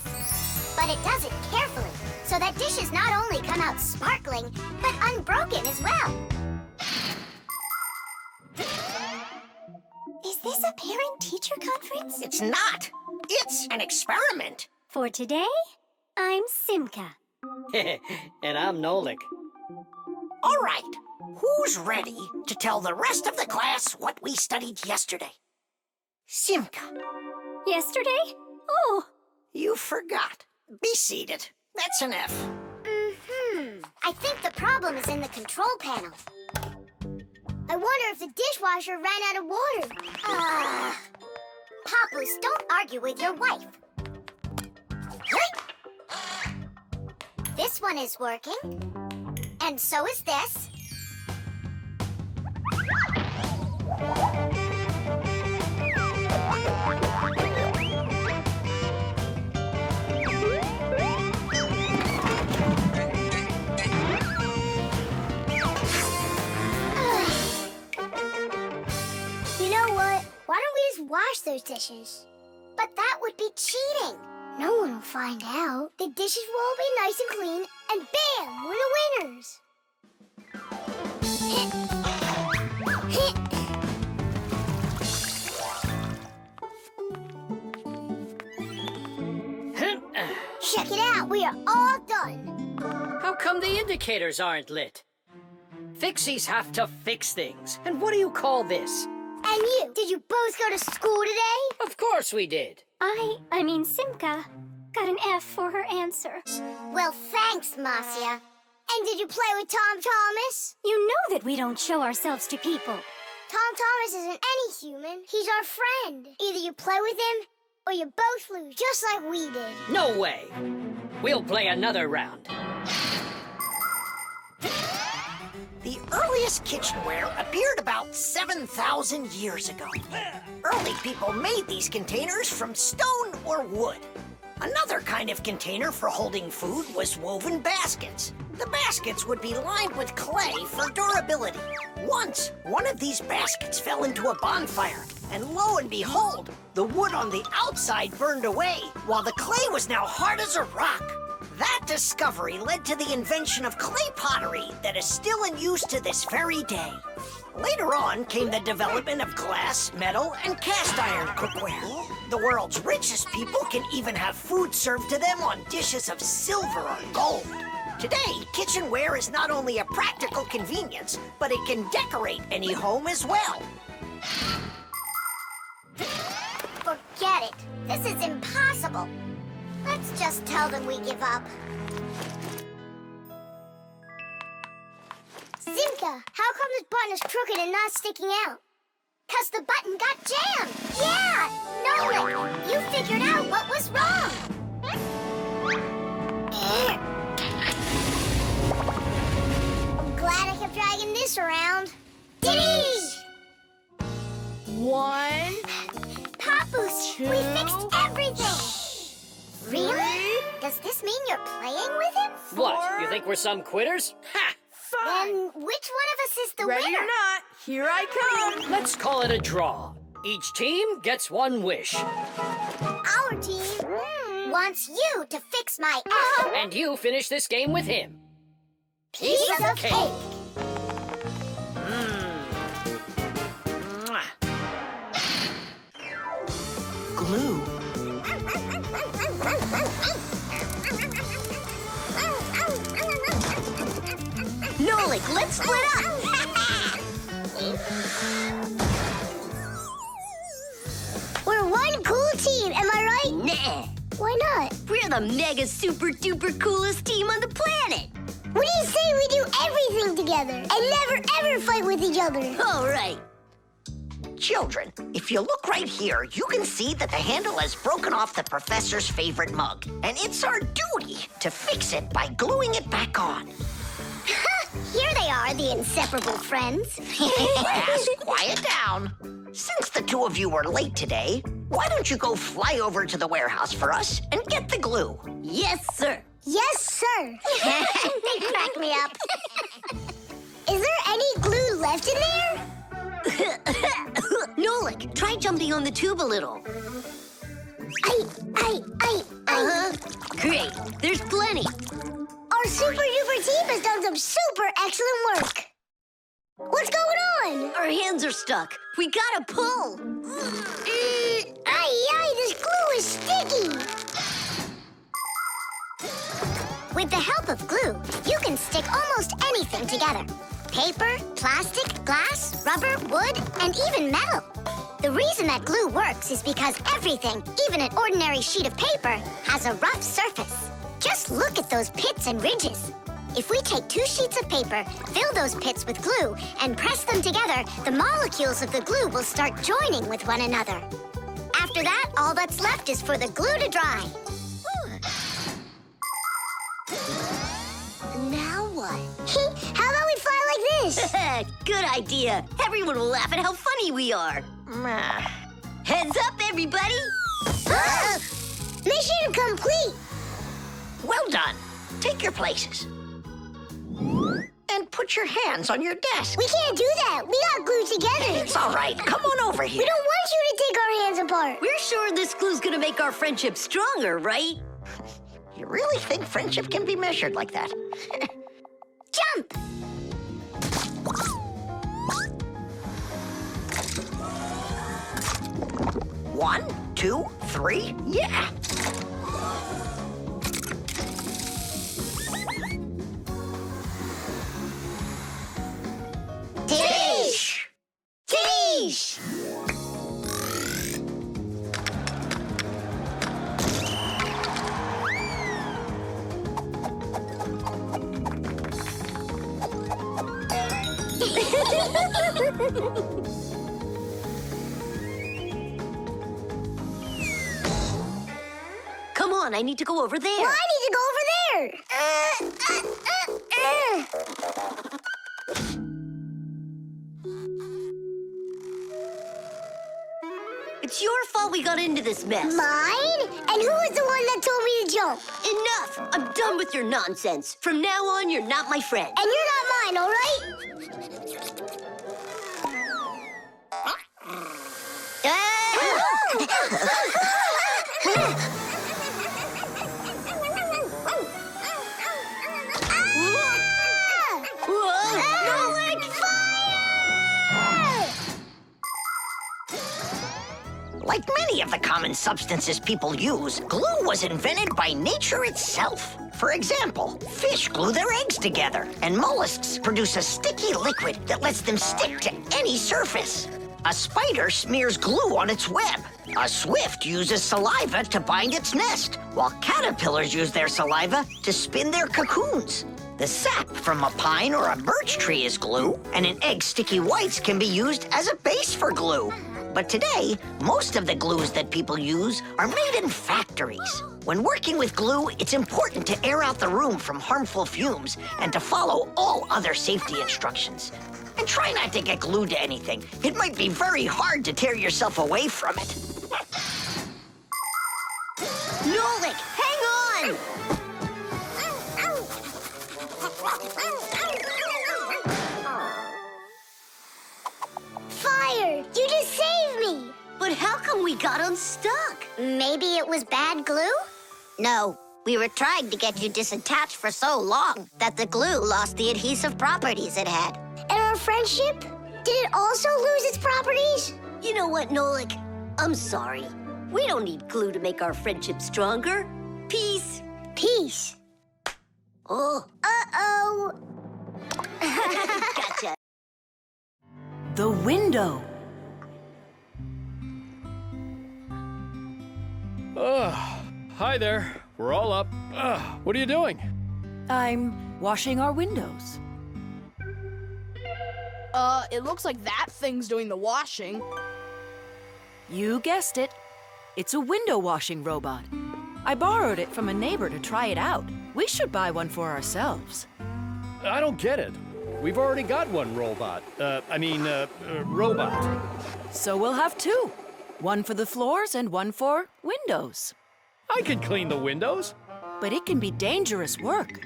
But it does it carefully, so that dishes not only come out sparkling, but unbroken as well. Is this a parent-teacher conference? It's not. It's an experiment. For today, I'm Simka. And I'm Nolik. All right. Who's ready to tell the rest of the class what we studied yesterday? Simka. Yesterday? Oh. You forgot. Be seated. That's an F. I think the problem is in the control panel. I wonder if the dishwasher ran out of water. Papus, don't argue with your wife. This one is working. And so is this. You know what? Why don't we just wash those dishes? But that would be cheating. No one will find out. The dishes will all be nice and clean, and bam, we're the winners. We are all done. How come the indicators aren't lit? Fixies have to fix things. And what do you call this? And you, did you both go to school today? Of course we did. I mean Simka, got an F for her answer. Well, thanks, Marcia. And did you play with Tom Thomas? You know that we don't show ourselves to people. Tom Thomas isn't any human. He's our friend. Either you play with him, or you both lose, just like we did. No way. We'll play another round. The earliest kitchenware appeared about 7,000 years ago. Early people made these containers from stone or wood. Another kind of container for holding food was woven baskets. The baskets would be lined with clay for durability. Once, one of these baskets fell into a bonfire, and lo and behold, the wood on the outside burned away, while the clay was now hard as a rock. That discovery led to the invention of clay pottery that is still in use to this very day. Later on came the development of glass, metal, and cast iron cookware. The world's richest people can even have food served to them on dishes of silver or gold. Today, kitchenware is not only a practical convenience, but it can decorate any home as well. Forget it. This is impossible. Let's just tell them we give up. Simka, how come this button is crooked and not sticking out? 'Cause the button got jammed. Yeah! Nolik, you figured out what was wrong. I'm glad I kept dragging this around. Diddy! 1, Papoose, we fixed everything. Really? Does this mean you're playing with him? What, you think we're some quitters? Ha! Then which one of us is the ready winner? or not, here I come. Let's call it a draw. Each team gets one wish. Our team wants you to fix my F. And you finish this game with him. Piece of cake. Mwah. Glue. Nolik, let's split up! We're one cool team, am I right? Nah. Why not? We're the mega super duper coolest team on the planet! What do you say we do everything together and never ever fight with each other? All right. Children, if you look right here, you can see that the handle has broken off the professor's favorite mug. And it's our duty to fix it by gluing it back on. Here they are, the inseparable friends. Class, quiet down. Since the two of you were late today, why don't you go fly over to the warehouse for us and get the glue? Yes, sir. Yes, sir. They crack me up. Is there any glue left in there? Nolik, try jumping on the tube a little. Great, there's plenty. Our super duper team has done some super excellent work. What's going on? Our hands are stuck. We gotta pull. This glue is sticky. With the help of glue, you can stick almost anything together. Paper, plastic, glass, rubber, wood, and even metal. The reason that glue works is because everything, even an ordinary sheet of paper, has a rough surface. Just look at those pits and ridges. If we take 2 sheets of paper, fill those pits with glue, and press them together, the molecules of the glue will start joining with one another. After that, all that's left is for the glue to dry. Now what? How about we fly like this? Good idea. Everyone will laugh at how funny we are. Heads up, everybody. Mission complete. Well done. Take your places. And put your hands on your desk. We can't do that. We got glued together. It's all right. Come on over here. We don't want you to take our hands apart. We're sure this glue's gonna make our friendship stronger, right? You really think friendship can be measured like that? Jump! One, two, three, yeah! Come on, I need to go over there. Well, I need to go over there. It's your fault we got into this mess. Mine? And who was the one that told me to jump? Enough! I'm done with your nonsense. From now on, you're not my friend. And you're not mine, all right? Nolik! Like many of the common substances people use, glue was invented by nature itself. For example, fish glue their eggs together, and mollusks produce a sticky liquid that lets them stick to any surface. A spider smears glue on its web. A swift uses saliva to bind its nest, while caterpillars use their saliva to spin their cocoons. The sap from a pine or a birch tree is glue, and an egg's sticky whites can be used as a base for glue. But today, most of the glues that people use are made in factories. When working with glue, it's important to air out the room from harmful fumes and to follow all other safety instructions. And try not to get glued to anything. It might be very hard to tear yourself away from it. Nolik, hang on! Fire! You just saved me! But how come we got unstuck? Maybe it was bad glue? No, we were trying to get you disattached for so long that the glue lost the adhesive properties it had. And our friendship? Did it also lose its properties? You know what, Nolik? I'm sorry. We don't need glue to make our friendship stronger. Peace. Peace. Oh. Uh-oh. Gotcha. The window. Hi there. We're all up. What are you doing? I'm washing our windows. It looks like that thing's doing the washing. You guessed it. It's a window washing robot. I borrowed it from a neighbor to try it out. We should buy one for ourselves. I don't get it. We've already got one robot. Robot. So we'll have two. One for the floors and one for windows. I can clean the windows. But it can be dangerous work.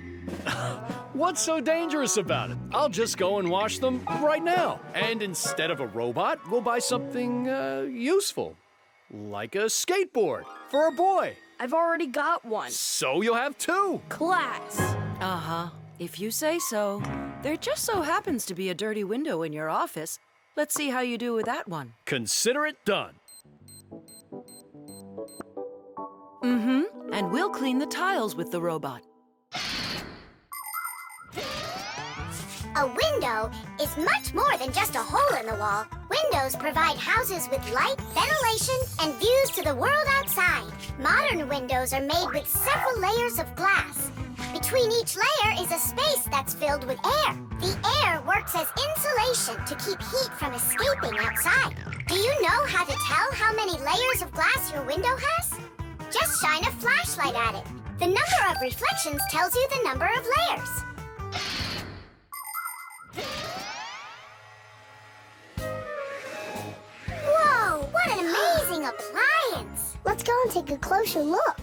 What's so dangerous about it? I'll just go and wash them right now. And instead of a robot, we'll buy something useful. Like a skateboard for a boy. I've already got one. So you'll have two. Class. Uh-huh. If you say so. There just so happens to be a dirty window in your office. Let's see how you do with that one. Consider it done. Mm-hmm. And we'll clean the tiles with the robot. A window is much more than just a hole in the wall. Windows provide houses with light, ventilation, and views to the world outside. Modern windows are made with several layers of glass. Between each layer is a space that's filled with air. The air works as insulation to keep heat from escaping outside. Do you know how to tell how many layers of glass your window has? Just shine a flashlight at it. The number of reflections tells you the number of layers. Whoa, what an amazing appliance! Let's go and take a closer look.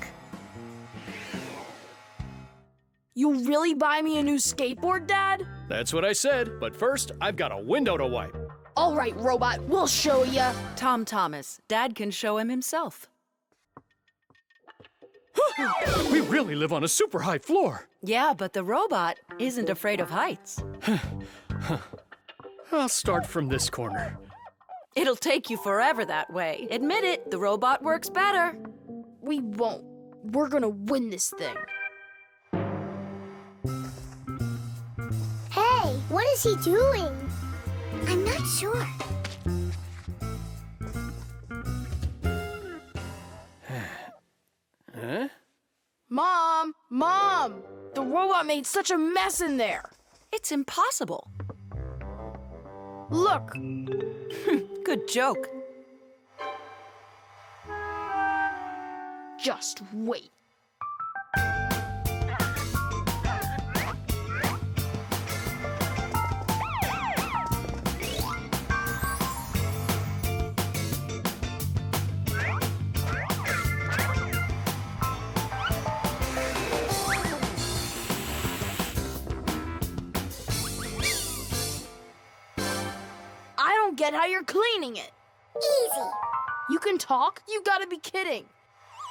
You really buy me a new skateboard, Dad? That's what I said. But first, I've got a window to wipe. All right, robot, we'll show ya. Tom Thomas, Dad can show him himself. We really live on a super high floor. Yeah, but the robot isn't afraid of heights. I'll start from this corner. It'll take you forever that way. Admit it, the robot works better. We won't. We're gonna win this thing. Hey, what is he doing? I'm not sure. Huh? Mom! The robot made such a mess in there. It's impossible. Look. Good joke. Just wait. I don't get how you're cleaning it. Easy. You can talk? You gotta be kidding.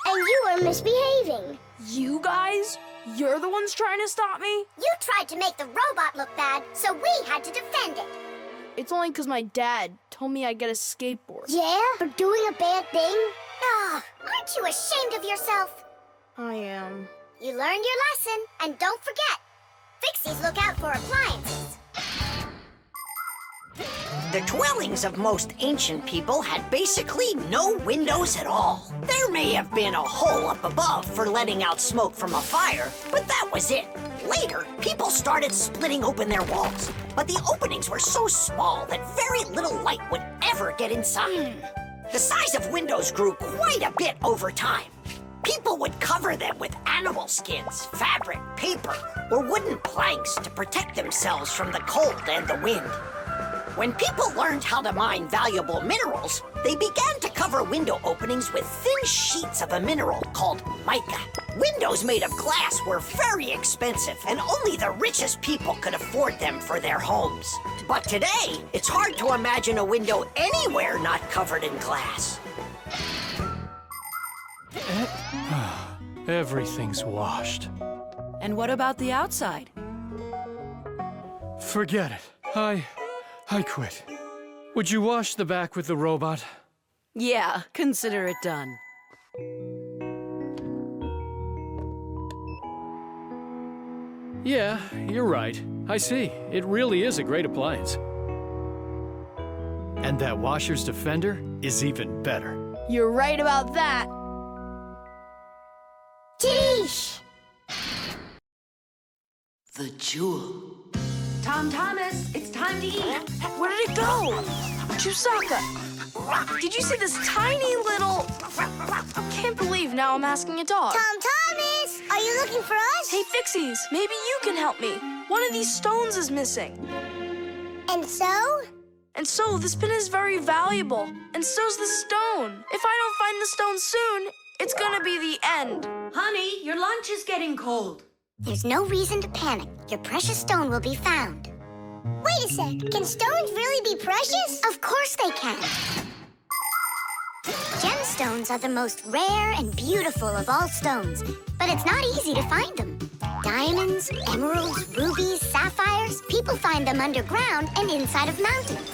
And you are misbehaving. You guys? You're the ones trying to stop me? You tried to make the robot look bad, so we had to defend it. It's only because my dad told me I'd get a skateboard. Yeah? For doing a bad thing? Oh, aren't you ashamed of yourself? I am. You learned your lesson, and don't forget, Fixies look out for appliances. The dwellings of most ancient people had basically no windows at all. There may have been a hole up above for letting out smoke from a fire, but that was it. Later, people started splitting open their walls, but the openings were so small that very little light would ever get inside. The size of windows grew quite a bit over time. People would cover them with animal skins, fabric, paper, or wooden planks to protect themselves from the cold and the wind. When people learned how to mine valuable minerals, they began to cover window openings with thin sheets of a mineral called mica. Windows made of glass were very expensive, and only the richest people could afford them for their homes. But today, it's hard to imagine a window anywhere not covered in glass. Everything's washed. And what about the outside? Forget it. I quit. Would you wash the back with the robot? Yeah, consider it done. Yeah, you're right. I see. It really is a great appliance. And that washer's defender is even better. You're right about that. Tish! The jewel. Tom Thomas, it's time to eat. Where did it go? Chusaka, did you see this tiny little... Can't believe now I'm asking a dog. Tom Thomas! Are you looking for us? Hey, Fixies, maybe you can help me. One of these stones is missing. And so? And so, this pin is very valuable. And so's the stone. If I don't find the stone soon, it's gonna be the end. Honey, your lunch is getting cold. There's no reason to panic. Your precious stone will be found. Wait a sec. Can stones really be precious? Of course they can. Gemstones are the most rare and beautiful of all stones, but it's not easy to find them. Diamonds, emeralds, rubies, sapphires, people find them underground and inside of mountains.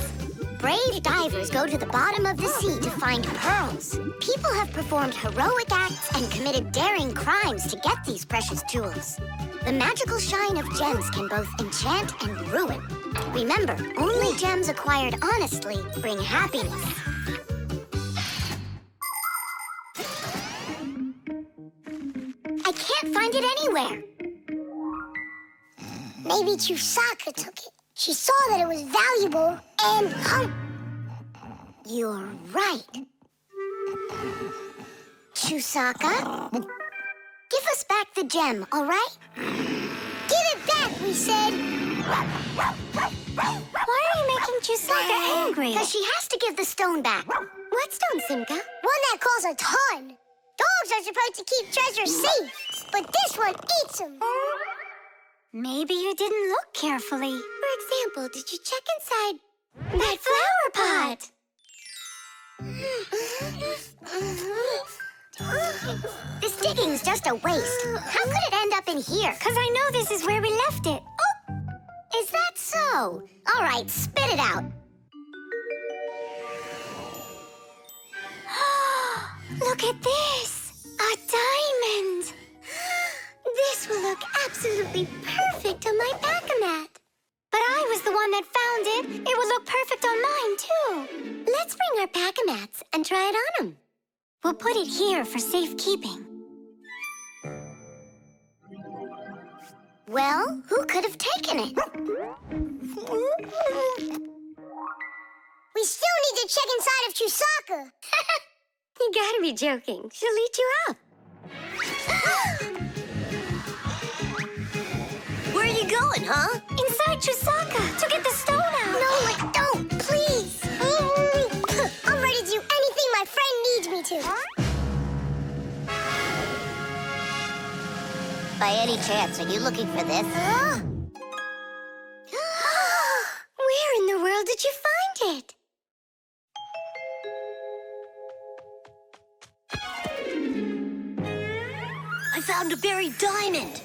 Brave divers go to the bottom of the sea to find pearls. People have performed heroic acts and committed daring crimes to get these precious jewels. The magical shine of gems can both enchant and ruin. Remember, only gems acquired honestly bring happiness. I can't find it anywhere. Maybe Chusaka took it. She saw that it was valuable and... You're right. Chusaka? Give us back the gem, all right? Give it back, we said. Why are you making Chusaka angry? Because she has to give the stone back. What stone, Simka? One that costs a ton. Dogs are supposed to keep treasure safe, but this one eats them. Maybe you didn't look carefully. For example, did you check inside that flower pot? This digging's just a waste. How could it end up in here? Because I know this is where we left it. Oh, is that so? All right, spit it out. Look at this! A diamond! This will look absolutely perfect on my back-a-mat. But I was the one that found it. It would look perfect on mine, too. Let's bring our back-a-mats and try it on them. We'll put it here for safekeeping. Well, who could have taken it? We still need to check inside of Chusaka. You gotta be joking. She'll eat you up. Where are you going, huh? Inside Chusaka to get the stone out. No, don't, please. I'm ready to do anything my friend needs me to. By any chance, are you looking for this? Where in the world did you find it? I found a buried diamond.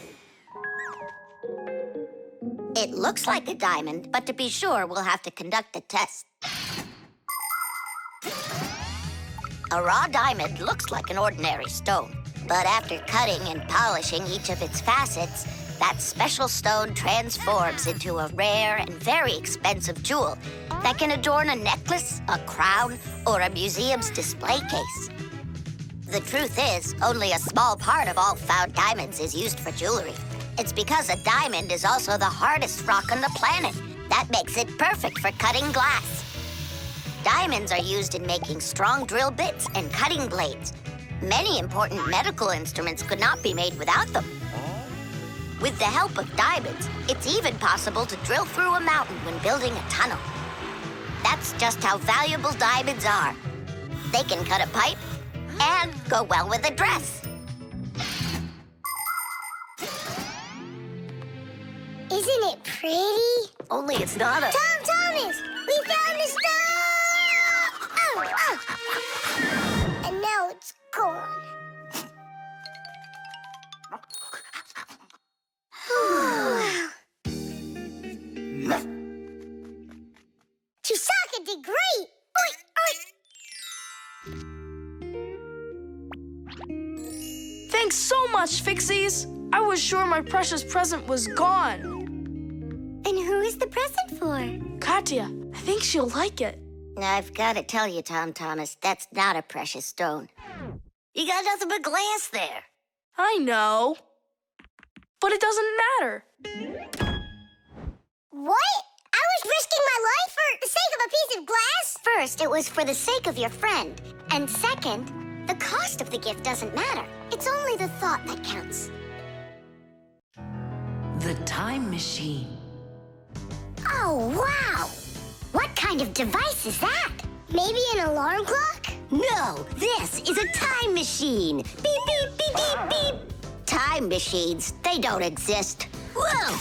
It looks like a diamond, but to be sure, we'll have to conduct a test. A raw diamond looks like an ordinary stone, but after cutting and polishing each of its facets, that special stone transforms into a rare and very expensive jewel that can adorn a necklace, a crown, or a museum's display case. The truth is, only a small part of all found diamonds is used for jewelry. It's because a diamond is also the hardest rock on the planet. That makes it perfect for cutting glass. Diamonds are used in making strong drill bits and cutting blades. Many important medical instruments could not be made without them. With the help of diamonds, it's even possible to drill through a mountain when building a tunnel. That's just how valuable diamonds are. They can cut a pipe and go well with a dress. Isn't it pretty? Only it's not a... Tom Thomas! We found the stone! Oh! And now it's gone. Chusaka did great! Oink, oink. Thanks so much, Fixies. I was sure my precious present was gone. And who is the present for? Katya, I think she'll like it. I've got to tell you, Tom Thomas, that's not a precious stone. You got nothing but glass there. I know. But it doesn't matter. What? I was risking my life for the sake of a piece of glass? First, it was for the sake of your friend. And second, the cost of the gift doesn't matter. It's only the thought that counts. The time machine. Oh, wow! What kind of device is that? Maybe an alarm clock? No, this is a time machine. Beep, beep, beep, beep, beep. Time machines, they don't exist. Whoa!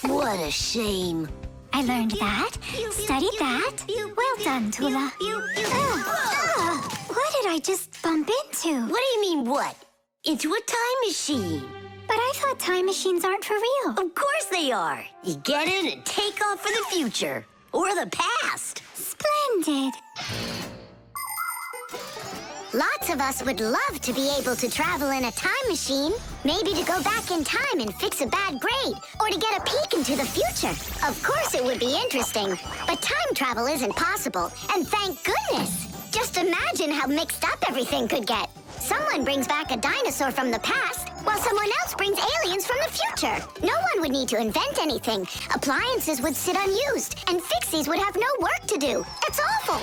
What a shame. I learned that, studied that. Well done, Tula. What did I just bump into? What do you mean, what? Into a time machine. But I thought time machines aren't for real. Of course they are. You get in and take off for the future. Or the past. Splendid. Lots of us would love to be able to travel in a time machine. Maybe to go back in time and fix a bad grade, or to get a peek into the future. Of course it would be interesting, but time travel isn't possible, and thank goodness. Just imagine how mixed up everything could get. Someone brings back a dinosaur from the past, while someone else brings aliens from the future. No one would need to invent anything. Appliances would sit unused, and Fixies would have no work to do. It's awful.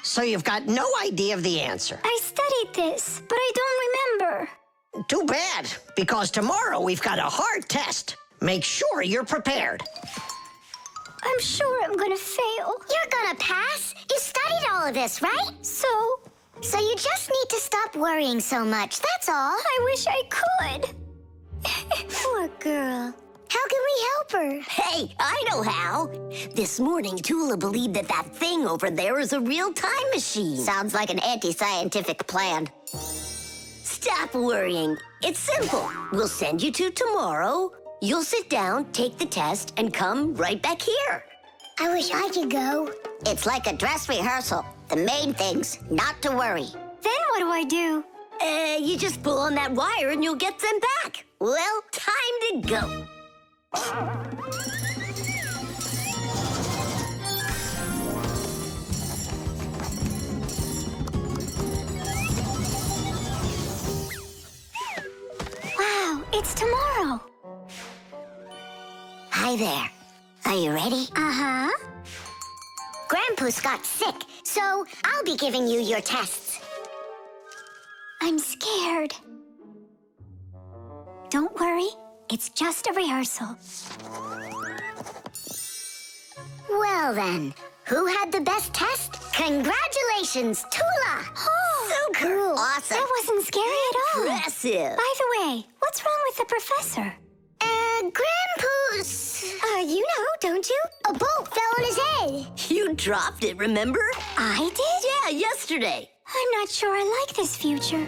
So you've got no idea of the answer. I studied this, but I don't remember. Too bad, because tomorrow we've got a hard test. Make sure you're prepared. I'm sure I'm gonna fail. You're gonna pass. You studied all of this, right? So you just need to stop worrying so much, that's all. I wish I could. Poor girl. How can we help her? Hey, I know how. This morning, Tula believed that thing over there is a real time machine. Sounds like an anti-scientific plan. Stop worrying. It's simple. We'll send you to tomorrow. You'll sit down, take the test, and come right back here. I wish I could go. It's like a dress rehearsal. The main thing's not to worry. Then what do I do? You just pull on that wire and you'll get them back. Well, time to go. Wow, it's tomorrow. Hi there. Are you ready? Uh-huh. Grandpa's got sick, so I'll be giving you your tests. I'm scared. Don't worry, it's just a rehearsal. Well then, who had the best test? Congratulations, Tula! Oh, so cool! Awesome! That wasn't scary at all. Impressive! By the way, what's wrong with the professor? Grandpa's... You know, don't you? A boat fell on his head. You dropped it, remember? I did? Yeah, yesterday. I'm not sure I like this future.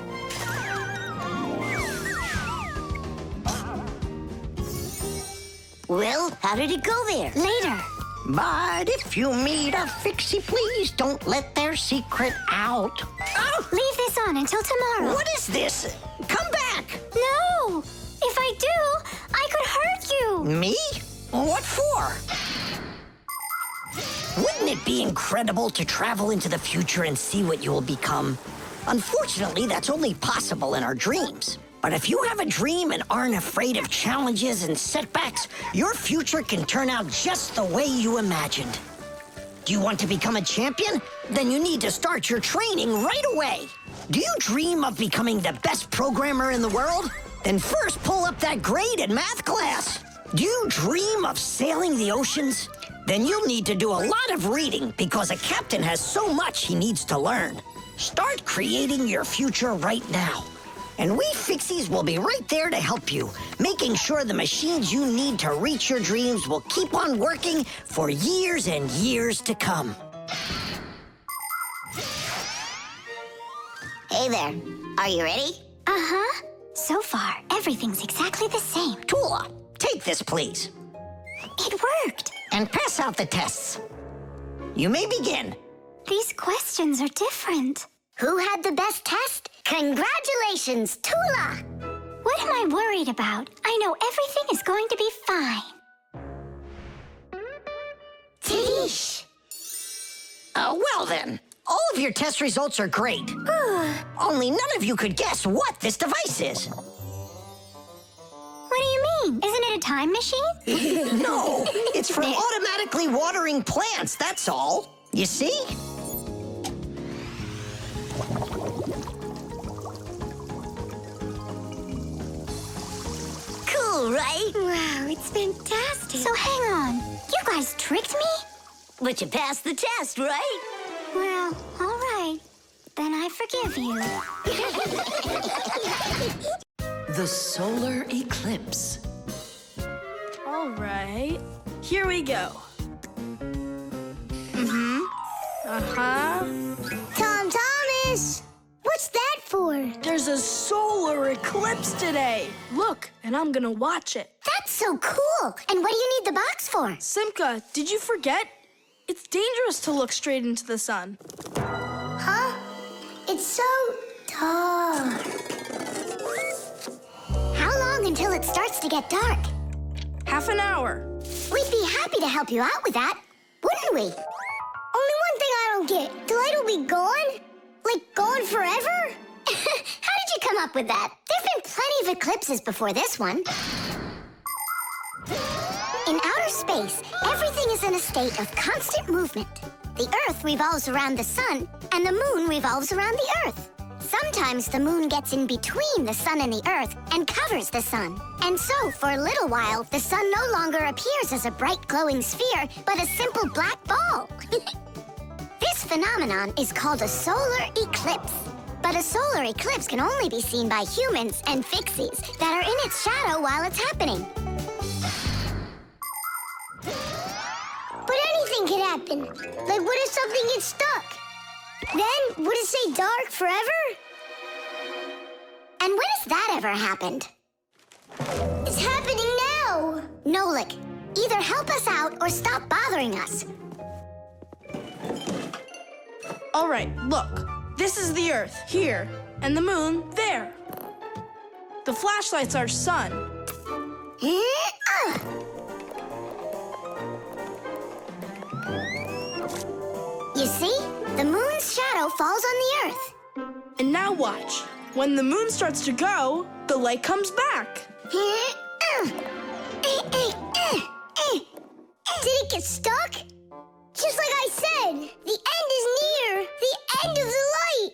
Well, how did it go there? Later. But if you meet a Fixie, please don't let their secret out. Oh! Leave this on until tomorrow. What is this? Come back! No! If I do, I could hurt you. Me? What for? Wouldn't it be incredible to travel into the future and see what you will become? Unfortunately, that's only possible in our dreams. But if you have a dream and aren't afraid of challenges and setbacks, your future can turn out just the way you imagined. Do you want to become a champion? Then you need to start your training right away. Do you dream of becoming the best programmer in the world? Then first pull up that grade in math class. Do you dream of sailing the oceans? Then you'll need to do a lot of reading because a captain has so much he needs to learn. Start creating your future right now. And we Fixies will be right there to help you, making sure the machines you need to reach your dreams will keep on working for years and years to come. Hey there, are you ready? Uh-huh. So far, everything's exactly the same. Tula, take this, please. It worked. And pass out the tests. You may begin. These questions are different. Who had the best test? Congratulations, Tula! What am I worried about? I know everything is going to be fine. Tish! Well then, all of your test results are great. Only none of you could guess what this device is. What do you mean? Isn't it a time machine? No, it's for automatically watering plants, that's all. You see? Cool, right? Wow, it's fantastic. So hang on, you guys tricked me? But you passed the test, right? Well, all right. Then I forgive you. The Solar Eclipse. All right, here we go. Tom Thomas! What's that for? There's a solar eclipse today. Look, and I'm gonna watch it. That's so cool! And what do you need the box for? Simka, did you forget? It's dangerous to look straight into the sun. Huh? It's so dark. How long until it starts to get dark? Half an hour. We'd be happy to help you out with that, wouldn't we? Only one thing I don't get. The light will be gone? Like, gone forever? How did you come up with that? There've been plenty of eclipses before this one. In outer space, everything is in a state of constant movement. The Earth revolves around the sun, and the moon revolves around the Earth. Sometimes the moon gets in between the sun and the Earth and covers the sun. And so, for a little while, the sun no longer appears as a bright glowing sphere, but a simple black ball. This phenomenon is called a solar eclipse. But a solar eclipse can only be seen by humans and Fixies that are in its shadow while it's happening. But anything could happen. Like, what if something gets stuck? Then, would it stay dark forever? And when has that ever happened? It's happening now! Nolik, either help us out or stop bothering us. All right, look. This is the Earth, here, and the moon, there. The flashlight's our sun. You see? The moon's shadow falls on the Earth. And now watch. When the moon starts to go, the light comes back. Did get stuck? Just like I said, the end is near. The end of the light.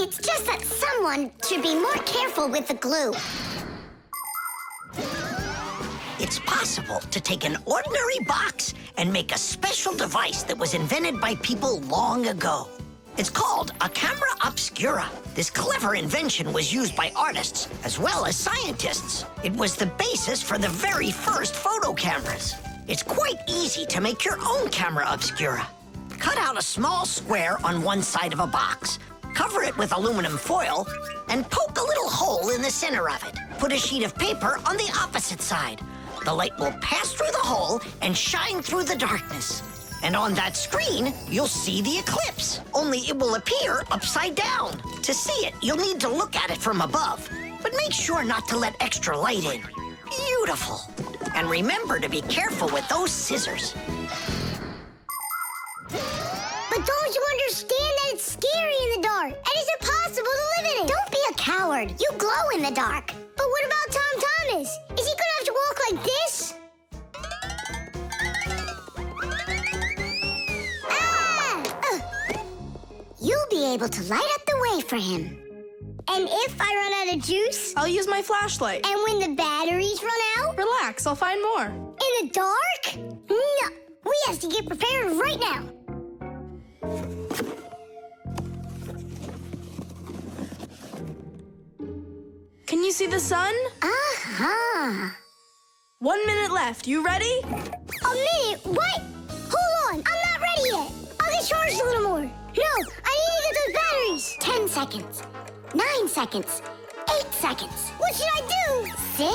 It's just that someone should be more careful with the glue. It's possible to take an ordinary box and make a special device that was invented by people long ago. It's called a camera obscura. This clever invention was used by artists as well as scientists. It was the basis for the very first photo cameras. It's quite easy to make your own camera obscura. Cut out a small square on one side of a box, cover it with aluminum foil, and poke a little hole in the center of it. Put a sheet of paper on the opposite side. The light will pass through the hole and shine through the darkness. And on that screen, you'll see the eclipse, only it will appear upside down. To see it, you'll need to look at it from above, but make sure not to let extra light in. Beautiful. And remember to be careful with those scissors. But don't you understand that it's scary in the dark? And it's impossible to live in it. Don't be a coward. You glow in the dark. But what about Tom Thomas? Is he gonna have to walk like this? You'll be able to light up the way for him. And if I run out of juice? I'll use my flashlight. And when the batteries run out? Relax, I'll find more. In the dark? No, we have to get prepared right now. Can you see the sun? Uh-huh. 1 minute left. You ready? A minute? What? Hold on, I'm not ready yet. I'll get charged a little more. No, I need to get those batteries. 10 seconds. 9 seconds. 8 seconds. What should I do? 6.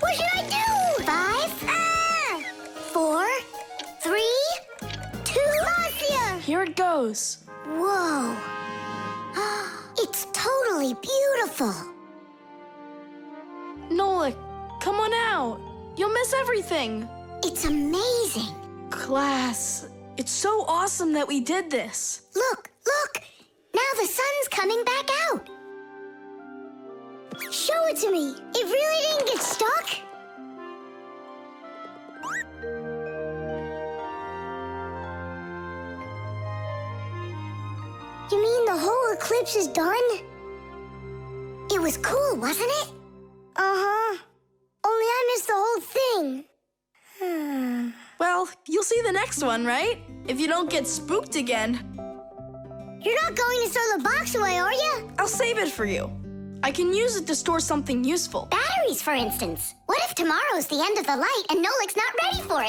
What should I do? 5. 4. 3. 2. Marcia! Here it goes. Whoa. It's totally beautiful. Nolik, come on out. You'll miss everything. It's amazing. Class, it's so awesome that we did this. Look, look. Now the sun's coming back out. Show it to me. It really didn't get stuck? You mean the whole eclipse is done? It was cool, wasn't it? Uh-huh. Only I missed the whole thing. Well, you'll see the next one, right? If you don't get spooked again. You're not going to throw the box away, are you? I'll save it for you. I can use it to store something useful. Batteries, for instance. What if tomorrow's the end of the light and Nolik's not ready for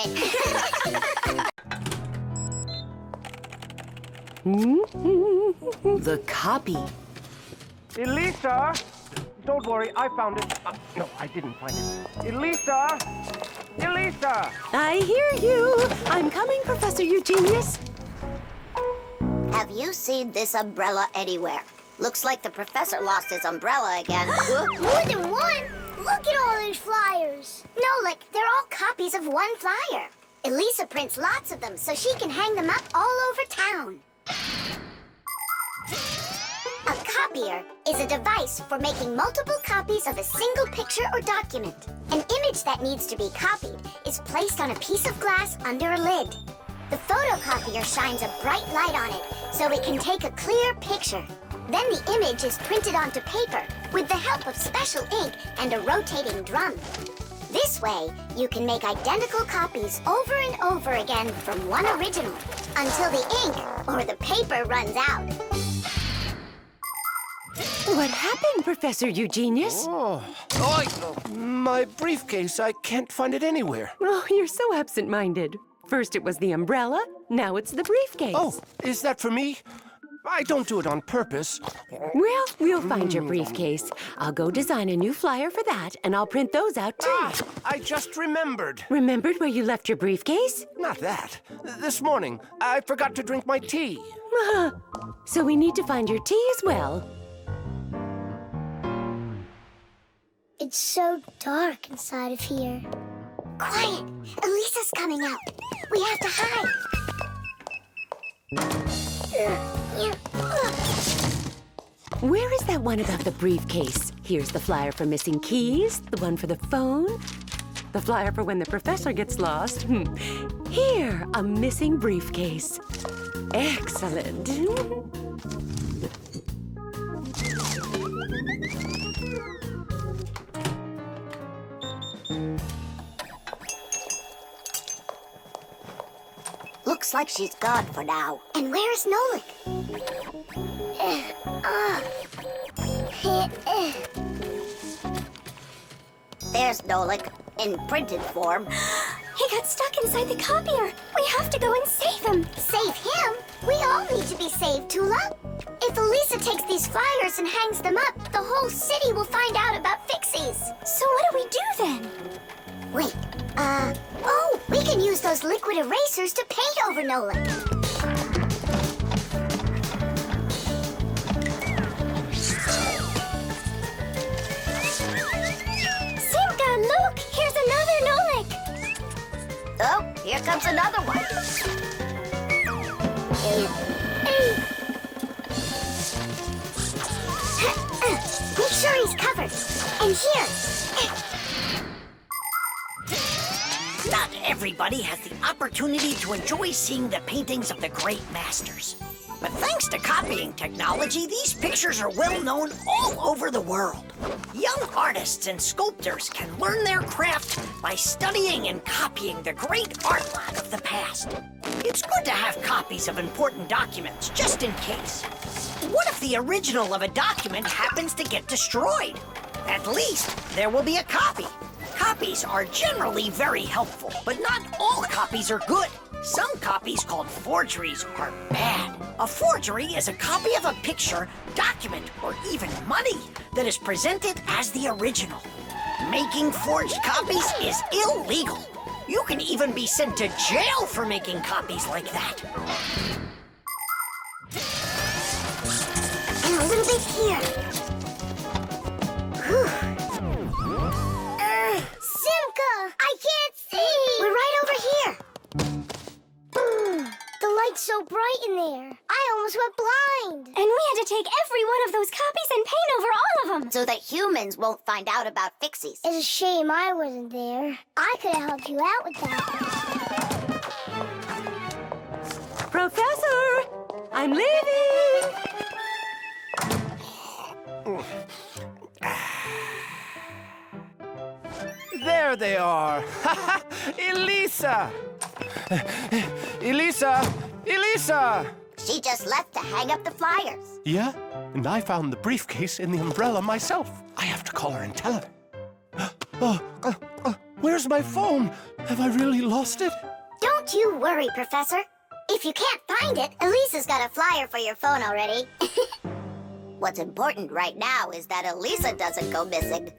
The copy. Elisa! Don't worry, I found it. No, I didn't find it. Elisa! Elisa! I hear you. I'm coming, Professor Eugenius. Have you seen this umbrella anywhere? Looks like the professor lost his umbrella again. More than one? Look at all these flyers. Nolik, they're all copies of one flyer. Elisa prints lots of them so she can hang them up all over town. A copier is a device for making multiple copies of a single picture or document. An image that needs to be copied is placed on a piece of glass under a lid. The photocopier shines a bright light on it so it can take a clear picture. Then the image is printed onto paper with the help of special ink and a rotating drum. This way, you can make identical copies over and over again from one original until the ink or the paper runs out. What happened, Professor Eugenius? My briefcase. I can't find it anywhere. Oh, you're so absent-minded. First it was the umbrella, now it's the briefcase. Oh, is that for me? I don't do it on purpose. Well, we'll find your briefcase. I'll go design a new flyer for that, and I'll print those out too. I just remembered. Remembered where you left your briefcase? Not that. This morning, I forgot to drink my tea. So we need to find your tea as well. It's so dark inside of here. Quiet! Elisa's coming out. We have to hide. Where is that one about the briefcase? Here's the flyer for missing keys, the one for the phone, the flyer for when the professor gets lost. Here, a missing briefcase. Excellent. Looks like she's gone for now. And where's Nolik? There's Nolik, in printed form. He got stuck inside the copier. We have to go and save him. Save him? We all need to be saved, Tula. If Elisa takes these flyers and hangs them up, the whole city will find out about Fixies. So what do we do then? Wait, oh, we can use those liquid erasers to paint over Nolik. Simka, look! Here's another Nolik! Oh, here comes another one. Make sure he's covered. And here. Not everybody has the opportunity to enjoy seeing the paintings of the great masters. But thanks to copying technology, these pictures are well known all over the world. Young artists and sculptors can learn their craft by studying and copying the great artwork of the past. It's good to have copies of important documents, just in case. What if the original of a document happens to get destroyed? At least there will be a copy. Copies are generally very helpful, but not all copies are good. Some copies, called forgeries, are bad. A forgery is a copy of a picture, document, or even money that is presented as the original. Making forged copies is illegal. You can even be sent to jail for making copies like that. And a little bit here. Simka! I can't see! We're right over here. The light's so bright in there. I almost went blind. And we had to take every one of those copies and paint over all of them. So that humans won't find out about Fixies. It's a shame I wasn't there. I could have helped you out with that. Professor! I'm leaving! There they are. Elisa! Elisa! Elisa! She just left to hang up the flyers. Yeah? And I found the briefcase in the umbrella myself. I have to call her and tell her. Where's my phone? Have I really lost it? Don't you worry, Professor. If you can't find it, Elisa's got a flyer for your phone already. What's important right now is that Elisa doesn't go missing.